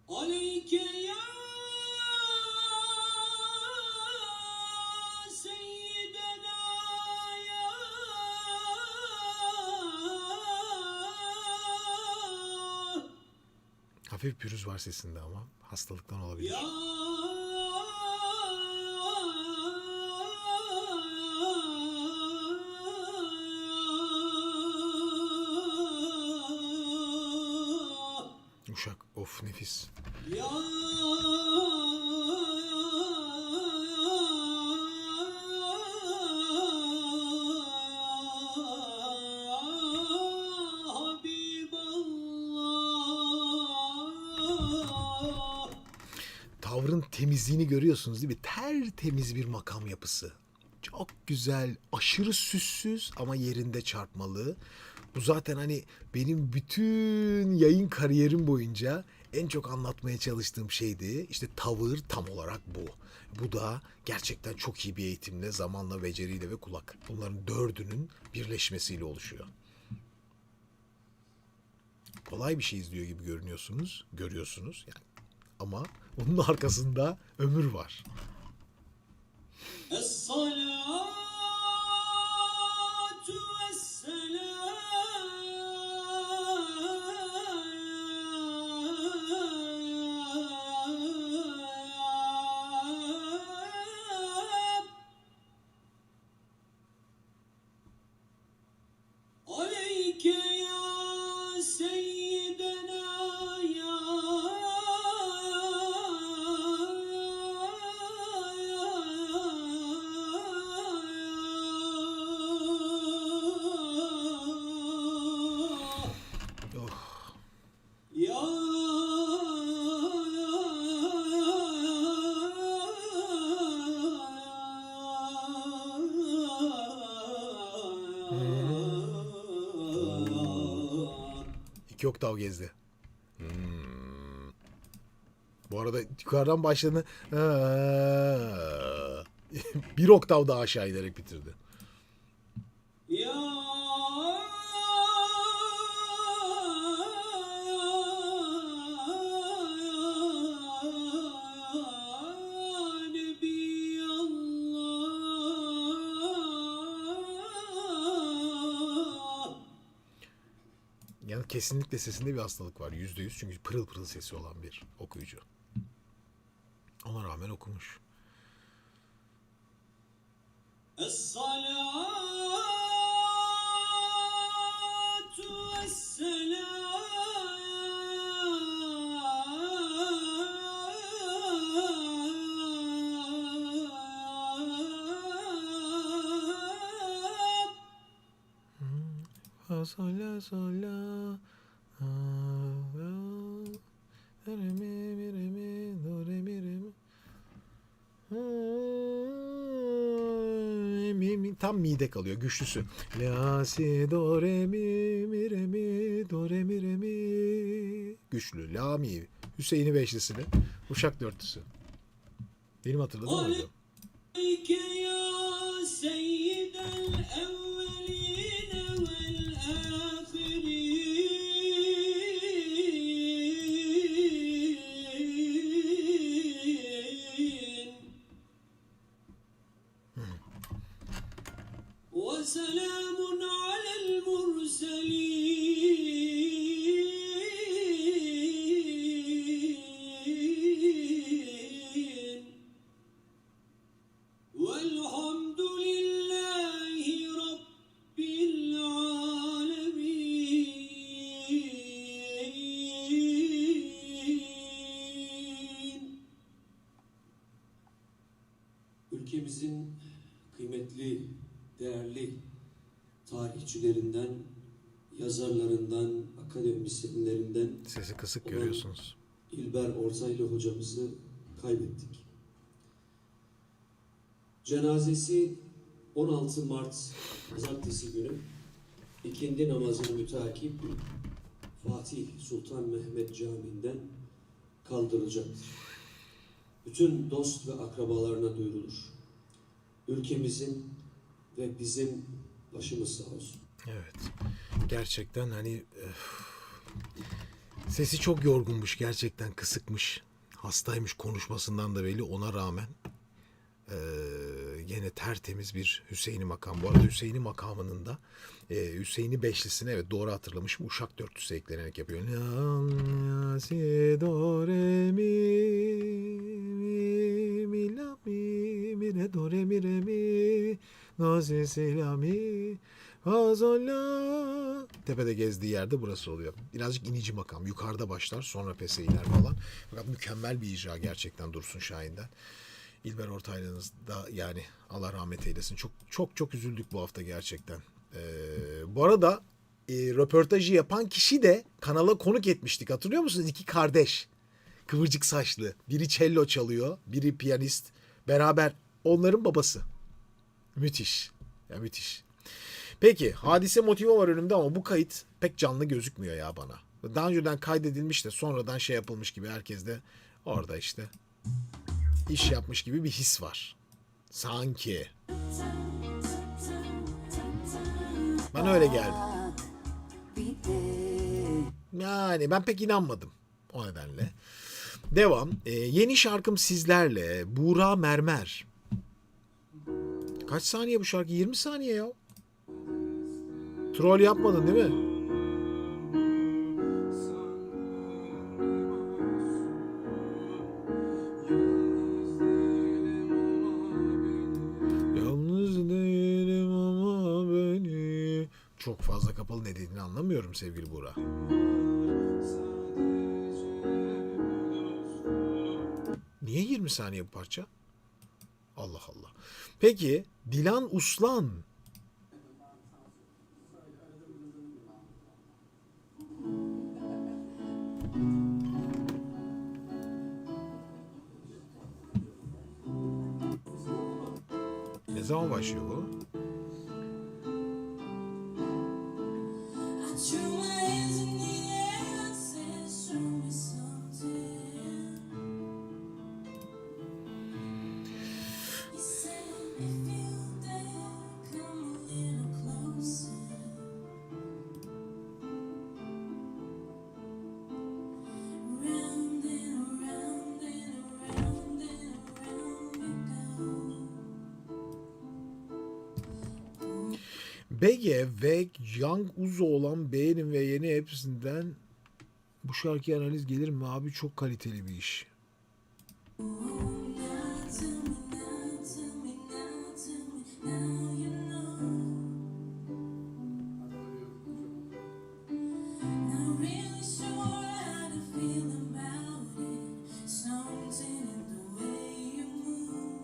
Aleyke ya seyyidena ya Hafif pürüz var sesinde ama hastalıktan olabilir. ya Uşak, of nefis. ya Habiballah. Tavrın temizliğini görüyorsunuz değil mi? Tertemiz bir makam yapısı. Çok güzel, aşırı süssüz ama yerinde çarpmalı. Bu zaten hani benim bütün yayın kariyerim boyunca en çok anlatmaya çalıştığım şeydi. İşte tavır tam olarak bu. Bu da gerçekten çok iyi bir eğitimle, zamanla, beceriyle ve kulak. Bunların dördünün birleşmesiyle oluşuyor. Kolay bir şey izliyor gibi görüyorsunuz yani. Ama onun arkasında ömür var. Es-salatu vesselam aleyke ya seyyidena ya Oh. ya İki oktav gezdi. Bu arada yukarıdan başladığını bir oktav daha aşağı inerek bitirdi. ya kesinlikle sesinde bir hastalık var. %100, çünkü pırıl pırıl sesi olan bir okuyucu. Ona rağmen okumuş. Esselatu vesselam. Sola sola. Re mi do re mi re mi. Mi tam mide kalıyor, güçlüsü. La si do re mi re mi do re mi re mi. Güçlü la mi. Hüseyin'i beşlisini. Uşak dörtlüsü. Benim hatırladığım oydu. عليك يا سيد الأولين والآخرين وسلام على المرسلين والحمد لله رب العالمين. Ülkemizin kıymetli, değerli tarihçilerinden, yazarlarından, akademisyenlerinden Sesi kısık olan görüyorsunuz. İlber Ortaylı hocamızı kaybettik. Cenazesi 16 Mart Pazartesi günü ikindi namazını mütakip Fatih Sultan Mehmet Camii'nden kaldırılacaktır. Bütün dost ve akrabalarına duyurulur. Ülkemizin ve bizim başımız sağ olsun. Evet. Gerçekten hani sesi çok yorgunmuş, gerçekten kısıkmış. Hastaymış, konuşmasından da belli, ona rağmen yine tertemiz bir Hüseyin'i makam. Bu arada Hüseyin'i makamının da Hüseyin'i beşlisine, evet doğru hatırlamışım, Uşak dörtlüsü eklenerek yapıyor. La si do re mi la mi re do re mi re mi la si la mi fa sol la. Tepede gezdiği yerde burası oluyor. Birazcık inici makam. Yukarıda başlar, sonra pese iner falan. Fakat mükemmel bir icra gerçekten Dursun Şahin'den. İlber Ortaylı'nız da yani Allah rahmet eylesin. Çok üzüldük bu hafta gerçekten. Bu arada röportajı yapan kişi de kanala konuk etmiştik. Hatırlıyor musunuz? İki kardeş. Kıvırcık saçlı. Biri cello çalıyor, biri piyanist. Beraber onların babası. Müthiş. Ya müthiş. Peki, Hadise Motiva var önümde ama bu kayıt pek canlı gözükmüyor ya bana. Daha önceden kaydedilmiş de sonradan şey yapılmış gibi, herkes de orada işte iş yapmış gibi bir his var. Sanki. Bana öyle geldi. Yani ben pek inanmadım o nedenle. Devam. Yeni şarkım sizlerle. Buğra Mermer. Kaç saniye bu şarkı? 20 saniye ya. Troll yapmadın değil mi? Yalnız değilim ama beni. Çok fazla kapalı, ne dediğini anlamıyorum sevgili Buğra. Niye 20 saniye bu parça? Allah Allah. Peki Dilan Uslan. Ne zaman başlıyor bu? I threw my hands in the air and said, show me something. You said, if you dare, come a little closer. Round and around and around and around we go. BG ve Young Uzo olan beğenin ve yeni hepsinden bu şarkıya analiz gelir mi abi? Çok kaliteli bir iş. Not really sure how to feel about it. Something in the way you move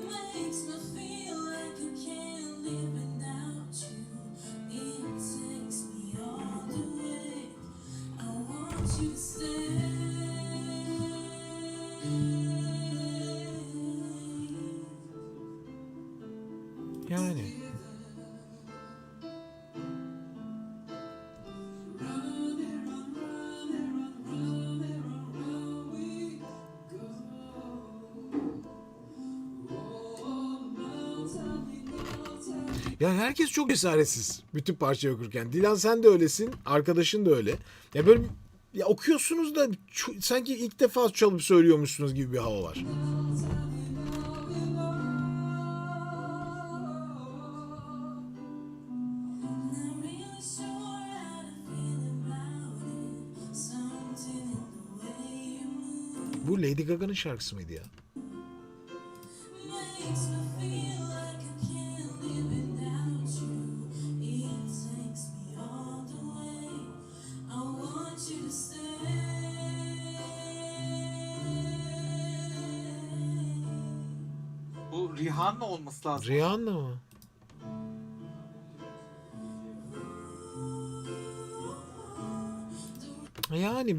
makes me feel like I can't live without you. It takes me all the way. I want you to stay. Yani. Yani herkes çok cesaretsiz bütün parçayı okurken. Dilan sen de öylesin, arkadaşın da öyle. Ya böyle ya okuyorsunuz da sanki ilk defa çalıp söylüyormuşsunuz gibi bir hava var. Not really sure how to feel about it. Something in the way you move Bu Lady Gaga'nın şarkısı mıydı ya? makes me feel like I can't live without you. It takes me all the way. I want you to stay. Bu Rihanna olması lazım. Rihanna mı? Yani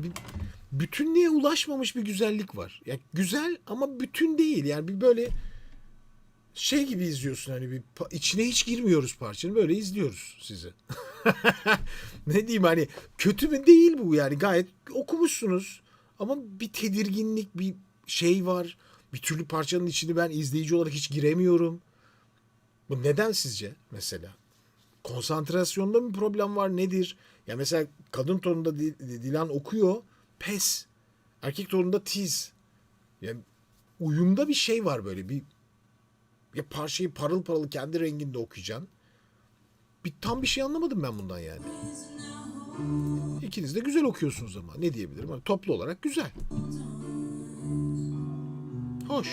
bütünlüğe ulaşmamış bir güzellik var. Ya güzel ama bütün değil. Yani bir böyle şey gibi izliyorsun hani bir içine hiç girmiyoruz parçanın. Böyle izliyoruz sizi. Ne diyeyim hani kötü mü değil bu yani gayet okumuşsunuz. Ama bir tedirginlik bir şey var. Bir türlü parçanın içini ben izleyici olarak hiç giremiyorum. Bu neden sizce mesela? Konsantrasyonda mı problem var nedir? Ya mesela kadın tonunda Dilan okuyor pes. Erkek tonunda tiz. Yani uyumda bir şey var böyle bir ya parçayı parıl parıl kendi renginde okuyacaksın. Tam bir şey anlamadım ben bundan yani. İkiniz de güzel okuyorsunuz ama ne diyebilirim? Hani toplu olarak güzel. Hoş.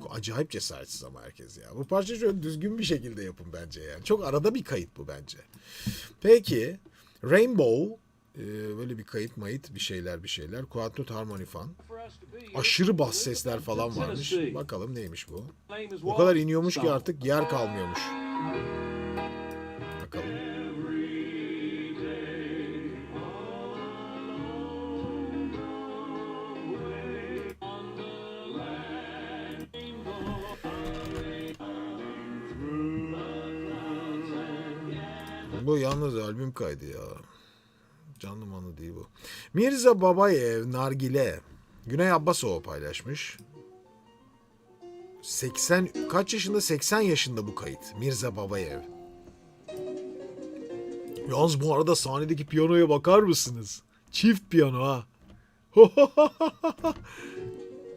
Acayip cesaretsiz ama herkes ya. Bu parçayı şöyle düzgün bir şekilde yapın bence yani. Çok arada bir kayıt bu bence. Peki Rainbow böyle bir kayıt mayıt bir şeyler. Quadnote Harmony falan. Aşırı bas sesler falan varmış. Bakalım neymiş bu. O kadar iniyormuş ki artık yer kalmıyormuş. Bakalım. Bu yalnız albüm kaydı ya. Canlı manlı değil bu. Mirza Babayev Nargile. Güney Abbasova paylaşmış. 80 kaç yaşında? 80 yaşında bu kayıt. Mirza Babayev. Yalnız bu arada sahnedeki piyanoya bakar mısınız? Çift piyano ha.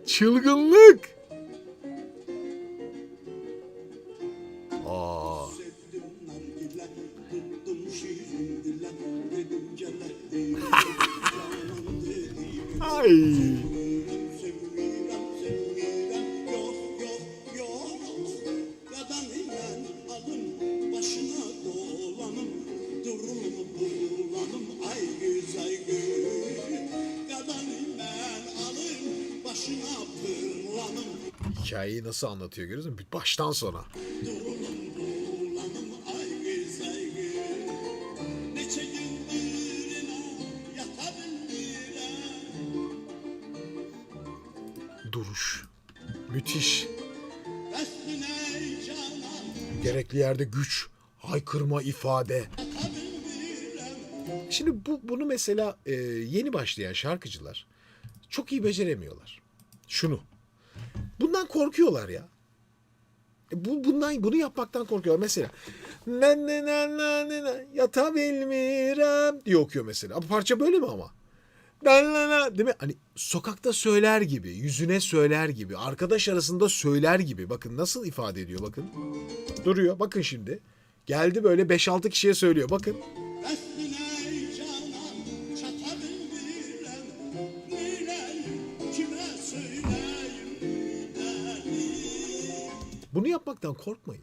Çılgınlık. Aa. Ay. Hikayeyi nasıl anlatıyor görüyorsun mu? Baştan sona. Duruş. Müthiş. Gerekli yerde güç, haykırma, ifade. Şimdi bunu mesela yeni başlayan şarkıcılar çok iyi beceremiyorlar. Şunu. Bundan korkuyorlar ya. Bunu yapmaktan korkuyorlar. Mesela yatabilmirem diye okuyor mesela. Bu parça böyle mi ama? Değil mi? Hani sokakta söyler gibi, yüzüne söyler gibi, arkadaş arasında söyler gibi. Bakın nasıl ifade ediyor bakın. Duruyor. Bakın şimdi. Geldi böyle 5-6 kişiye söylüyor. Bakın. Bunu yapmaktan korkmayın.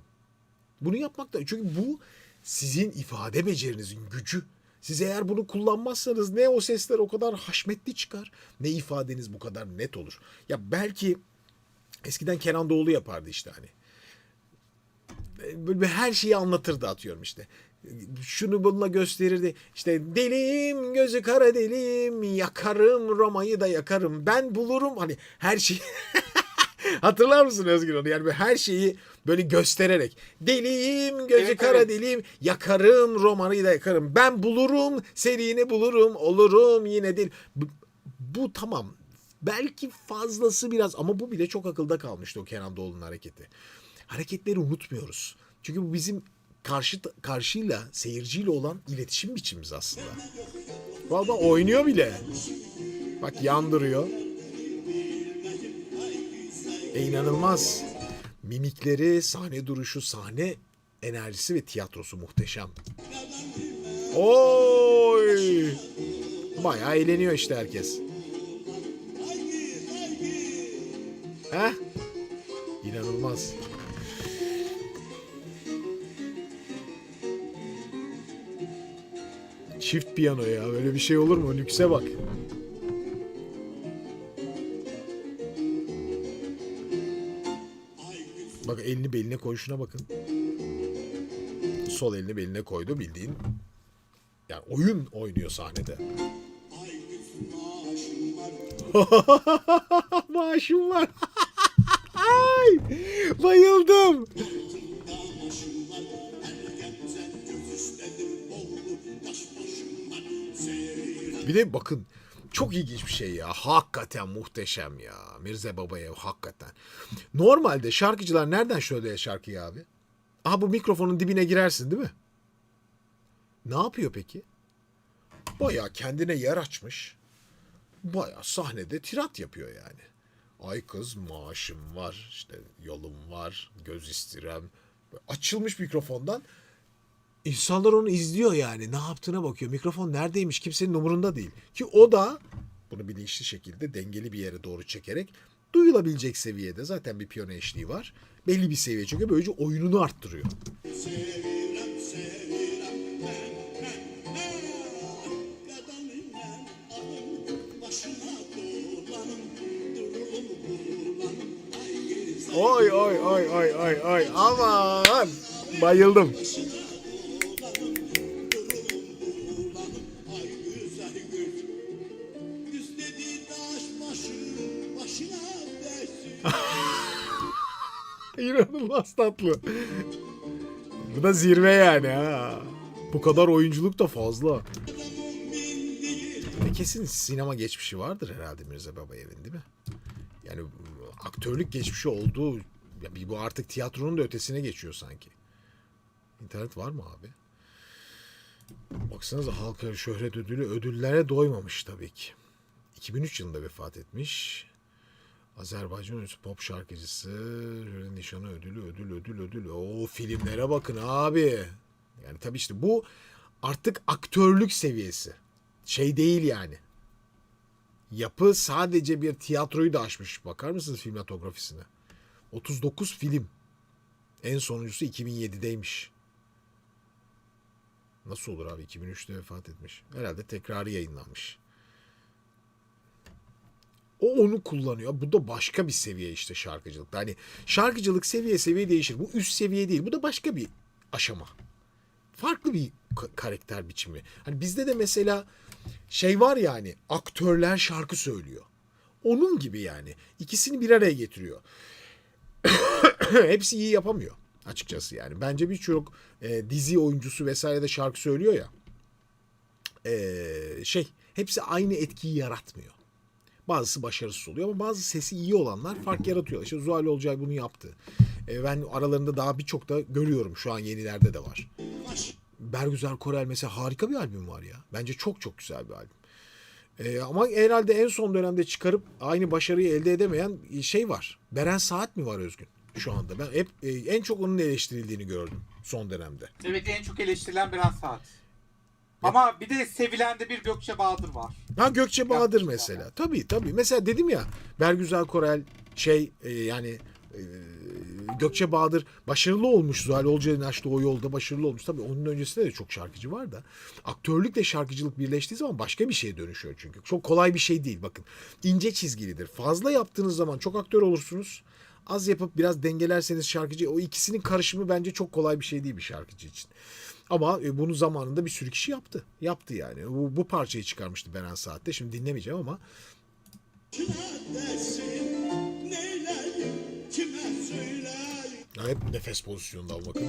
Bunu yapmaktan, çünkü bu sizin ifade becerinizin gücü. Siz eğer bunu kullanmazsanız ne o sesler o kadar haşmetli çıkar, ne ifadeniz bu kadar net olur. Ya belki eskiden Kenan Doğulu yapardı işte hani. Böyle her şeyi anlatırdı, atıyorum işte. Şunu bununla gösterirdi. İşte delim, gözü kara delim, yakarım Roma'yı da yakarım. Ben bulurum hani her şeyi. Hatırlar mısın Özgür onu? Yani böyle her şeyi böyle göstererek. Deliyim, gözü Evet, kara evet. deliyim, yakarım Roma'yı da yakarım. Ben bulurum, seriğini bulurum, olurum yine değil. Bu tamam. Belki fazlası biraz ama bu bile çok akılda kalmıştı o Kenan Doğulu'nun hareketi. Hareketleri unutmuyoruz. Çünkü bu bizim karşıyla, seyirciyle olan iletişim biçimimiz aslında. Vallahi oynuyor bile. Bak yandırıyor. İnanılmaz. Mimikleri, sahne duruşu, sahne enerjisi ve tiyatrosu muhteşem. Oy! Bayağı eğleniyor işte herkes. Heh? İnanılmaz. Çift piyano ya. Böyle bir şey olur mu? Lükse bak. Bak elini beline koyuşuna bakın. Sol elini beline koydu bildiğin. Yani oyun oynuyor sahnede. Maaşım var. Ay, bayıldım. Bir de bakın çok ilginç bir şey ya. Hakikaten muhteşem ya. Mirze Babayev hakikaten. Normalde şarkıcılar nereden söylüyor şarkıyı abi? Aha bu mikrofonun dibine girersin değil mi? Ne yapıyor peki? Bayağı kendine yer açmış. Bayağı sahnede tirat yapıyor yani. Ay kız maaşım var, işte yolum var, göz istirem. Açılmış mikrofondan. İnsanlar onu izliyor yani. Ne yaptığına bakıyor. Mikrofon neredeymiş kimsenin umurunda değil. Ki o da bunu bilinçli şekilde dengeli bir yere doğru çekerek duyulabilecek seviyede, zaten bir piyano eşliği var. Belli bir seviye çekiyor. Böylece oyununu arttırıyor. Oy oy oy oy oy oy, aman bayıldım. İnanılmaz tatlı. Bu da zirve yani ha. Bu kadar oyunculuk da fazla. Kesin sinema geçmişi vardır herhalde Mirze Babayev'in, değil mi? Yani aktörlük geçmişi olduğu, ya bu artık tiyatronun da ötesine geçiyor sanki. İnternet var mı abi? Baksanıza halka şöhret ödülü, ödüllere doymamış tabii ki. 2003 yılında vefat etmiş. Azerbaycan ünlü pop şarkıcısı, Jüri Nişanı ödül. O filmlere bakın abi. Yani tabii işte bu artık aktörlük seviyesi. Şey değil yani. Yapı sadece bir tiyatroyu da aşmış. Bakar mısınız filmatografisine? 39 film. En sonuncusu 2007'deymiş. Nasıl olur abi? 2003'te vefat etmiş. Herhalde tekrarı yayınlanmış. O onu kullanıyor. Bu da başka bir seviye işte şarkıcılık. Yani şarkıcılık seviye değişir. Bu üst seviye değil. Bu da başka bir aşama. Farklı bir karakter biçimi. Hani bizde de mesela şey var ya, hani aktörler şarkı söylüyor. Onun gibi yani. İkisini bir araya getiriyor. Hepsi iyi yapamıyor açıkçası yani. Bence birçok dizi oyuncusu vesaire de şarkı söylüyor ya. Hepsi aynı etkiyi yaratmıyor. Bazısı başarısız oluyor ama bazı sesi iyi olanlar fark yaratıyor. İşte Zuhal Olcay bunu yaptı. Ben aralarında daha birçok da görüyorum. Şu an yenilerde de var. Bergüzar Korel mesela harika bir albüm var ya. Bence çok çok güzel bir albüm. Ama herhalde en son dönemde çıkarıp aynı başarıyı elde edemeyen şey var. Beren Saat mi var Özgün? Şu anda ben hep en çok onun eleştirildiğini gördüm son dönemde. Evet, en çok eleştirilen Beren Saat. Ama bir de sevilen de bir Gökçe Bahadır var. Ha, Gökçe Bahadır Yapmışlar mesela. yani. Tabii. Mesela dedim ya, Bergüzar Korel Gökçe Bahadır başarılı olmuş. Zuhal Olcay'ın açtığı o yolda başarılı olmuş. Tabii onun öncesinde de çok şarkıcı var da. Aktörlükle şarkıcılık birleştiği zaman başka bir şeye dönüşüyor çünkü. Çok kolay bir şey değil bakın. İnce çizgilidir. Fazla yaptığınız zaman çok aktör olursunuz. Az yapıp biraz dengelerseniz şarkıcı, o ikisinin karışımı bence çok kolay bir şey değil bir şarkıcı için. Ama bunu zamanında bir sürü kişi yaptı. Yaptı yani. Bu parçayı çıkarmıştı Beren Saat'te. Şimdi dinlemeyeceğim ama. Hep nefes pozisyonunda al bakın.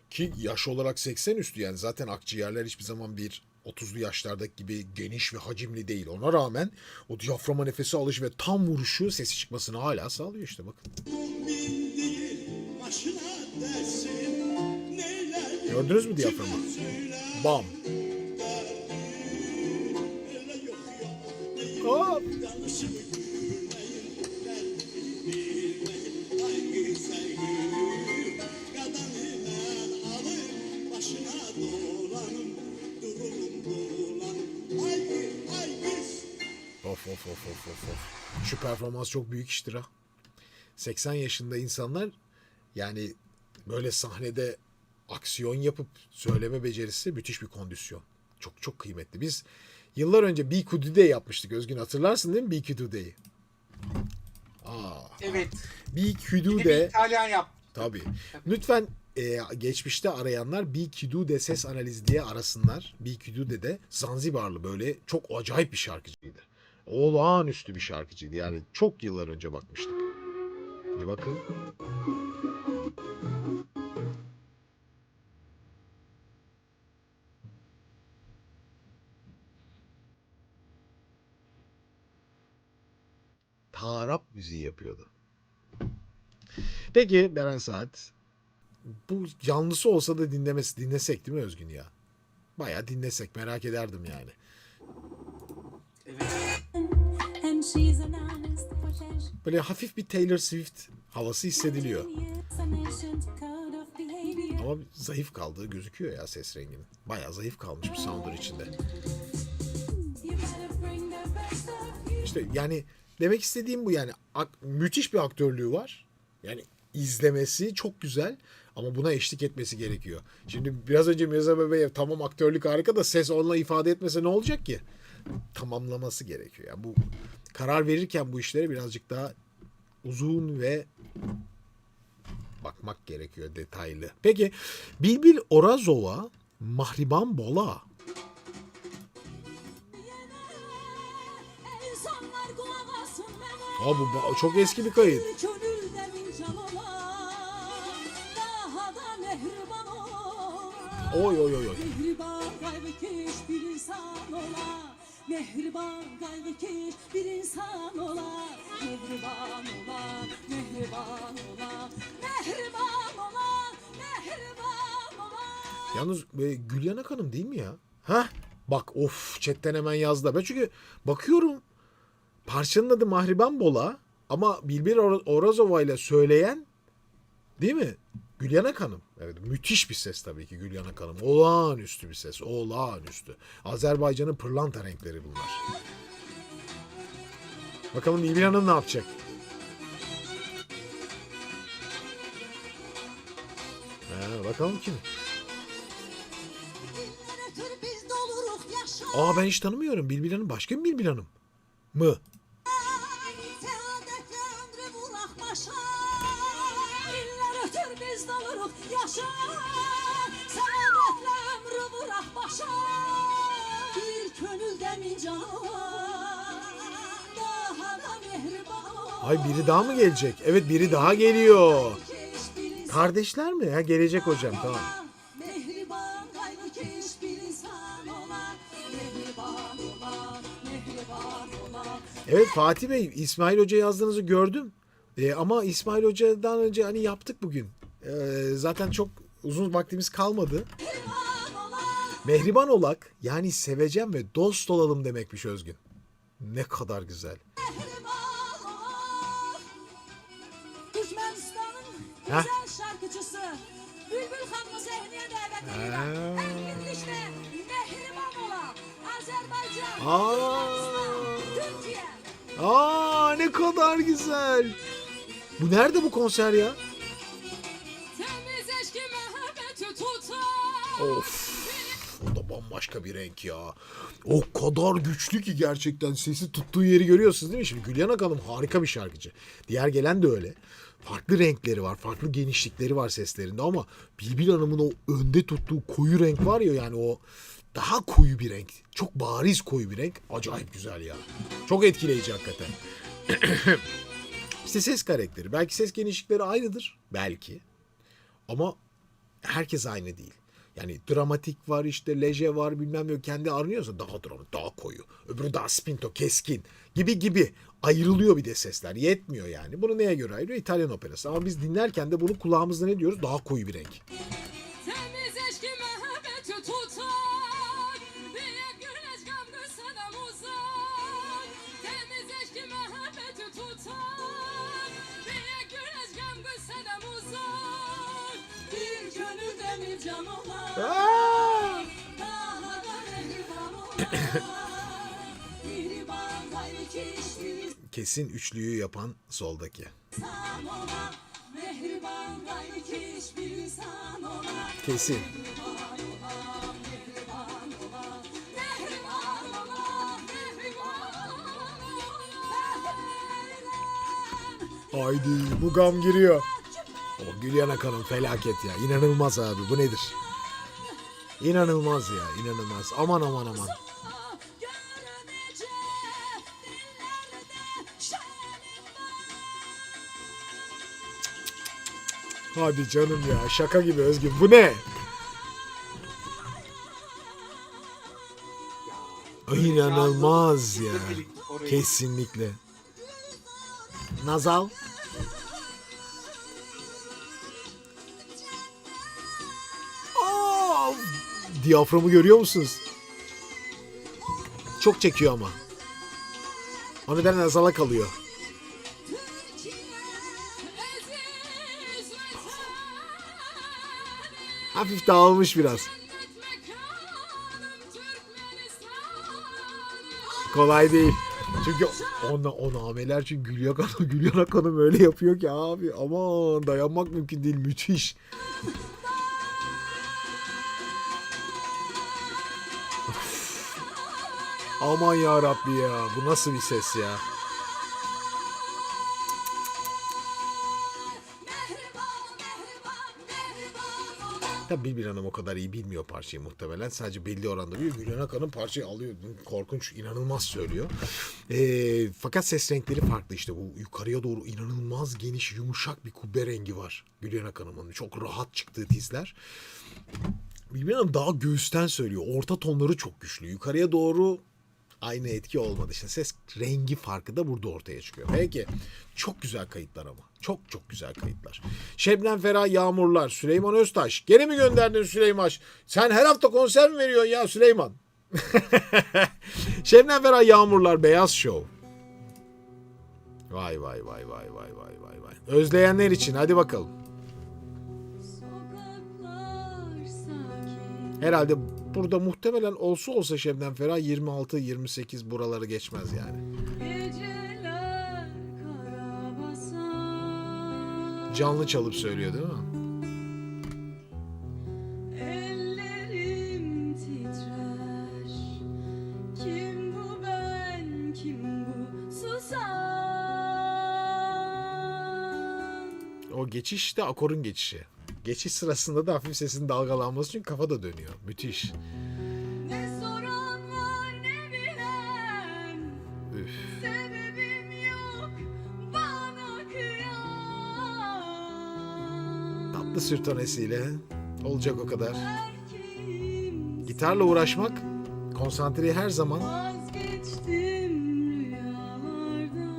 Ki yaş olarak 80 üstü, yani zaten akciğerler hiçbir zaman bir 30'lu yaşlardaki gibi geniş ve hacimli değil. Ona rağmen o diyaframa nefesi alış ve tam vuruşu sesi çıkmasını hala sağlıyor işte bakın. Gördünüz mü diyaframı? Bam. Hop. Of. Şu performans çok büyük iştir ha. 80 yaşında insanlar yani böyle sahnede aksiyon yapıp söyleme becerisi müthiş bir kondisyon. Çok kıymetli. Biz yıllar önce Be Kudu'de yapmıştık. Özgün, hatırlarsın değil mi Be Kudu'de'yi? Evet. Be Bir Kudu'de. İtalyan yaptı. Tabii. Lütfen geçmişte arayanlar Be Kudu'de ses analizi diye arasınlar. Be Kudu'de de Zanzibarlı böyle çok acayip bir şarkıcıydı. Olağanüstü bir şarkıcıydı. Yani çok yıllar önce bakmıştık. Bir bakın. Tarap müziği yapıyordu. Peki Beren Saat. Bu canlısı olsa da dinlesek değil mi Özgün ya? Bayağı dinlesek, merak ederdim yani. And she's an honest potential. Böyle hafif bir Taylor Swift havası hissediliyor. Ama zayıf kaldığı gözüküyor ya ses renginin. Bayağı zayıf kalmış bir sound'un içinde. İşte yani demek istediğim bu yani. Müthiş bir aktörlüğü var. Yani izlemesi çok güzel ama buna eşlik etmesi gerekiyor. Şimdi biraz önce Mirza Bebe'ye tamam aktörlük harika da ses onunla ifade etmese ne olacak ki? Tamamlaması gerekiyor. Yani bu karar verirken bu işlere birazcık daha uzun ve bakmak gerekiyor, detaylı. Peki Bilbil Orazova, Mahriban Bola. Bu çok eski bir kayıt. Oy. Mehriban kalbi bir insan ola. Mehriban ola, mehriban ola, mehriban ola, mehriban ola. Yalnız Gülyanak Hanım değil mi ya? Hah, bak chatten hemen yazdı. Ben çünkü bakıyorum parçanın adı Mahriban Bola ama Bilbil Orazova ile söyleyen değil mi? Gülyanak Hanım. Evet, müthiş bir ses tabii ki Gülyanak Hanım. Olağanüstü bir ses. Olağanüstü. Azerbaycan'ın pırlanta renkleri bunlar. Bakalım Bilbil Hanım ne yapacak? Bakalım kim? Ben hiç tanımıyorum. Bilbil Hanım başka bir Bilbil Hanım mı? Ay, biri daha mı gelecek? Evet, biri daha geliyor. Kardeşler mi? Ha, gelecek hocam, tamam. Evet Fatih Bey, İsmail Hoca yazdığınızı gördüm. Ama İsmail Hoca'dan önce hani yaptık bugün. Zaten çok uzun vaktimiz kalmadı. Mehriban olak yani sevecen ve dost olalım demekmiş Özgün. Ne kadar güzel. Türkmenistan'ın Heh. güzel şarkıcısı Bülbül Hanım'ı sahneye davet ediyorum. Hem birlikte Mehriban ola Azerbaycan, Türkmenistan, Türkiye. Ne kadar güzel. Bu nerede bu konser ya? Temiz eşki muhabbeti tutar. Of. O da bambaşka bir renk ya. O kadar güçlü ki gerçekten sesi tuttuğu yeri görüyorsunuz değil mi? Şimdi Gülyan Hanım harika bir şarkıcı. Diğer gelen de öyle. Farklı renkleri var, farklı genişlikleri var seslerinde ama Bilbil Hanım'ın o önde tuttuğu koyu renk var ya yani o daha koyu bir renk. Çok bariz koyu bir renk. Acayip güzel ya. Çok etkileyici hakikaten. İşte ses karakteri. Belki ses genişlikleri aynıdır. Belki. Ama herkes aynı değil. Yani dramatik var işte leje var bilmem ne kendi aranıyorsa daha dramatik daha koyu. Öbürü daha spinto keskin gibi ayrılıyor bir de sesler yetmiyor yani. Bunu neye göre ayırıyor? İtalyan operası ama biz dinlerken de bunu kulağımızda ne diyoruz? Daha koyu bir renk. Temiz eşki muhabbeti tutar. Bir güneş gamlı sana uzak. Temiz eşki muhabbeti tutar. Bir güneş gamlı sana uzak. Bir gönülden bir can olan. Daha da mehriban olan. Mehriban gayrı ki hiçbir Kesin üçlüyü yapan soldaki. insan ola. Mehriban gayrı ki hiçbir insan ola. Kesin. Haydi Mugam giriyor. O Gülyan Akan'ın felaket ya. İnanılmaz abi bu nedir? İnanılmaz ya inanılmaz. Aman. Hadi canım ya şaka gibi Özgün bu ne? İnanılmaz ya. Kesinlikle. Nazal. Diyaframı görüyor musunuz? Çok çekiyor ama. O nedenle nazala kalıyor. Hafif dağılmış biraz. Kolay değil. Çünkü o nameler çünkü Gülyan Akan'ım öyle yapıyor ki abi. Aman dayanmak mümkün değil. Müthiş. Aman ya Rabbi ya. Bu nasıl bir ses ya? Tabii Bilbil Hanım o kadar iyi bilmiyor parçayı muhtemelen. Sadece belli oranda biliyor. Gülyan Akan'ın parçayı alıyor. Korkunç, inanılmaz söylüyor. Fakat ses renkleri farklı işte. Bu yukarıya doğru inanılmaz geniş, yumuşak bir kubbe rengi var. Gülyan Akan'ın çok rahat çıktığı tizler. Bilbil Hanım daha göğüsten söylüyor. Orta tonları çok güçlü. Yukarıya doğru aynı etki olmadı. İşte ses rengi farkı da burada ortaya çıkıyor. Peki. Çok güzel kayıtlar ama. Çok güzel kayıtlar. Şebnem Ferah Yağmurlar. Süleyman Öztaş. Gene mi gönderdin Süleyman? Sen her hafta konser mi veriyorsun ya Süleyman? Şebnem Ferah Yağmurlar. Beyaz Show. Vay. Özleyenler için hadi bakalım. Sokaklar sakin. Herhalde burada muhtemelen olsa Şebnem Ferah 26-28 buraları geçmez yani. Geceler kara basan. Canlı çalıp söylüyor değil mi? Ellerim titrer. Kim bu ben, kim bu susan? O geçiş de akorun geçişi. Geçiş sırasında da hafif sesin dalgalanması çünkü kafa da dönüyor. Müthiş. Ne soran var ne bilen. Üf. Sebebim yok bana kıyan. Tatlı sürtonesiyle olacak o kadar. Kim Gitarla uğraşmak konsantreyi her zaman vazgeçtim rüyalardan.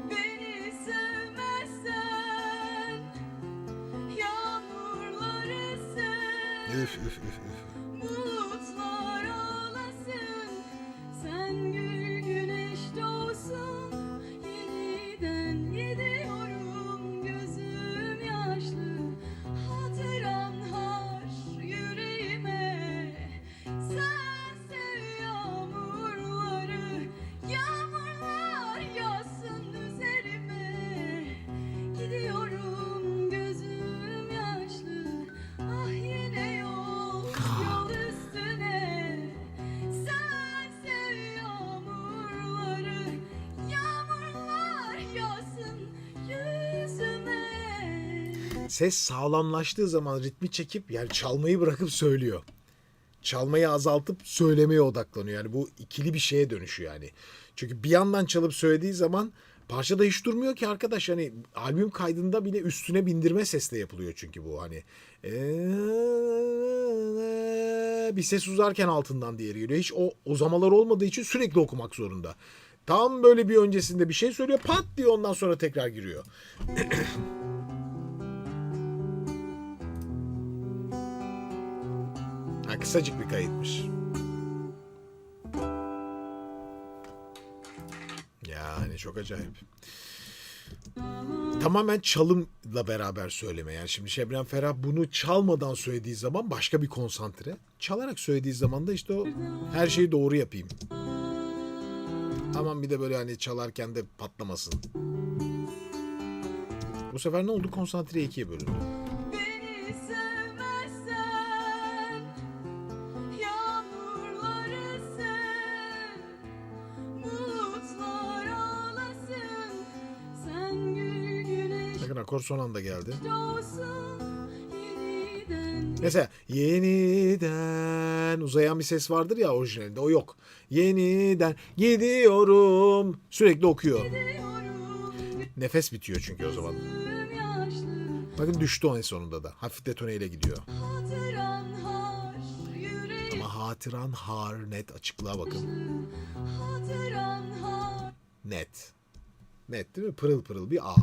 Beni sevmezsen yağmur Üf üf üf üf. Bulutlar ağlasın, sen gül güneş doğsun. Yeniden gidiyorum, gözüm yaşlı. Hatıran har yüreğime. Sense yağmurları, yağmurlar yağsın üzerime. Gidiyorum gözüm yaşlı. Ah yine yol üstüne. Sense yağmurları, yağmurlar yağsın yüzüme. Ses sağlamlaştığı zaman ritmi çekip yani çalmayı bırakıp söylüyor. Çalmayı azaltıp söylemeye odaklanıyor. Yani bu ikili bir şeye dönüşüyor yani. Çünkü bir yandan çalıp söylediği zaman parçada hiç durmuyor ki arkadaş. Hani albüm kaydında bile üstüne bindirme sesle yapılıyor çünkü bu hani. Bir ses uzarken altından diğeri geliyor. Hiç o uzamalar olmadığı için sürekli okumak zorunda. Tam böyle bir öncesinde bir şey söylüyor, pat diye ondan sonra tekrar giriyor. Ha, kısacık bir kayıtmış. Yani çok acayip. Tamamen çalımla beraber söyleme. Yani şimdi Şebnem Ferah bunu çalmadan söylediği zaman başka bir konsantre. Çalarak söylediği zaman da işte o her şeyi doğru yapayım. Aman bir de böyle hani çalarken de patlamasın. Bu sefer ne oldu? Konsantre ikiye bölündü. Beni sevmezsen, yağmurları sev. Bulutlar ağlasın, sen gül güneş Bakın akor son anda geldi. doğsun. Yeniden Mesela yeniden uzayan bir ses vardır ya orijinalinde, o yok. Yeniden gidiyorum sürekli okuyor. gidiyorum, Nefes bitiyor çünkü o zaman. gözüm yaşlı. Bakın düştü o en sonunda da. Hafif detoneyle gidiyor. Hatıran har yüreğime. Ama hatıran har net açıklığa bakın. Hatıran har Net. Net değil mi? Pırıl pırıl bir A.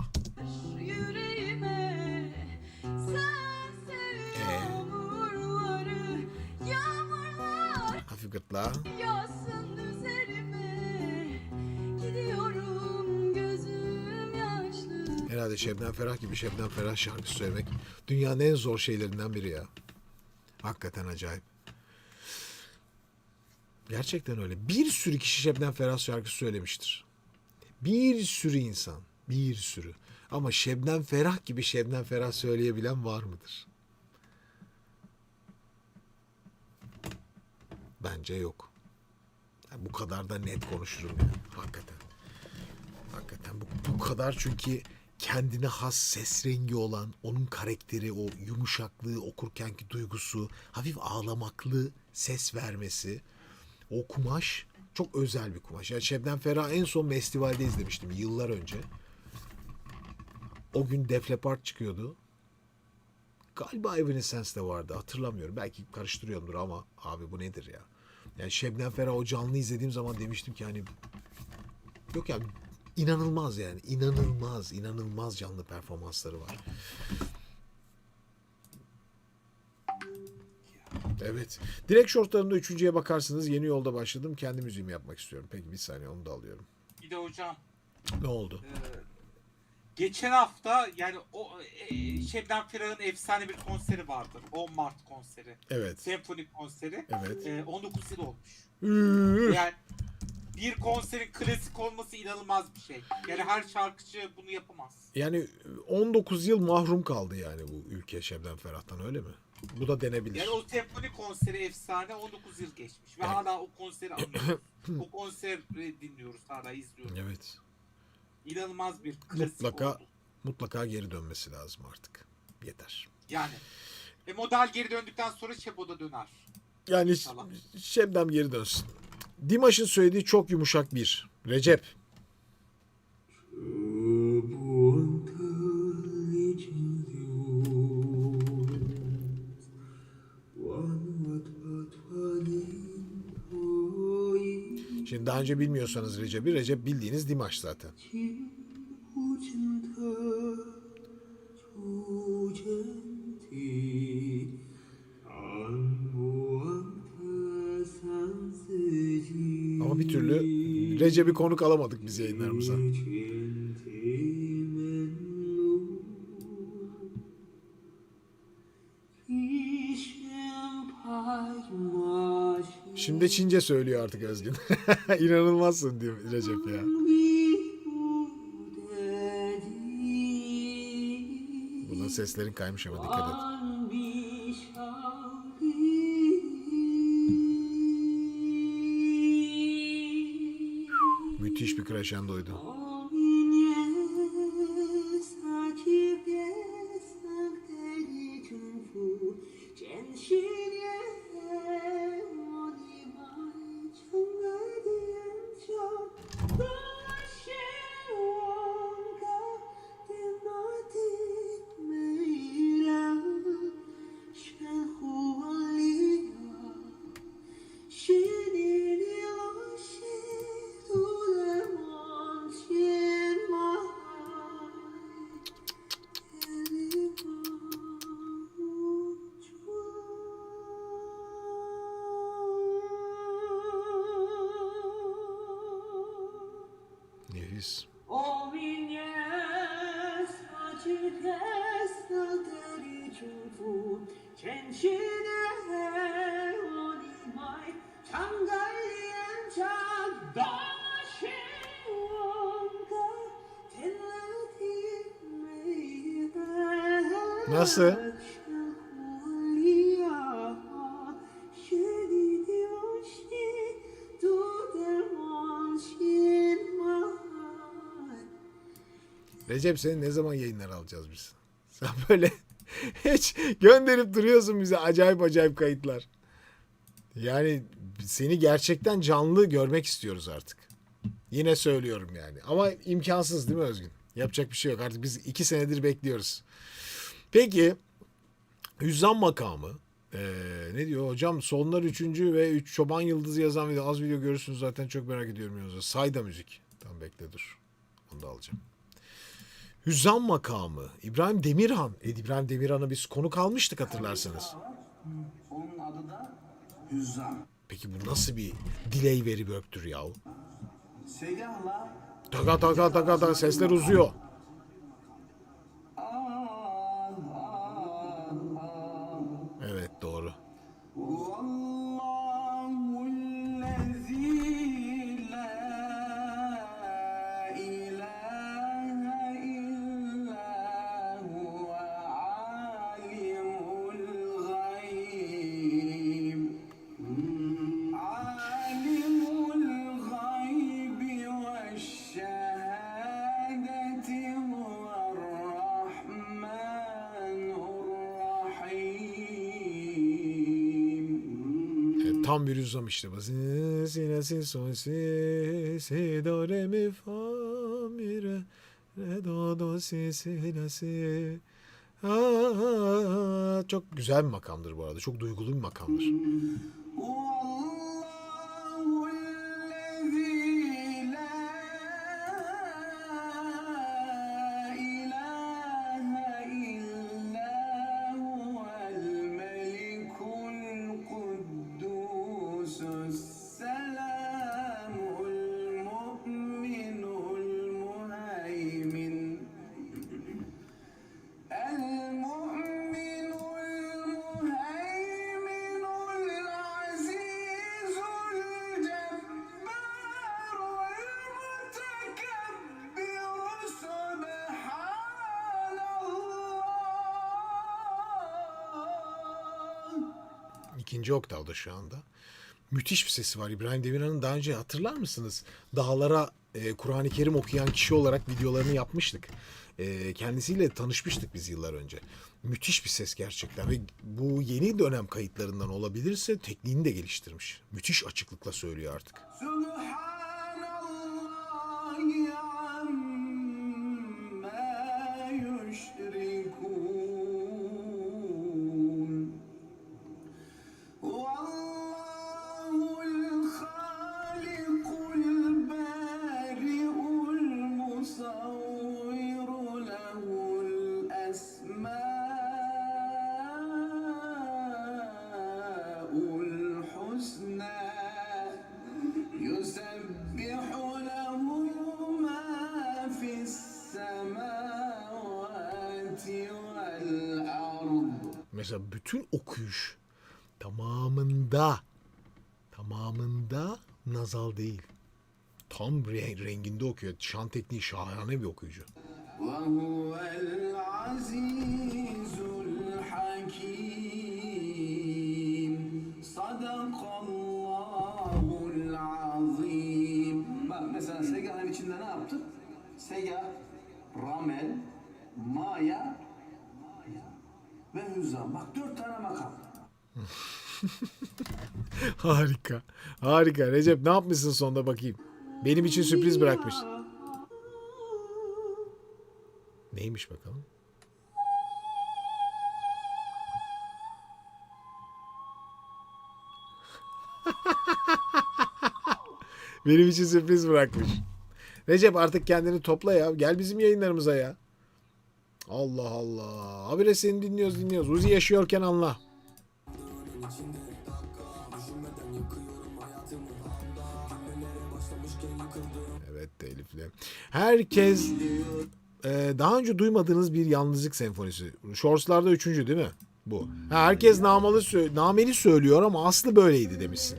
yüreğime. Sense yağmurları, yağmurlar Hafif gırtlağa. yağsın üzerime. Gidiyorum gözüm yaşlı. Herhalde Şebnem Ferah gibi Şebnem Ferah şarkı söylemek dünyanın en zor şeylerinden biri ya. Hakikaten acayip. Gerçekten öyle. Bir sürü kişi Şebnem Ferah şarkısı söylemiştir. Bir sürü insan. Bir sürü. Ama Şebnem Ferah gibi Şebnem Ferah söyleyebilen var mıdır? Bence yok. Yani bu kadar da net konuşurum yani. Hakikaten. Hakikaten bu kadar çünkü kendine has ses rengi olan, onun karakteri, o yumuşaklığı, okurkenki duygusu, hafif ağlamaklı ses vermesi, o kumaş çok özel bir kumaş. Yani Şebnem Ferah en son Festival'de izlemiştim yıllar önce. O gün Def Leppard çıkıyordu. Galiba Evanescence de vardı, hatırlamıyorum. Belki karıştırıyorumdur ama abi bu nedir ya? Yani Şebnem Ferah o canlı izlediğim zaman demiştim ki hani yok yani inanılmaz yani. İnanılmaz canlı performansları var. Evet. Direkt shortlarında üçüncüye bakarsınız. Yeni yolda başladım. Kendi müziğimi yapmak istiyorum. Peki bir saniye onu da alıyorum. Bir de hocam Ne oldu? geçen hafta yani o Şebnem Ferah'ın efsane bir konseri vardır. 10 Mart konseri. Evet. Senfonik konseri. Evet. 19 yıl olmuş. Yani bir konserin klasik olması inanılmaz bir şey. Yani her şarkıcı bunu yapamaz. Yani 19 yıl mahrum kaldı yani bu ülke Şebnem Ferah'tan, öyle mi? Bu da denebilir. Yani o senfonik konseri efsane 19 yıl geçmiş. Ve hala o konseri anlıyoruz. O konseri dinliyoruz, hala izliyoruz. Evet. İnanılmaz bir klasik oldu. Mutlaka geri dönmesi lazım artık. Yeter. Yani. Model geri döndükten sonra Şebo da döner. Yani İnşallah. Şebnem geri dönsün. Dimaş'ın söylediği çok yumuşak bir. Recep. Şimdi daha önce bilmiyorsanız Recep'i, Recep bildiğiniz Dimaş zaten. bir türlü Recep'i konuk alamadık biz yayınlarımıza. Şimdi Çince söylüyor artık Özgün. İnanılmazsın diyor Recep ya. Bunun seslerin kaymış ama dikkat et. Müthiş bir crescendoydu. Nefis. Nasıl? Recep seni ne zaman yayınlara alacağız biz? Sen böyle hiç gönderip duruyorsun bize acayip acayip kayıtlar. Yani seni gerçekten canlı görmek istiyoruz artık. Yine söylüyorum yani. Ama imkansız değil mi Özgün? Yapacak bir şey yok. Artık biz 2 senedir bekliyoruz. Peki Hüzzam makamı ne diyor hocam? Sonlar 3. ve 3 Çoban Yıldızı yazan video. Az video görürsünüz zaten, çok merak ediyorum yalnız. Sayda müzik. Tamam bekle dur. Onu da alacağım. Hüzzam makamı. İbrahim Demirhan. İbrahim Demirhan'a biz konuk almıştık hatırlarsanız. Onun adı da Hüzzam. Peki bu nasıl bir delay veri böktür yahu? Segahla Taka taka taka taka sesler uzuyor. Evet doğru. Vallahu'llezî la ilahe illa huve alimul gayb. Alimul gaybi ve şehadeti huverrahmanurrahim. Tam bir hüzzam işte. Si, si, sol, si, do, re, mi, fa, mi, re, do, si, la, si. Çok güzel bir makamdır bu arada. Çok duygulu bir makamdır. Vallahu'llezî la ilahe illa huvel melikul kuddusus selamul mu'minul muheymin المؤمن المهيمن العزيز الجبار المتكبر سبحان الله. İkinci oktavda şu anda. Müthiş bir sesi var. İbrahim Demirhan'ın daha önce hatırlar mısınız? Dağlara Kur'an-ı Kerim okuyan kişi olarak videolarını yapmıştık. Kendisiyle tanışmıştık biz yıllar önce. Müthiş bir ses gerçekten ve bu yeni dönem kayıtlarından olabilirse tekniğini de geliştirmiş. Müthiş açıklıkla söylüyor artık. Subhanallahi amma yüşrikûn. Vallahu'l halikul bâri'ul musavviru lehul esmâ'ul husnâ. يسبح Mesela bütün okuyuş tamamında nazal değil. Tam renginde okuyor. Şan tekniği şahane bir okuyucu. وهو العزيز الحكيم صدق الله العظيم. Bak mesela Sega'nın içinde ne yaptık? Sega, Ramel, Maya ve Hüzzam. Bak 4 tane makam. Harika. Harika. Recep ne yapmışsın sonunda bakayım. Benim için sürpriz bırakmış. Neymiş bakalım? Benim için sürpriz bırakmış. Recep artık kendini topla ya. Gel bizim yayınlarımıza ya. Allah Allah. Habire seni dinliyoruz. Uzi yaşıyorken anla. Evet telifli. Herkes daha önce duymadığınız bir yalnızlık senfonisi. Shorts'larda 3. değil mi? Bu. Herkes nameli söylüyor ama aslı böyleydi demişsin.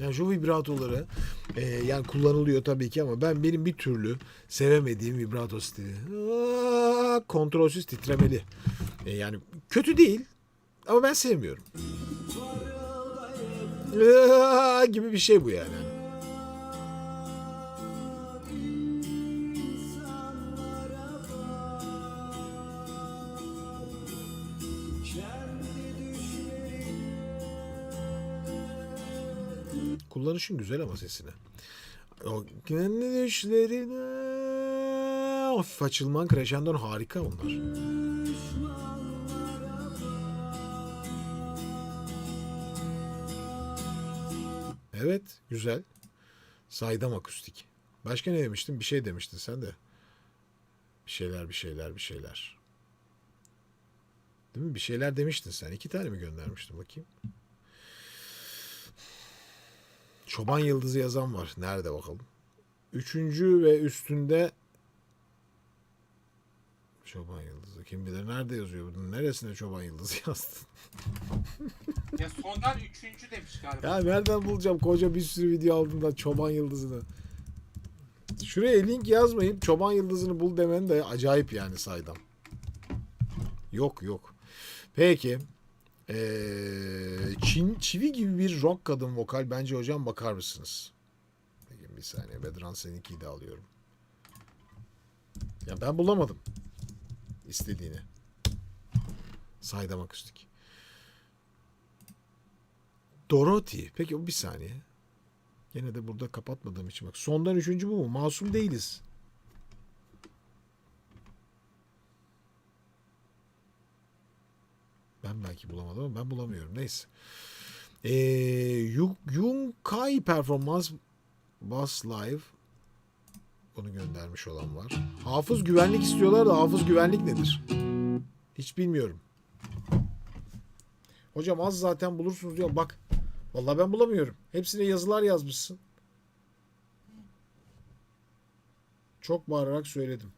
Yani şu vibratoları yani kullanılıyor tabii ki ama benim bir türlü sevemediğim vibrato stili. Kontrolsüz titremeli. Yani kötü değil ama ben sevmiyorum. Gibi bir şey bu yani. Kullanışın güzel ama sesine. O kendi düşlerine hafif açılman, crescendo'n harika onlar. Evet, güzel. Saydam akustik. Başka ne demiştin? Bir şey demiştin sen de. Bir şeyler. Değil mi? Bir şeyler demiştin sen. 2 tane mi göndermiştin bakayım? Çoban Yıldızı yazan var. Nerede bakalım? 3. ve üstünde Çoban Yıldızı. Kim bilir nerede yazıyor? Bunun neresine Çoban Yıldızı yazdın? Ya sondan 3. demiş galiba. Ya nereden bulacağım koca bir sürü video aldığında Çoban Yıldızı'nı? Şuraya link yazmayıp Çoban Yıldızı'nı bul demen de acayip yani saydam. Yok. Peki. Çivi gibi bir rock kadın vokal. Bence hocam bakar mısınız? Peki bir saniye. Bedran seninkiyi de alıyorum. Ya ben bulamadım. İstediğini. Saydam akustik. Dorothy. Peki o bir saniye. Yine de burada kapatmadığım için bak. Sondan 3. bu mu? Masum değiliz. Ben belki bulamadım ama ben bulamıyorum. Neyse. Yunkai Performans Bass Live. Bunu göndermiş olan var. Hafız güvenlik istiyorlar da hafız güvenlik nedir? Hiç bilmiyorum. Hocam az zaten bulursunuz diyor. Bak. Vallahi ben bulamıyorum. Hepsine yazılar yazmışsın. Çok bağırarak söyledim.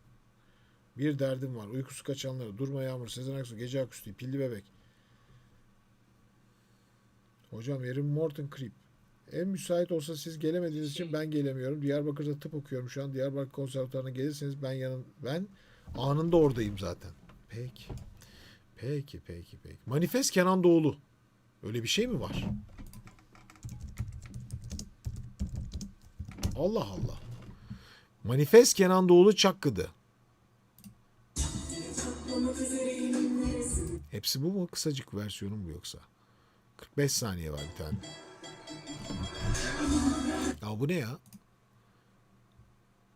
Bir derdim var. Uykusu kaçanlara. Durma Yağmur. Sezen Aksu. Gece Akustiği. Pilli Bebek. Hocam Erin Morton Creep. En müsait olsa siz gelemediğiniz için ben gelemiyorum. Diyarbakır'da tıp okuyorum şu an. Diyarbakır konservatuarına gelirseniz ben anında oradayım zaten. Peki. Manifest Kenan Doğulu. Öyle bir şey mi var? Allah Allah. Manifest Kenan Doğulu Çakkıdı. Hepsi bu mu? Kısacık versiyonu mu yoksa? 45 saniye var bir tane. Ya bu ne ya?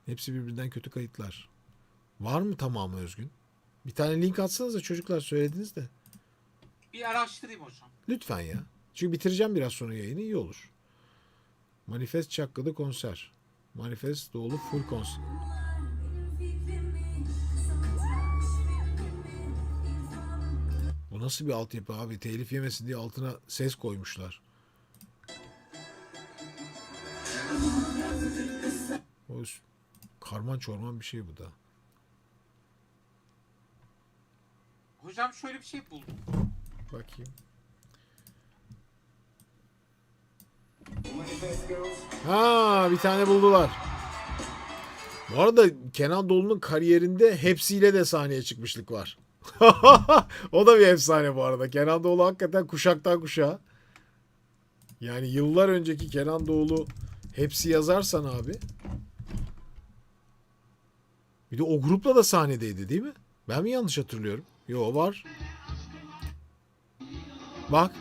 Hepsi birbirinden kötü kayıtlar. Var mı tamamı Özgün? Bir tane link atsanıza çocuklar, söylediniz de. Bir araştırayım hocam. Lütfen ya. Çünkü bitireceğim biraz sonra yayını, iyi olur. Manifest Çakkı'da konser. Manifest Doğulu full konser. Nasıl bir altyapı abi? Telif yemesin diye altına ses koymuşlar. O karman çorman bir şey bu da. Hocam şöyle bir şey buldum. Bakayım. Ha, bir tane buldular. Bu arada Kenan Doğulu'nun kariyerinde hepsiyle de sahneye çıkmışlık var. O da bir efsane bu arada. Kenan Doğulu hakikaten kuşaktan kuşağa. Yani yıllar önceki Kenan Doğulu hepsi yazarsan abi. Bir de o grupla da sahnedeydi değil mi? Ben mi yanlış hatırlıyorum? Yo, var. Bak.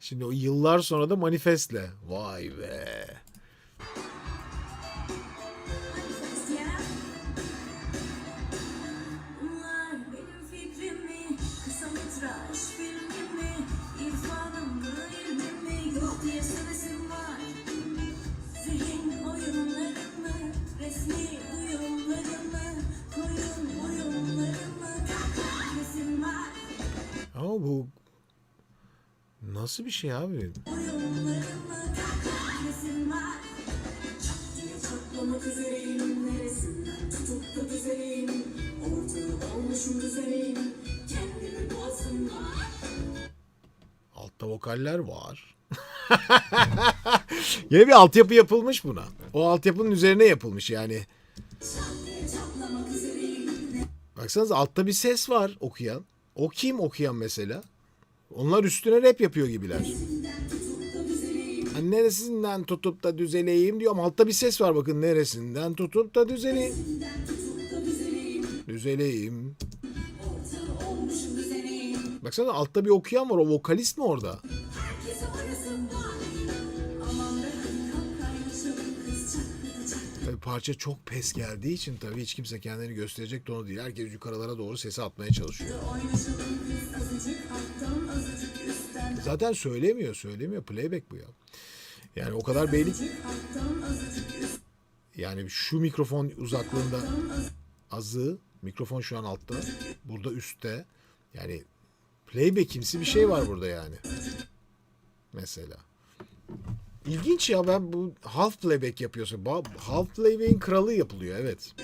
Şimdi o yıllar sonra da Manifest'le. Vay be. Bunlar benim fikrimi, kısa metraj filmimi, irfanımı, ilmimi, yok diye sevesim var. Zihin oyunlarımı, resmi uyumlarımı, koyun oyunlarımı, resim var. Ama bu nasıl bir şey abi? Oyunlarımı, resim var. Çat diye çatlamak üzereyim, neresinden tutup da düzeleyim. Ortada olmuşum düzeleyim, kendimi boğazım var. Altta vokaller var. Yine bir altyapı yapılmış buna. O altyapının üzerine yapılmış yani. Çat diye çatlamak üzereyim. Baksanıza altta bir ses var okuyan. O kim okuyan mesela? Onlar üstüne rap yapıyor gibiler. Hani neresinden tutup da düzeleyim diyor ama altta bir ses var bakın. Neresinden tutup da düzeleyim. Düzeleyim. Baksana altta bir okuyan var. O vokalist mi orada? Herkese oynasın var. Aman be hadi kalk kaynaşalım kız çakkıdı çakkıdı. Tabii parça çok pes geldiği için tabii hiç kimse kendini gösterecek tonu değil. Herkes yukarılara doğru sesi atmaya çalışıyor. Oynaşalım kız azıcık alttan azıcık üstten. Zaten söylemiyor. Playback bu ya. Yani o kadar belli. Alttan azıcık üstten. Yani şu mikrofon uzaklığında azı. Mikrofon şu an altta. Burada üstte. Yani playback'imsi bir şey var burada yani. Mesela. İlginç ya, ben bu half playback yapıyorsun. Half playback'in kralı yapılıyor, evet.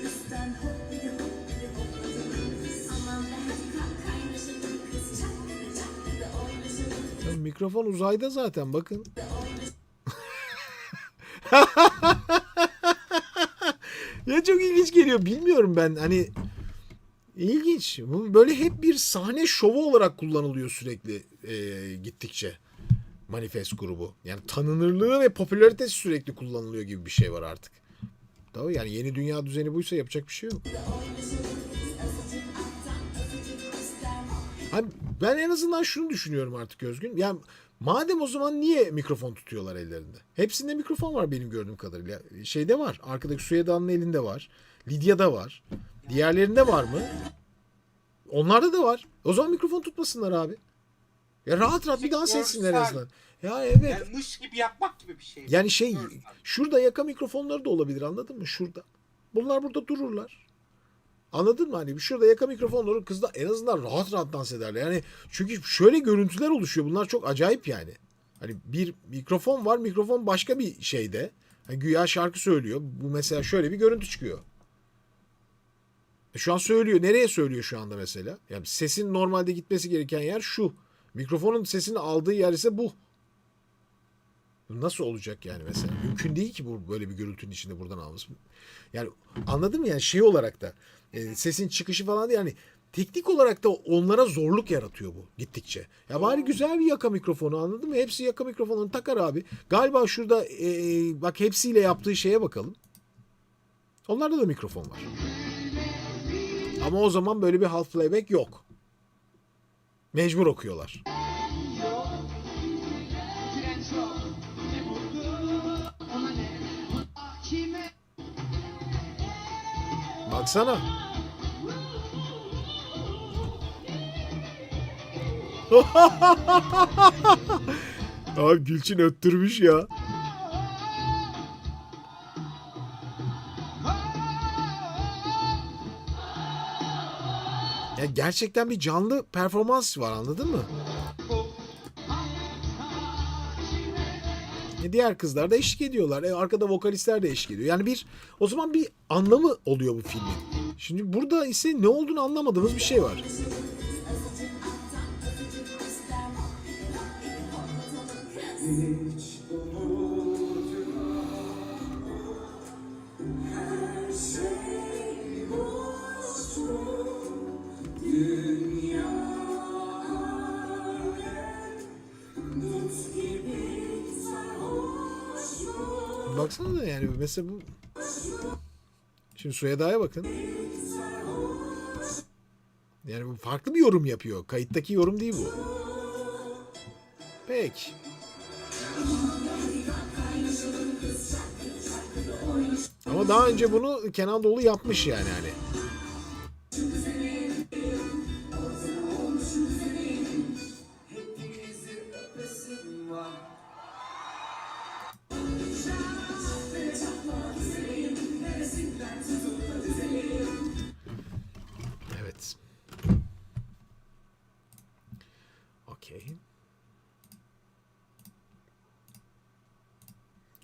Ya mikrofon uzayda zaten bakın. Ya çok ilginç geliyor. Bilmiyorum ben hani ilginç. Bu böyle hep bir sahne şovu olarak kullanılıyor sürekli gittikçe. Manifest grubu. Yani tanınırlığı ve popülaritesi sürekli kullanılıyor gibi bir şey var artık. Tabii yani yeni dünya düzeni buysa yapacak bir şey yok. Hani ben en azından şunu düşünüyorum artık Özgün. Yani madem o zaman niye mikrofon tutuyorlar ellerinde? Hepsinde mikrofon var benim gördüğüm kadarıyla. Şeyde var. Arkadaki Süheyda'nın elinde var. Lidya'da var. Diğerlerinde var mı? Onlarda da var. O zaman mikrofon tutmasınlar abi. Ya rahat rahat bir dans etsinler en azından. Ya evet. Yani mış gibi yapmak gibi bir şey. Yani Görsel. şurada yaka mikrofonları da olabilir, anladın mı? Şurada. Bunlar burada dururlar. Anladın mı? Hani şurada yaka mikrofonları kızlar en azından rahat rahat dans ederler. Yani çünkü şöyle görüntüler oluşuyor. Bunlar çok acayip yani. Hani bir mikrofon var. Mikrofon başka bir şeyde. Hani güya şarkı söylüyor. Bu mesela şöyle bir görüntü çıkıyor. Şu an söylüyor. Nereye söylüyor şu anda mesela? Yani sesin normalde gitmesi gereken yer şu. Mikrofonun sesini aldığı yer ise bu. Nasıl olacak yani mesela? Mümkün değil ki bu böyle bir gürültünün içinde buradan alması. Yani anladın mı? Yani şey olarak da sesin çıkışı falan değil. Yani teknik olarak da onlara zorluk yaratıyor bu gittikçe. Ya bari güzel bir yaka mikrofonu, anladın mı? Hepsi yaka mikrofonunu takar abi. Galiba şurada bak hepsiyle yaptığı şeye bakalım. Onlarda da mikrofon var. Ama o zaman böyle bir half playback yok. Mecbur okuyorlar. Baksana. Abi Gülçin öttürmüş ya. Ya gerçekten bir canlı performans var, anladın mı? Diğer kızlar da eşlik ediyorlar. Arkada vokalistler de eşlik ediyor. Yani o zaman bir anlamı oluyor bu filmin. Şimdi burada ise ne olduğunu anlamadığımız bir şey var. Baksana da yani mesela bu. Şimdi Süheyda'ya bakın. Yani bu farklı bir yorum yapıyor. Kayıttaki yorum değil bu. Peki. Ama daha önce bunu Kenan Doğulu yapmış yani hani. Evet. Okey.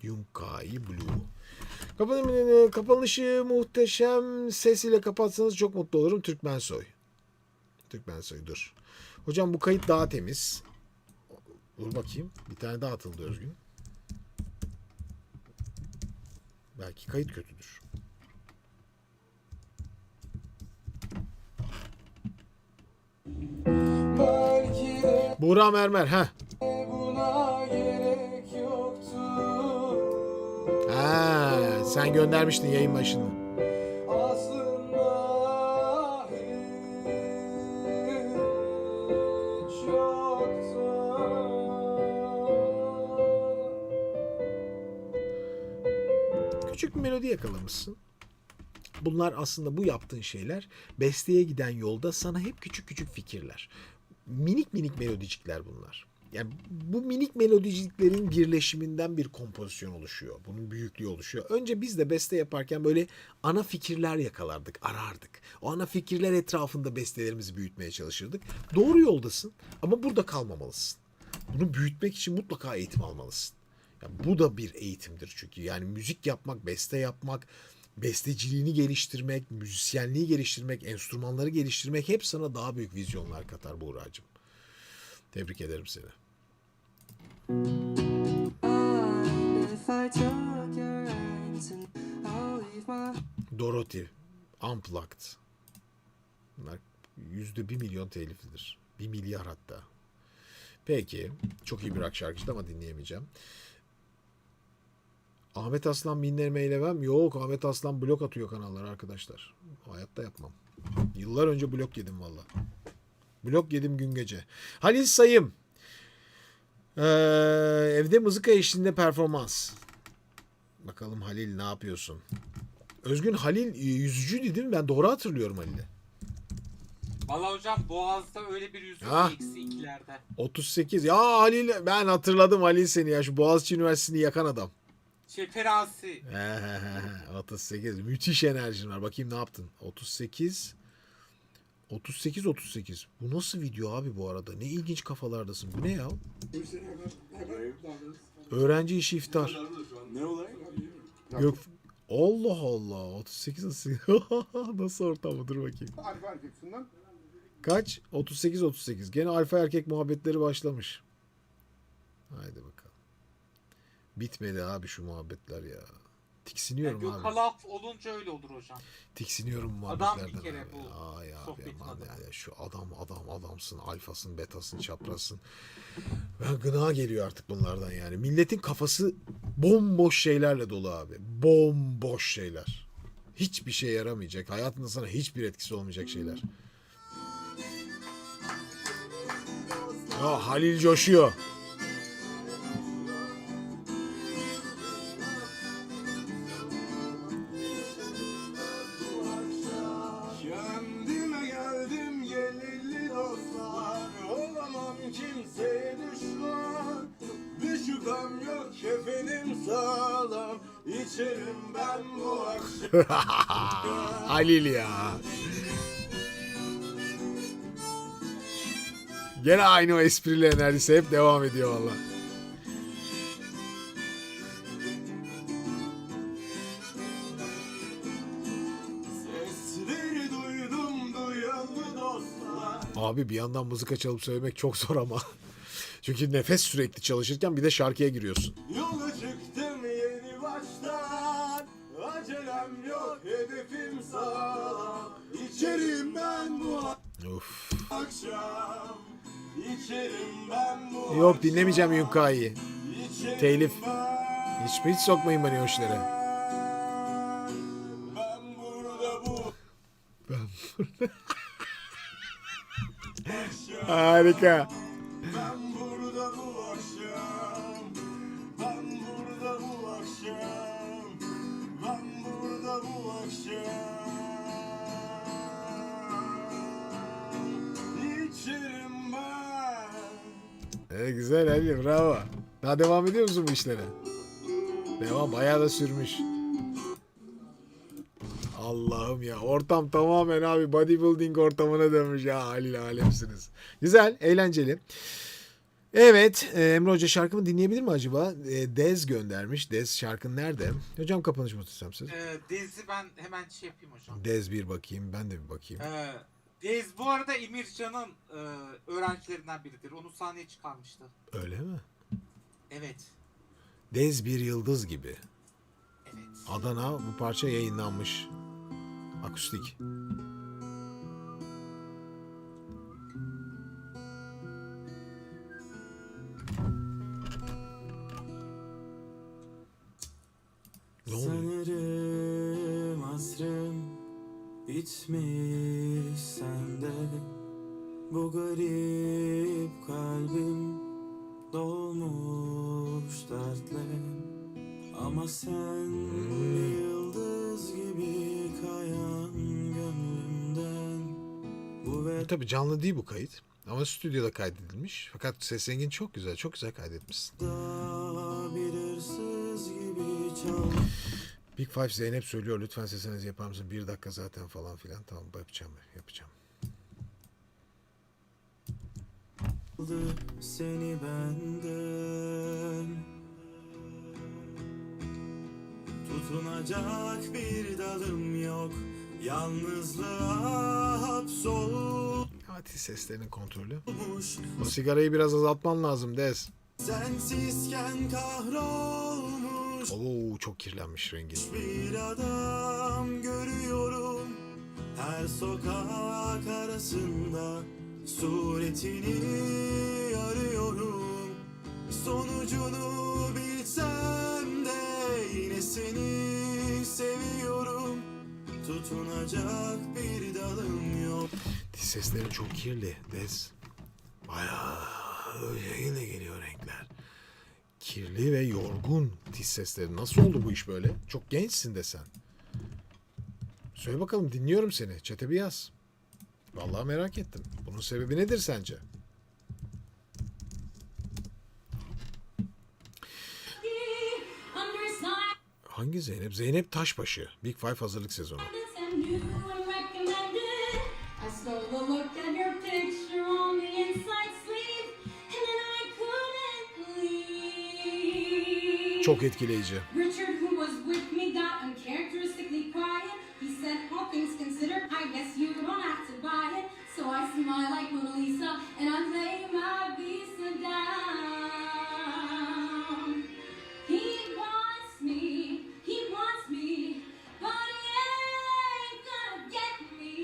Yunkai Blue. Kapanışı muhteşem ses ile kapatsanız çok mutlu olurum. Türkmensoy. Türkmensoy dur. Hocam bu kayıt daha temiz. Dur bakayım. Bir tane daha atıldı Özgün. Belki kayıt kötüdür. Buğra Mermer. Ha. Ha, sen göndermiştin yayın başında. Küçük bir melodi yakalamışsın. Bunlar aslında bu yaptığın şeyler besteye giden yolda sana hep küçük küçük fikirler. Minik minik melodicikler bunlar. Yani bu minik melodiciklerin birleşiminden bir kompozisyon oluşuyor. Bunun büyüklüğü oluşuyor. Önce biz de beste yaparken böyle ana fikirler yakalardık, arardık. O ana fikirler etrafında bestelerimizi büyütmeye çalışırdık. Doğru yoldasın ama burada kalmamalısın. Bunu büyütmek için mutlaka eğitim almalısın. Yani bu da bir eğitimdir çünkü. Yani müzik yapmak, beste yapmak, besteciliğini geliştirmek, müzisyenliği geliştirmek, enstrümanları geliştirmek hep sana daha büyük vizyonlar katar Buğra'cığım. Tebrik ederim seni. Dorothy Unplugged. Bunlar %1 milyon teliflidir. 1 milyar hatta. Peki. Çok iyi bir rock şarkıcı ama dinleyemeyeceğim. Ahmet Aslan minlerime eylemem. Yok, Ahmet Aslan blok atıyor kanallara arkadaşlar. Hayatta yapmam. Yıllar önce blok yedim valla. Blok yedim gün gece. Halil Sayım. Evde mızıka eşliğinde performans. Bakalım Halil ne yapıyorsun? Özgün, Halil yüzücüydü değil mi? Ben doğru hatırlıyorum Halil'i. Valla hocam Boğaz'da öyle bir yüzü Ha. eksi ikilerde. 38. Ya Halil, ben hatırladım Halil seni ya. Şu Boğaziçi Üniversitesi'ni yakan adam. Şeferasi. 38. Müthiş enerjin var. Bakayım ne yaptın? 38. Bu nasıl video abi bu arada? Ne ilginç kafalardasın. Bu ne ya? Öğrenci işi iftar. Ne olay? Yok. Allah Allah. 38. Nasıl ortamı? Dur bakayım. Alfa erkeksinden. Kaç? 38. Gene alfa erkek muhabbetleri başlamış. Haydi bakalım. Bitmedi abi şu muhabbetler ya. Tiksiniyorum Yani abi. Gökalaf olunca öyle olur hocam. Tiksiniyorum bu Adam muhabbetlerden. bir kere abi. bu Ay abi sohbetin aman adamı. yani şu adamsın, alfasın, betasın, çaprazsın. Ben gına geliyor artık bunlardan yani. Milletin kafası bomboş şeylerle dolu abi. Bomboş şeyler. Hiçbir şey yaramayacak. Hayatında sana hiçbir etkisi olmayacak şeyler. Ya Halil coşuyor. Kendime geldim geleli dostlar. Olamam Halil ya. Gene aynı o esprili enerjisi hep devam ediyor valla. Sesleri duydum duyanlı dostlar. Abi bir yandan mızıka çalıp söylemek çok zor ama. Çünkü nefes sürekli çalışırken bir de şarkıya giriyorsun. Yola çıktım yeni baştan. Acelem yok hedefim sağlam. İçerim ben bu Uf. akşam. İçerim ben bu Yok dinlemeyeceğim Yunkai'yi. İçerim Telif. ben. Hiç sokmayın beni o işlere. Ben burada bu Harika. Ben burada bu akşam. Ben burada bu akşam. Ben burada bu akşam. İçerim ben. Güzel Ali bravo. Daha devam ediyor musun bu işlere? Devam bayağı da sürmüş. Allah'ım ya ortam tamamen abi bodybuilding ortamına dönmüş ya Halil alemsiniz. Güzel eğlenceli. Evet Emre Hoca şarkımı dinleyebilir mi acaba? Dez göndermiş. Dez şarkın nerede? Hocam kapanış mı tutsam siz? Dez'i ben hemen şey yapayım hocam. Dez bir bakayım ben de bir bakayım. Dez bu arada Emircan'ın öğrencilerinden biridir. Onu sahneye çıkarmıştı. Öyle mi? Evet. Dez bir yıldız gibi. Evet. Adana bu parça yayınlanmış. Akustik. Ne oluyor? Sanırım asrım bitmiş sende. Bu garip kalbim dolmuş dertle. Ama sen bir yıldız gibi kayan gönlümden. Bu Tabii canlı değil bu kayıt. Ama stüdyoda kaydedilmiş. Fakat ses rengin çok güzel. Çok güzel kaydetmişsin. veda bir hırsız gibi çal. Big Five Zeynep söylüyor. Lütfen sesinizi yapar mısın? 1 dakika zaten falan filan. Tamam yapacağım. Seni benden tutunacak bir dalım yok. Yalnızlığa hapsolmuş. Hadi seslerinin kontrolü. O sigarayı biraz azaltman lazım Dez. Sensizken kahrolmuş Oo çok kirlenmiş rengin. bir adam görüyorum. Her sokak arasında suretini arıyorum. Sonucunu bilsem de yine seni seviyorum. Tutunacak bir dalım yok. Diz sesleri çok kirli Dez. Bayağı yine geliyor renkler. Kirli ve yorgun diz sesleri. Nasıl oldu bu iş böyle? Çok gençsin de sen. Söyle bakalım dinliyorum seni. Çete bir yaz. Vallahi merak ettim. Bunun sebebi nedir sence? Hangi Zeynep? Zeynep Taşbaşı. Big Five hazırlık sezonu. Çok etkileyici. Richard, who was with me, got uncharacteristically quiet. He said, all things considered, I guess you don't have to buy it. So I smile like Mona Lisa, and I lay my visa down. He wants me, but he ain't gonna get me.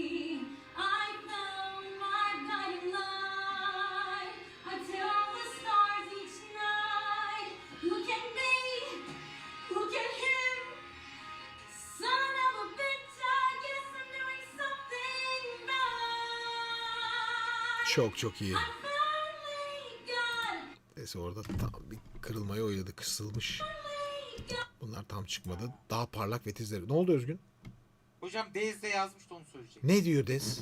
I found my guiding light. I tell the stars each night, look at me. Look at him, son of a bitch, I guess I'm doing something right. Çok iyi. I finally got it, Neyse orada tam bir kırılmaya oynadı. Kısılmış. Bunlar tam çıkmadı. Daha parlak ve tizleri. Ne oldu Özgün? Hocam Dez de yazmıştı onu söyleyecek. Ne diyor Dez?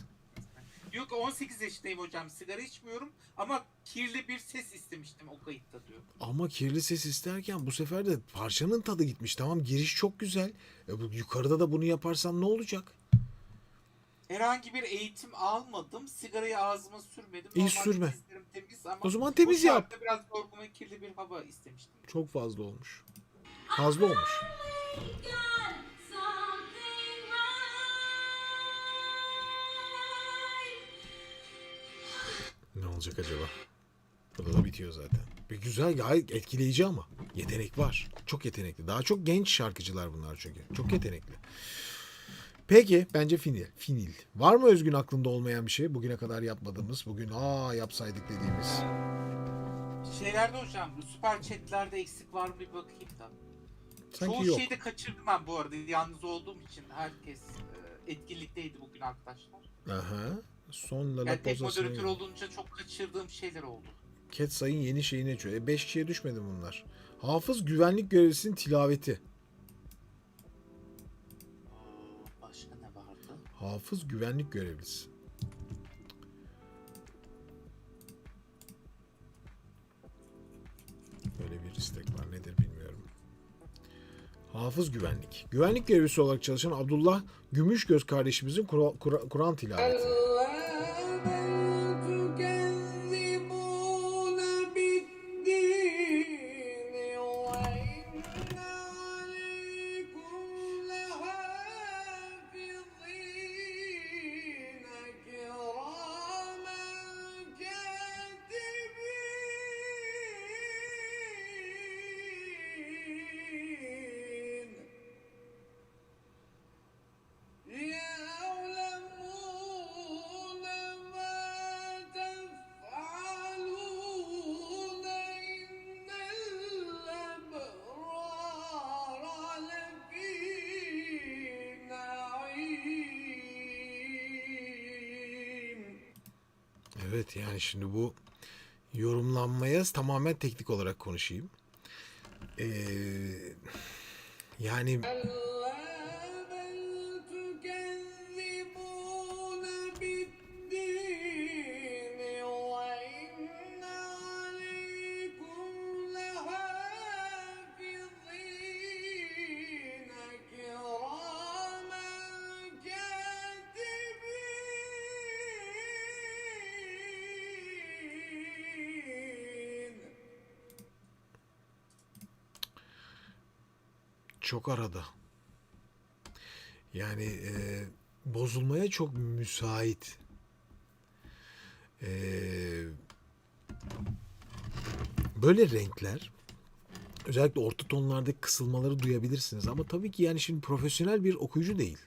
Diyor ki 18 yaşındayım hocam, sigara içmiyorum ama kirli bir ses istemiştim o kayıtta diyor. Ama kirli ses isterken bu sefer de parçanın tadı gitmiş. Tamam, giriş çok güzel. Bu yukarıda da bunu yaparsam ne olacak? Herhangi bir eğitim almadım. Sigarayı ağzıma sürmedim. İyi, Normalde sürme. dizlerim temiz ama O zaman temiz bu yap. şarkıda biraz yorgun ve kirli bir hava istemiştim. Çok fazla olmuş. Fazla olmuş. Got something right. Ne olacak acaba? Burada da bitiyor zaten. Bir güzel, gayet etkileyici ama. Yetenek var. Çok yetenekli. Daha çok genç şarkıcılar bunlar çünkü. Çok yetenekli. Peki bence Finil. Finil. Var mı Özgün aklında olmayan bir şey? Bugüne kadar yapmadığımız, bugün yapsaydık dediğimiz. Şeylerde hocam, bu süper chatlerde eksik var mı bir bakayım da. Sanki Çoğu yok. şeyi de kaçırdım ben bu arada. Yalnız olduğum için herkes etkinlikteydi bugün arkadaşlar. Aha. Son Lala Yani tek pozasını. moderatör olunca çok kaçırdığım şeyler oldu. Ketsay'ın yeni şeyini açıyor. 5 kişiye düşmedi bunlar. Hafız güvenlik görevlisinin tilaveti. Başka ne vardı? Hafız güvenlik görevlisi. Böyle bir istek var. Nedir bilmiyorum. Hafız güvenlik. Güvenlik görevlisi olarak çalışan Abdullah Gümüşgöz kardeşimizin Kur'an tilaveti. Evet, yani şimdi bu yorumlanmaya tamamen teknik olarak konuşayım. Yani çok arada. Yani bozulmaya çok müsait. Böyle renkler, özellikle orta tonlardaki kısılmaları duyabilirsiniz. Ama tabii ki yani şimdi profesyonel bir okuyucu değil.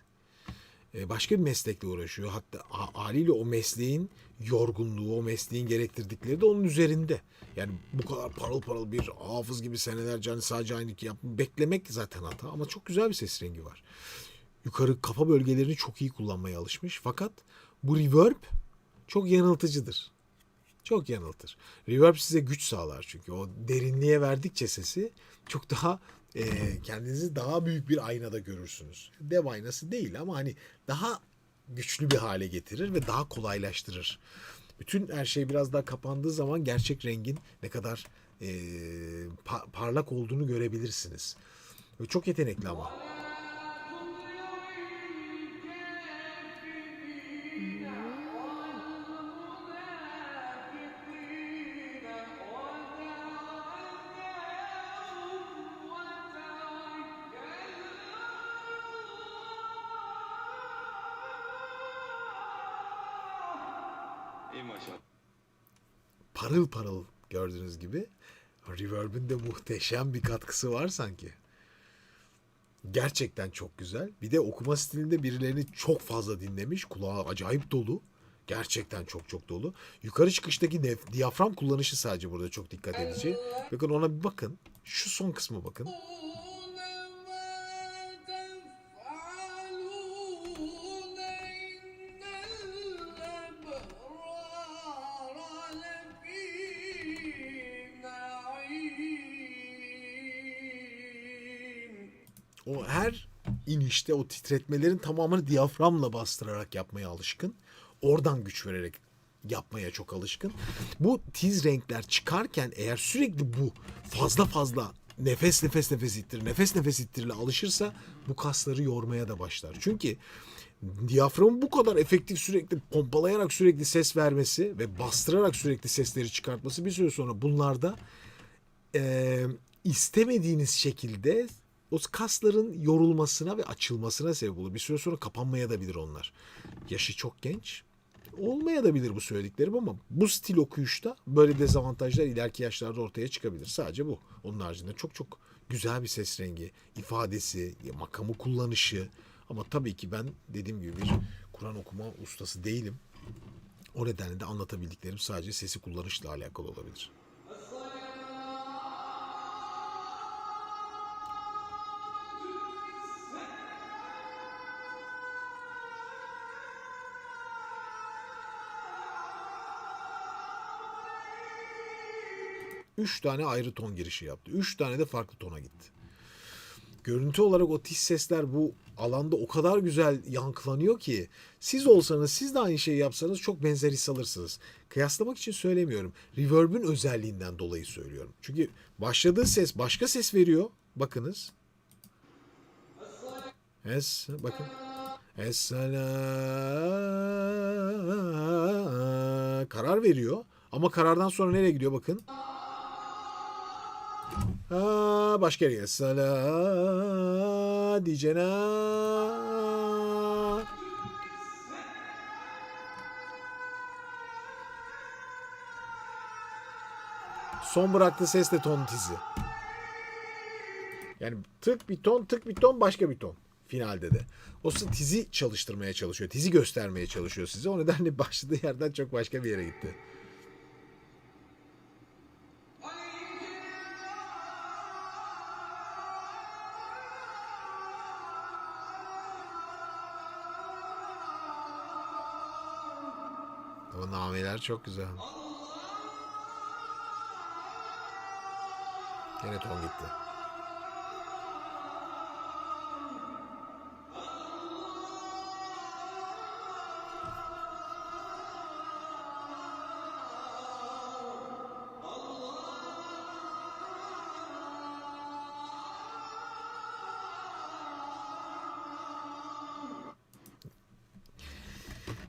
Başka bir meslekle uğraşıyor. Hatta haliyle o mesleğin yorgunluğu, o mesleğin gerektirdikleri de onun üzerinde. Yani bu kadar parıl parıl bir hafız gibi senelerce hani sadece aynı beklemek zaten hata. Ama çok güzel bir ses rengi var. Yukarı kafa bölgelerini çok iyi kullanmaya alışmış. Fakat bu reverb çok yanıltıcıdır. Çok yanıltır. Reverb size güç sağlar çünkü. O derinliğe verdikçe sesi çok daha kendinizi daha büyük bir aynada görürsünüz. Dev aynası değil ama hani daha güçlü bir hale getirir ve daha kolaylaştırır. Bütün her şey biraz daha kapandığı zaman gerçek rengin ne kadar parlak olduğunu görebilirsiniz. Ve çok yetenekli ama. Parıl parıl gördüğünüz gibi. Reverb'ün de muhteşem bir katkısı var sanki. Gerçekten çok güzel. Bir de okuma stilinde birilerini çok fazla dinlemiş. Kulağı acayip dolu. Gerçekten çok çok dolu. Yukarı çıkıştaki diyafram kullanışı sadece burada çok dikkat edici. Bakın ona bir bakın. Şu son kısmı bakın. O her inişte o titretmelerin tamamını diyaframla bastırarak yapmaya alışkın. oradan güç vererek yapmaya çok alışkın. Bu tiz renkler çıkarken eğer sürekli bu fazla nefes nefes ittirle alışırsa bu kasları yormaya da başlar. Çünkü diyaframın bu kadar efektif sürekli pompalayarak sürekli ses vermesi ve bastırarak sürekli sesleri çıkartması bir süre sonra bunlarda istemediğiniz şekilde o kasların yorulmasına ve açılmasına sebep olur. Bir süre sonra kapanmaya da bilir onlar. Yaşı çok genç. Olmaya da bilir bu söylediklerim ama bu stil okuyuşta böyle dezavantajlar ileriki yaşlarda ortaya çıkabilir. Sadece bu. Onun haricinde çok güzel bir ses rengi, ifadesi, makamı kullanışı. Ama tabii ki ben dediğim gibi bir Kur'an okuma ustası değilim. O nedenle de anlatabildiklerim sadece sesi kullanışla alakalı olabilir. Üç tane ayrı ton girişi yaptı. 3 tane de farklı tona gitti. Görüntü olarak o tiz sesler bu alanda o kadar güzel yankılanıyor ki siz olsanız siz de aynı şeyi yapsanız çok benzer his alırsınız. Kıyaslamak için söylemiyorum. Reverb'ün özelliğinden dolayı söylüyorum. Çünkü başladığı ses başka ses veriyor. Bakınız. Bakın. Karar veriyor. Ama karardan sonra nereye gidiyor bakın. Başka yere gel. Sala diyeceğine. Son bıraktığı ses de ton tizi. Yani tık bir ton başka bir ton. Finalde de. O tizi çalıştırmaya çalışıyor. Tizi göstermeye çalışıyor size. O nedenle başladığı yerden çok başka bir yere gitti. O nameler çok güzel. Yine ton gitti.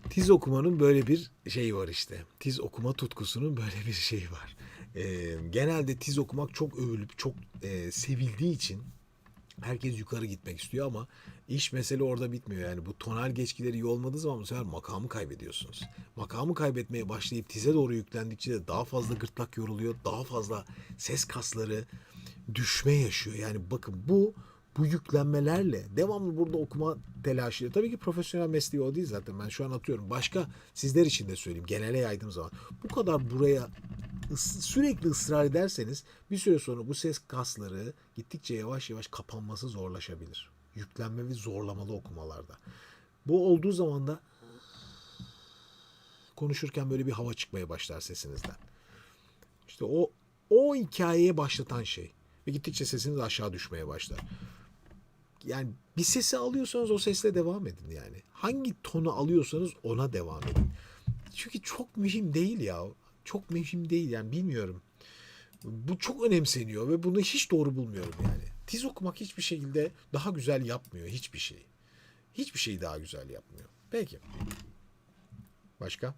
Tiz okumanın böyle bir şeyi var işte. Tiz okuma tutkusunun böyle bir şeyi var. Genelde tiz okumak çok övülüp çok sevildiği için herkes yukarı gitmek istiyor ama iş mesele orada bitmiyor. Yani bu tonal geçkileri iyi olmadığı zaman bu sefer makamı kaybediyorsunuz. Makamı kaybetmeye başlayıp tize doğru yüklendikçe de daha fazla gırtlak yoruluyor. Daha fazla ses kasları düşme yaşıyor. Yani bakın bu yüklenmelerle devamlı burada okuma telaşıyla tabii ki profesyonel mesleği o değil zaten ben şu an atıyorum başka sizler için de söyleyeyim genele yaydığım zaman bu kadar buraya sürekli ısrar ederseniz bir süre sonra bu ses kasları gittikçe yavaş yavaş kapanması zorlaşabilir. Yüklenme ve zorlamalı okumalarda. Bu olduğu zaman da konuşurken böyle bir hava çıkmaya başlar sesinizden. İşte o hikayeye başlatan şey. Ve gittikçe sesiniz aşağı düşmeye başlar. Yani bir sesi alıyorsanız o sesle devam edin yani. Hangi tonu alıyorsanız ona devam edin. Çünkü çok mühim değil ya. Çok mühim değil yani bilmiyorum. Bu çok önemseniyor ve bunu hiç doğru bulmuyorum yani. Tiz okumak hiçbir şekilde daha güzel yapmıyor hiçbir şey. Hiçbir şeyi daha güzel yapmıyor. Peki. Başka?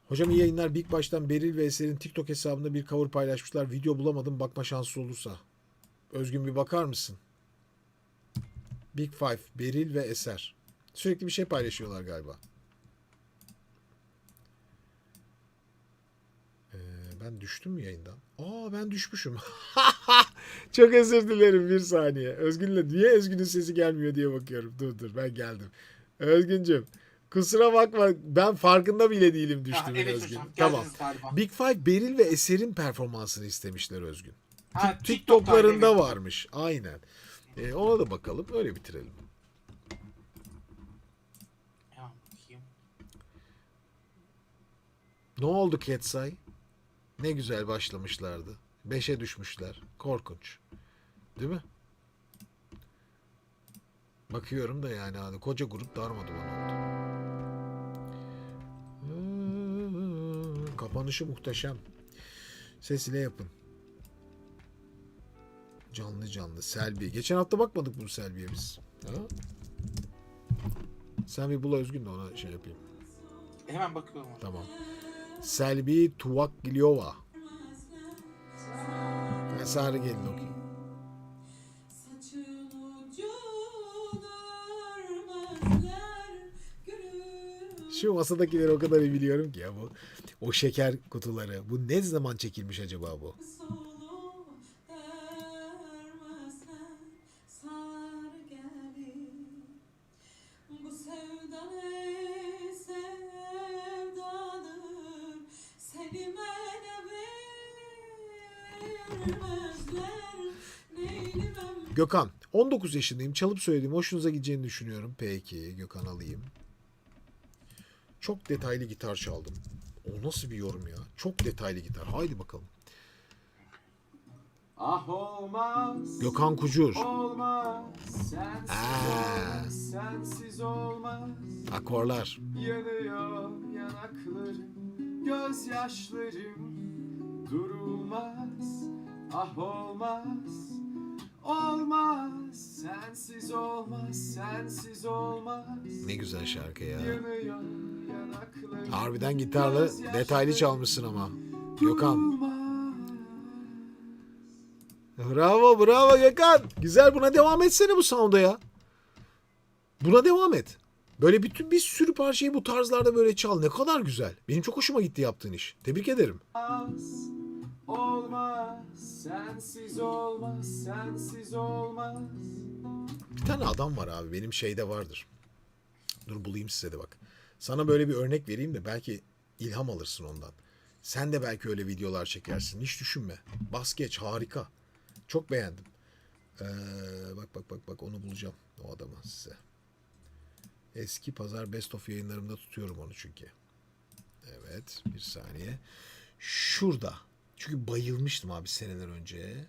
Hocam iyi yayınlar. Big Baş'tan Beril ve Eser'in TikTok hesabında bir cover paylaşmışlar. Video bulamadım. Bakma şansı olursa. Özgün bir bakar mısın? Big Five, Beril ve Eser. Sürekli bir şey paylaşıyorlar galiba. Ben düştüm mü yayından? Ben düşmüşüm. Çok özür dilerim bir saniye. Özgün'le niye Özgün'ün sesi gelmiyor diye bakıyorum. Dur ben geldim. Özgüncüm. Kusura bakma ben farkında bile değilim düştüğümün evet Özgün. hocam, Tamam. galiba. Big Five Beril ve Eser'in performansını istemişler Özgün. TikTok'larda TikTok'larında evet. varmış. Aynen. Ona da bakalım. Öyle bitirelim. Ya, bakayım. Ne oldu Ketsay? Ne güzel başlamışlardı. 5'e düşmüşler. Korkunç. Değil mi? Bakıyorum da yani koca grup darmaduman oldu. Kapanışı muhteşem. Ses ile yapın. Canlı canlı. Selvi. Geçen hafta bakmadık bu Selvi'ye biz. Ha? Sen bir bul Özgün de ona şey yapayım. Hemen bakıyorum. Tamam. Selvi Tuvagliova. Ben Sarı gelin okuyayım. Saçın ucu görmezler gülüm. Şu masadakileri o kadar iyi biliyorum ki ya bu. O şeker kutuları. Bu ne zaman çekilmiş acaba bu? Solu dermezler sarı gelin. Bu sevda ne sevdadır, seni bana vermezler. Neyli ben Gökhan. 19 yaşındayım. Çalıp söylediğim hoşunuza gideceğini düşünüyorum. Peki Gökhan alayım. Çok detaylı gitar çaldım. O nasıl bir yorum ya? Çok detaylı gitar. Haydi bakalım. Ah olmaz, Gökhan Kucur. olmaz, sensiz Aa. olmaz, sensiz olmaz. Akorlar. Yanıyor yanaklarım, gözyaşlarım durulmaz. Ah olmaz, olmaz, sensiz olmaz, sensiz olmaz. Ne güzel şarkı ya. Yanıyor yanaklarım, Harbiden gitarlı detaylı çalmışsın ama. Gökhan. durulmaz. Bravo bravo Gökhan. Güzel, buna devam etsene bu sound'a ya. Buna devam et. Böyle bir sürü parçayı bu tarzlarda böyle çal. Ne kadar güzel. Benim çok hoşuma gitti yaptığın iş. Tebrik ederim. Olmaz, sensiz olmaz, sensiz olmaz. Bir tane adam var abi. Benim şeyde vardır. Dur bulayım size de bak. Sana böyle bir örnek vereyim de belki ilham alırsın ondan. Sen de belki öyle videolar çekersin. Hiç düşünme. Bas geç, harika. Çok beğendim. Bak onu bulacağım. O adamı size. Eski Pazar Best of yayınlarımda tutuyorum onu çünkü. Evet, bir saniye. Şurada. Çünkü bayılmıştım abi seneler önce.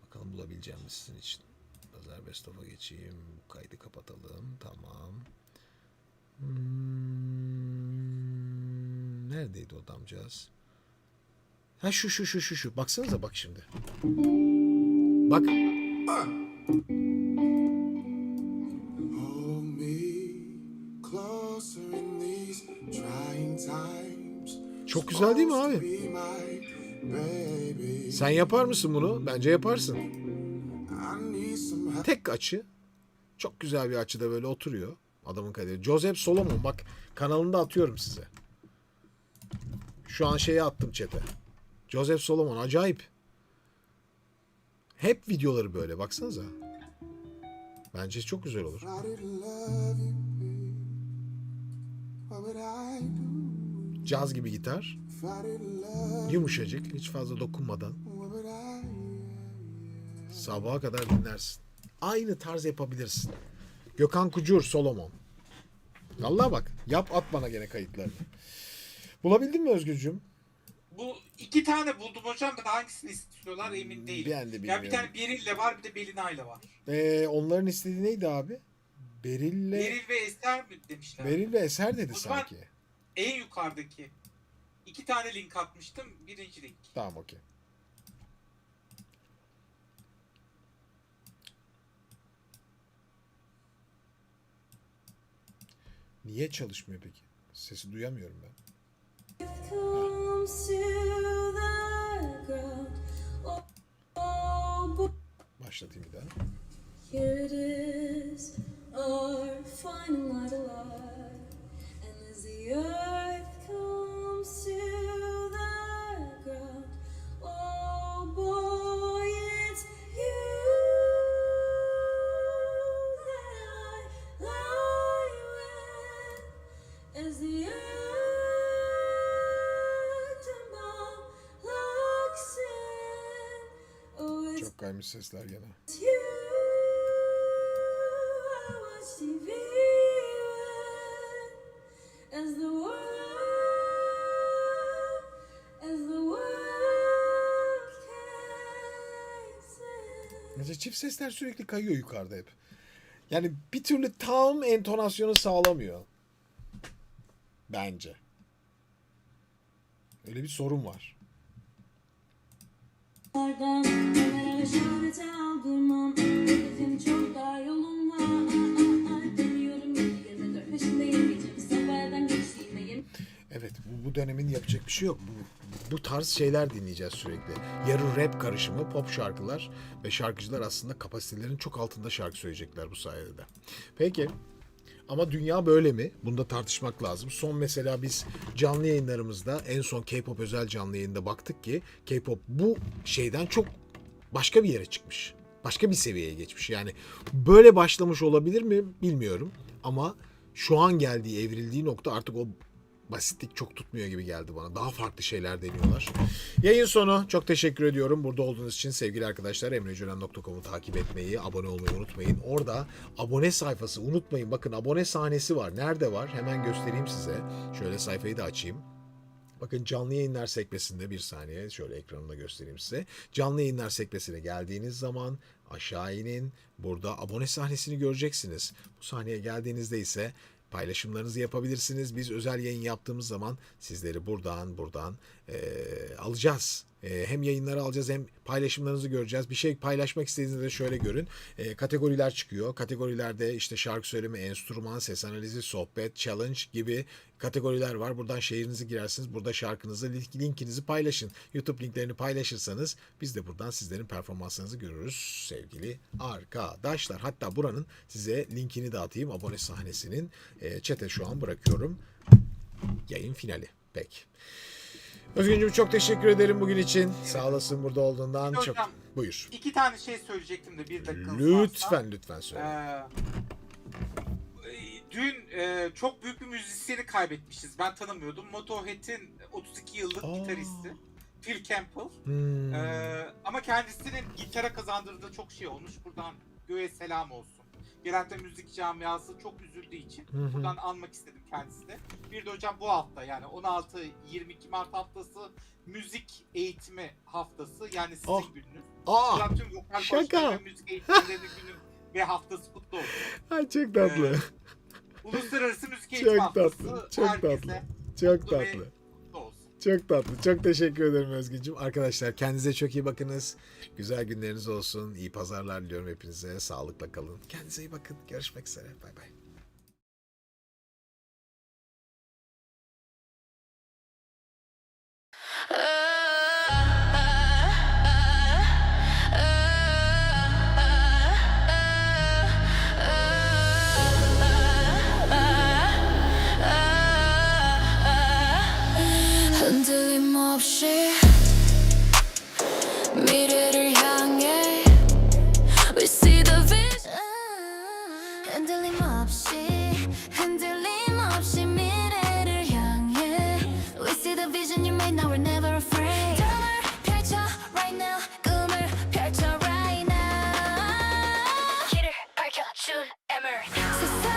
Bakalım bulabileceğim mi sizin için. Pazar Best of'a geçeyim. Bu kaydı kapatalım. Tamam. Neredeydi o adamcağız? Ha şu. Baksanıza bak şimdi. Bak. Hold me closer in these trying times. Çok güzel değil mi abi? Be my baby. Sen yapar mısın bunu? Bence yaparsın. I need some help. Tek açı. Çok güzel bir açıda böyle oturuyor. Adamın kaderi. Joseph Solomon. Bak kanalında atıyorum size. Şu an şeye attım chat'e. Joseph Solomon. Acayip. Hep videoları böyle. Baksanıza. Bence çok güzel olur. If I didn't love you, babe, what would I do? Caz gibi gitar. If I didn't love, Yumuşacık. Hiç fazla dokunmadan. what would I? Sabaha kadar dinlersin. Aynı tarz yapabilirsin. Gökhan Kucur, Solomon. Vallahi bak. Yap at bana gene kayıtlarını. Bulabildin mi Özgürcüğüm? Bu iki tane buldum hocam da hangisini istiyorlar emin değilim. Ben de Ya bir bilmiyorum. tane Beril'le var bir de Belina'yla var. Onların istediği neydi abi? Beril'le... Beril ve Eser mi demişler? Beril ve Eser dedi O zaman- sanki. En yukarıdaki. İki tane link atmıştım. Birinci link. Tamam okey. Niye çalışmıyor peki? Sesi duyamıyorum ben. comes to the ground. Oh, Başlatayım bir daha. here it is, our final night alive. And as the earth comes to the ground, oh boy, it's you that I lie with. As the earth looks in, oh it's Çok kaymış sesler gene. you I watch TV with as the world caves in. Mesela çift sesler sürekli kayıyor yukarıda hep. Yani bir türlü tam entonasyonu sağlamıyor. Bence. Öyle bir sorun var. Oradan kamera ve şöhrete aldırmam. Hedefim çok daha yolum var. Deniyorum 24 peşindeyim. Gecemi sabahdan geçtiğimeyim. Evet, bu dönemin yapacak bir şey yok. Bu tarz şeyler dinleyeceğiz sürekli. Yarı rap karışımı, pop şarkılar ve şarkıcılar aslında kapasitelerinin çok altında şarkı söyleyecekler bu sayede. Peki, ama dünya böyle mi? Bunu da tartışmak lazım. Son mesela biz canlı yayınlarımızda, en son K-pop özel canlı yayında baktık ki K-pop bu şeyden çok başka bir yere çıkmış. Başka bir seviyeye geçmiş. Yani böyle başlamış olabilir mi bilmiyorum. Ama şu an geldiği, evrildiği nokta artık o basitlik çok tutmuyor gibi geldi bana. Daha farklı şeyler deniyorlar. Yayın sonu. Çok teşekkür ediyorum. Burada olduğunuz için sevgili arkadaşlar. emreconen.com'u takip etmeyi, abone olmayı unutmayın. Orada abone sayfası unutmayın. Bakın abone sahnesi var. Nerede var? Hemen göstereyim size. Şöyle sayfayı da açayım. Bakın canlı yayınlar sekmesinde bir saniye şöyle ekranımda göstereyim size. Canlı yayınlar sekmesine geldiğiniz zaman aşağı inin. Burada abone sahnesini göreceksiniz. Bu sahneye geldiğinizde ise paylaşımlarınızı yapabilirsiniz. Biz özel yayın yaptığımız zaman sizleri buradan alacağız. Hem yayınları alacağız hem paylaşımlarınızı göreceğiz. Bir şey paylaşmak istediğinizde şöyle görün. Kategoriler çıkıyor. Kategorilerde işte şarkı söyleme, enstrüman, ses analizi, sohbet, challenge gibi kategoriler var. Buradan şehrinizi girersiniz. Burada şarkınızı, linkinizi paylaşın. YouTube linklerini paylaşırsanız biz de buradan sizlerin performanslarınızı görürüz sevgili arkadaşlar. Hatta buranın size linkini de atayım. Abone sahnesinin chat'e şu an bırakıyorum. Yayın finali. Peki. Özgüncüm çok teşekkür ederim bugün için. Sağ olasın burada olduğundan. Hocam, Çok buyur. 2 tane şey söyleyecektim de bir dakika. Lütfen söyle. Dün çok büyük bir müzisyeni kaybetmişiz. Ben tanımıyordum. Motorhead'in 32 yıllık gitaristi. Phil Campbell. Ama kendisinin gitara kazandırdığı çok şey olmuş. Buradan göğe selam olsun. Genelde müzik camiası çok üzüldüğü için buradan anmak istedim kendisine. Bir de hocam bu hafta yani 16-22 Mart haftası müzik eğitimi haftası. Yani sizin gününüz. Buradan tüm vokal koçları ve müzik eğitimlerinin günü ve haftası kutlu olsun. Ay çok tatlı. Uluslararası Müzik Eğitimi Haftası. Çok tatlı. Çok tatlı. Çok teşekkür ederim Özgüncüm. Arkadaşlar kendinize çok iyi bakınız. Güzel günleriniz olsun. İyi pazarlar diliyorum hepinize. Sağlıkla kalın. Kendinize iyi bakın. Görüşmek üzere. Bay bay. 흔들림 없이